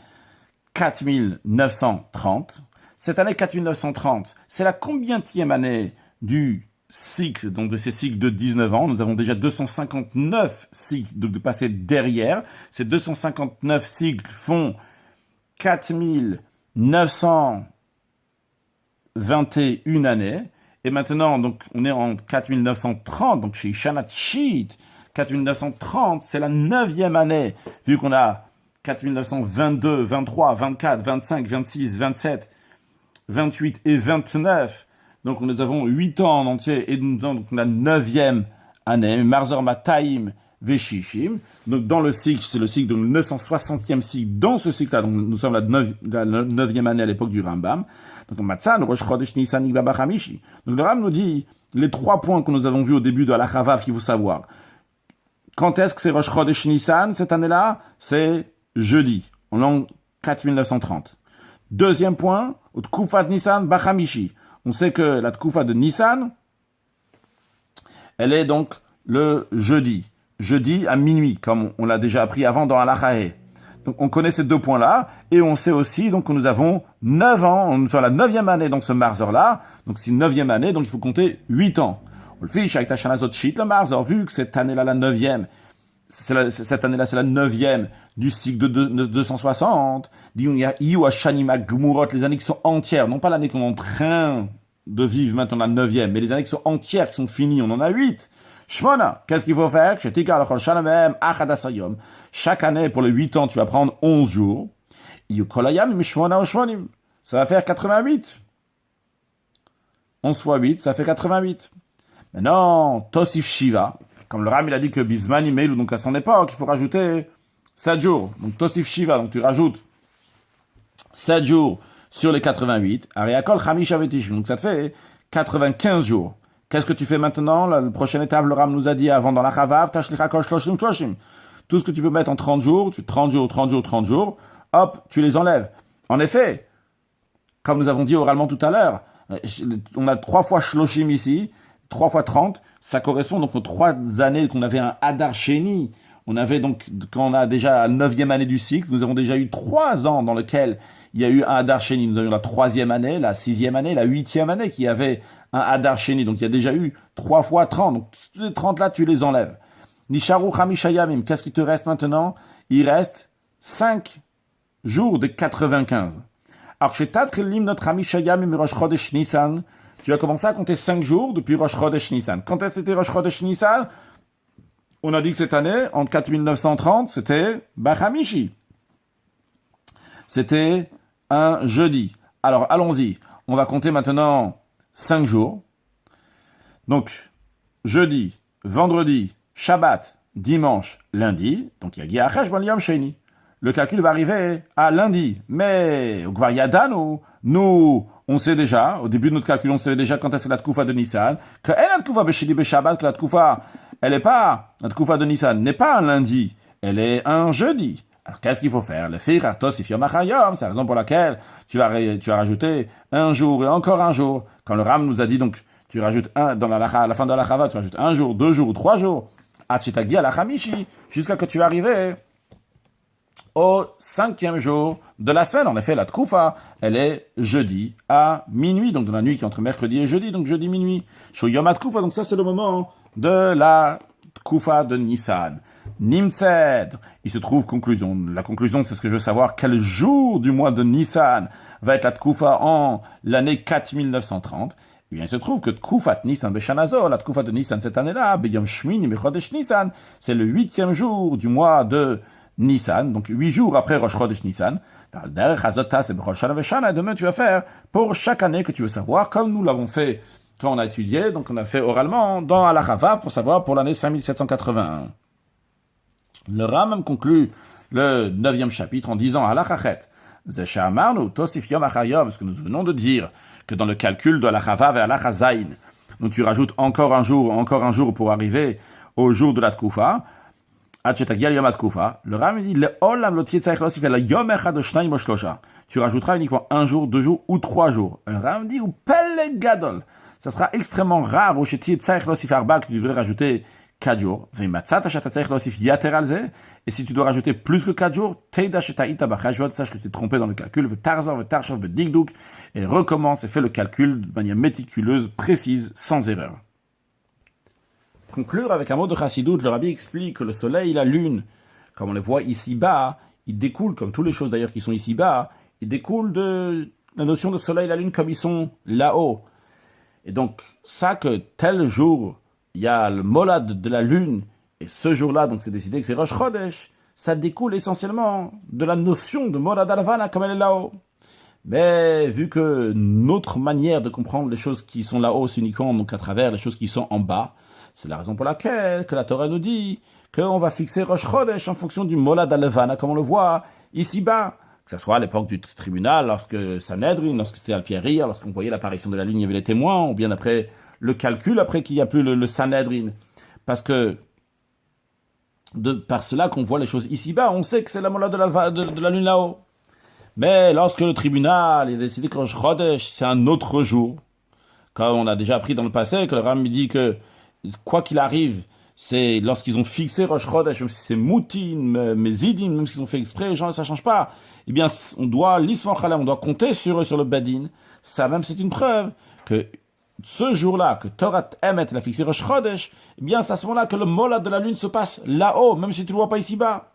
4930, cette année 4930, c'est la combientième année du cycle, donc de ces cycles de 19 ans. Nous avons déjà 259 cycles de passer derrière. Ces 259 cycles font 4921 années. Et maintenant, donc, on est en 4930, donc chez Shanat Shit, 4930, c'est la 9e année, vu qu'on a 4922, 23, 24, 25, 26, 27, 28 et 29. Donc, nous avons 8 ans en entier, et donc la 9e année, Marzor Mataim Veshishim. Donc, dans le cycle, c'est le cycle de 960e cycle. Dans ce cycle-là, donc, nous sommes la 9e année à l'époque du Rambam. Donc, le Ram nous dit les 3 points que nous avons vus au début de Al-Chavav qu'il faut savoir. Quand est-ce que c'est Rosh Chodesh Nissan cette année-là? C'est jeudi, en l'an 4930. Deuxième point, Tkufat Nissan Bachamishi. On sait que la Tkufa de Nissan, elle est donc le jeudi à minuit, comme on l'a déjà appris avant dans Al-Achahe. Donc on connaît ces 2 points-là, et on sait aussi donc, que nous avons 9 ans, on est sur la 9e année dans ce Marzor-là, donc c'est 9e année, donc il faut compter 8 ans. Vu que cette année-là, la 9e, cette année-là, c'est la 9e du cycle de 260, les années qui sont entières, non pas l'année qu'on est en train de vivre maintenant, la 9e, mais les années qui sont entières, qui sont finies, on en a 8. Shmona, qu'est-ce qu'il faut faire? Chaque année, pour les 8 ans, tu vas prendre 11 jours. Ça va faire 88. 11 fois 8, ça fait 88. Maintenant, Tosif Shiva, comme le Ram il a dit que Bismani Meilu, donc à son époque, il faut rajouter 7 jours. Donc Tosif Shiva, donc tu rajoutes 7 jours sur les 88. Ariakol Chamish Avetish, donc ça te fait 95 jours. Qu'est-ce que tu fais maintenant? La prochaine étape, le Ram nous a dit avant dans la Chavav, Tashlichakol Shloshim Shloshim. Tout ce que tu peux mettre en 30 jours, 30 jours, hop, tu les enlèves. En effet, comme nous avons dit oralement tout à l'heure, on a 3 fois Shloshim ici, 3 fois 30, ça correspond donc aux 3 années qu'on avait un Adar Sheni. On avait donc, quand on a déjà la 9e année du cycle, nous avons déjà eu 3 ans dans lesquels il y a eu un Adar Sheni. Nous avions la 3e année, la 6e année, la 8e année qui avait un Adar Sheni. Donc il y a déjà eu 3 fois 30. Donc ces 30 là, tu les enlèves. Nisharu Chamishayamim, qu'est-ce qui te reste maintenant? Il reste 5 jours de 95. Alors chez Tatrelim, notre Chamishayamim Rosh Chodesh Nissan, tu as commencé à compter 5 jours depuis Rosh Chodesh Nissan. Quand est-ce que c'était Rosh Chodesh Nissan? On a dit que cette année, en 4930, c'était Bachamishi. C'était un jeudi. Alors, allons-y. On va compter maintenant 5 jours. Donc, jeudi, vendredi, Shabbat, dimanche, lundi. Donc, il y a Giachesh Ban Yom Sheni. le calcul va arriver à lundi. Mais, au Gvar Yadanu, nous, on sait déjà, au début de notre calcul, on sait déjà quand est-ce la Tkoufa de Nissan, que la Tkoufa Beshili Beshabbat, que la Tkoufa, elle est pas, la Tkoufa de Nissan n'est pas un lundi, elle est un jeudi. Alors, qu'est-ce qu'il faut faire? Le Fir Artos Ifyom Achayom, c'est la raison pour laquelle tu vas rajouter un jour et encore un jour. Quand le Ram nous a dit, donc, tu rajoutes un, à la fin de la Chava, tu rajoutes un jour, 2 jours ou 3 jours, Achitagi à la Chamishi, jusqu'à que tu es arrivé au 5e jour de la semaine. En effet, la Tkoufa, elle est jeudi à minuit, donc dans la nuit qui est entre mercredi et jeudi, donc jeudi minuit. Shoyom Tkoufa, donc ça c'est le moment de la Tkoufa de Nissan. Nimtzed, il se trouve conclusion. La conclusion, c'est ce que je veux savoir, quel jour du mois de Nissan va être la Tkoufa en l'année 4930. Eh bien, il se trouve que Tkufat Nissan Beshanazor, la Tkufa de Nissan cette année-là, Beyom Shmini Mechodesh Nissan, c'est le 8e jour du mois de Nissan, donc 8 jours après Rosh Chodesh Nissan. Et demain, tu vas faire pour chaque année que tu veux savoir, comme nous l'avons fait quand on a étudié, donc on a fait oralement dans Al-Achava pour savoir pour l'année 5781. Le Rambam conclut le 9e chapitre en disant Al-Achachet. Ce que nous venons de dire, que dans le calcul de l'Achava vers l'Achazaïn, donc tu rajoutes encore un jour pour arriver au jour de la Tkoufa, le Ram dit, tu rajouteras uniquement un jour, 2 jours ou 3 jours. Le Ram dit, ou Pelle Gadol, ça sera extrêmement rare, que tu devrais rajouter 4 jours. Et si tu dois rajouter plus que 4 jours, sache que tu t'es trompé dans le calcul, et recommence et fais le calcul de manière méticuleuse, précise, sans erreur. Conclure avec un mot de Chassidut, le Rabbi explique que le soleil et la lune, comme on les voit ici-bas, ils découlent, comme toutes les choses d'ailleurs qui sont ici-bas, ils découlent de la notion de soleil et la lune comme ils sont là-haut. Et donc, ça que tel jour, il y a le molad de la lune, et ce jour-là, donc c'est décidé que c'est Rosh Chodesh, ça découle essentiellement de la notion de molad al-Havana comme elle est là-haut. Mais vu que notre manière de comprendre les choses qui sont là-haut, c'est uniquement donc à travers les choses qui sont en bas, c'est la raison pour laquelle que la Torah nous dit qu'on va fixer Rosh Chodesh en fonction du molad al-Havana, comme on le voit ici-bas. Que ce soit à l'époque du tribunal, lorsque Sanhedrin, lorsque c'était Al-Pierir, lorsqu'on voyait l'apparition de la lune, il y avait les témoins, ou bien après le calcul, après qu'il n'y a plus le Sanhedrin. Parce que, par cela qu'on voit les choses ici-bas, on sait que c'est la molad de la lune là-haut. Mais lorsque le tribunal a décidé que Rosh Chodesh, c'est un autre jour, comme on a déjà appris dans le passé, que le Ram dit que, quoi qu'il arrive, c'est lorsqu'ils ont fixé Rosh Chodesh, même si c'est Moutin, Mézidin, même s'ils ont fait exprès, ça ne change pas. Eh bien, on doit compter sur eux, sur le Badin. Ça même, c'est une preuve que ce jour-là, que Torah Emet a fixé Rosh Chodesh, eh bien, c'est à ce moment-là que le molad de la lune se passe là-haut, même si tu ne le vois pas ici-bas.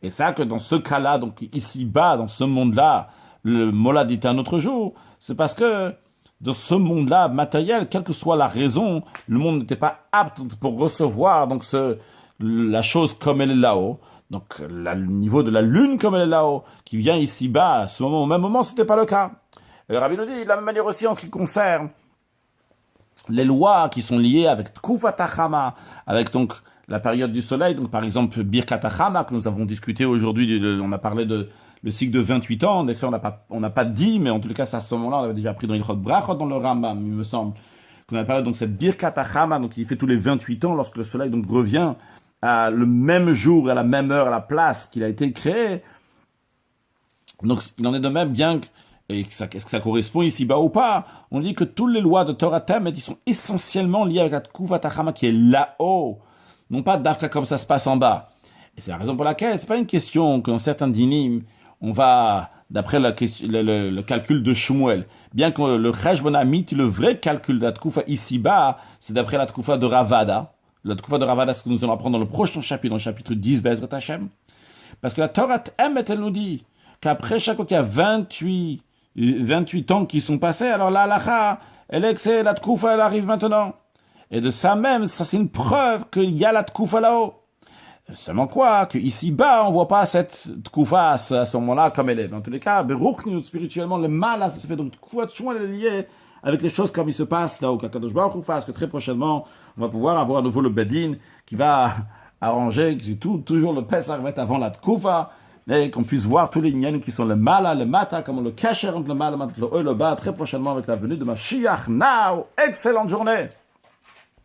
Et ça, que dans ce cas-là, donc ici-bas, dans ce monde-là, le molad était un autre jour, c'est parce que dans ce monde-là matériel, quelle que soit la raison, le monde n'était pas apte pour recevoir donc la chose comme elle est là-haut. Donc le niveau de la lune comme elle est là-haut, qui vient ici-bas, à ce moment, au même moment, ce n'était pas le cas. Et le Rabbi nous dit de la même manière aussi en ce qui concerne les lois qui sont liées avec Tkufat HaChama, avec donc la période du soleil, donc par exemple Birkat HaChama que nous avons discuté aujourd'hui, on a parlé de le cycle de 28 ans, en effet, on n'a pas dit, mais en tout cas, c'est à ce moment-là, on avait déjà appris dans Ilchot Brachot, dans le Rambam, il me semble, qu'on a parlé donc cette Birkat HaChama, donc qui fait tous les 28 ans, lorsque le soleil donc revient à le même jour, à la même heure, à la place qu'il a été créé. Donc, il en est de même, bien que, est-ce que ça correspond ici-bas ou pas, on dit que toutes les lois de Torah Temet, ils sont essentiellement liés avec la Tkufat HaChama qui est là-haut, non pas d'Afka comme ça se passe en bas. Et c'est la raison pour laquelle, c'est pas une question que dans certains dinim, on va, d'après le calcul de Shmuel, bien que le Cheshbon Amit, le vrai calcul de la Tkoufa ici-bas, c'est d'après la Tkoufa de Ravada. La Tkoufa de Ravada, c'est ce que nous allons apprendre dans le prochain chapitre, dans le chapitre 10, Be'ezrat Hashem. Parce que la Torah Emet, elle nous dit qu'après chaque fois qu'il y a 28 ans qui sont passés, alors la halacha, elle est que c'est la Tkoufa, elle arrive maintenant. Et de ça même, ça c'est une preuve qu'il y a la Tkoufa là-haut. Seulement quoi, que ici-bas, on ne voit pas cette Tkoufa à ce moment-là comme elle est. Dans tous les cas, spirituellement, le mal, là, ça se fait. Donc, Tkoufa Tchouan est lié avec les choses comme il se passe là au Kadosh Baruch Hu, parce que très prochainement, on va pouvoir avoir à nouveau le Bedin qui va arranger que toujours le Pesach va être avant la Tkoufa, et qu'on puisse voir tous les Nyanim qui sont le Mala, le Mata, comme le Kasher entre le Mala, le Oil, le Bas, très prochainement avec la venue de Mashiach. Now, excellente journée!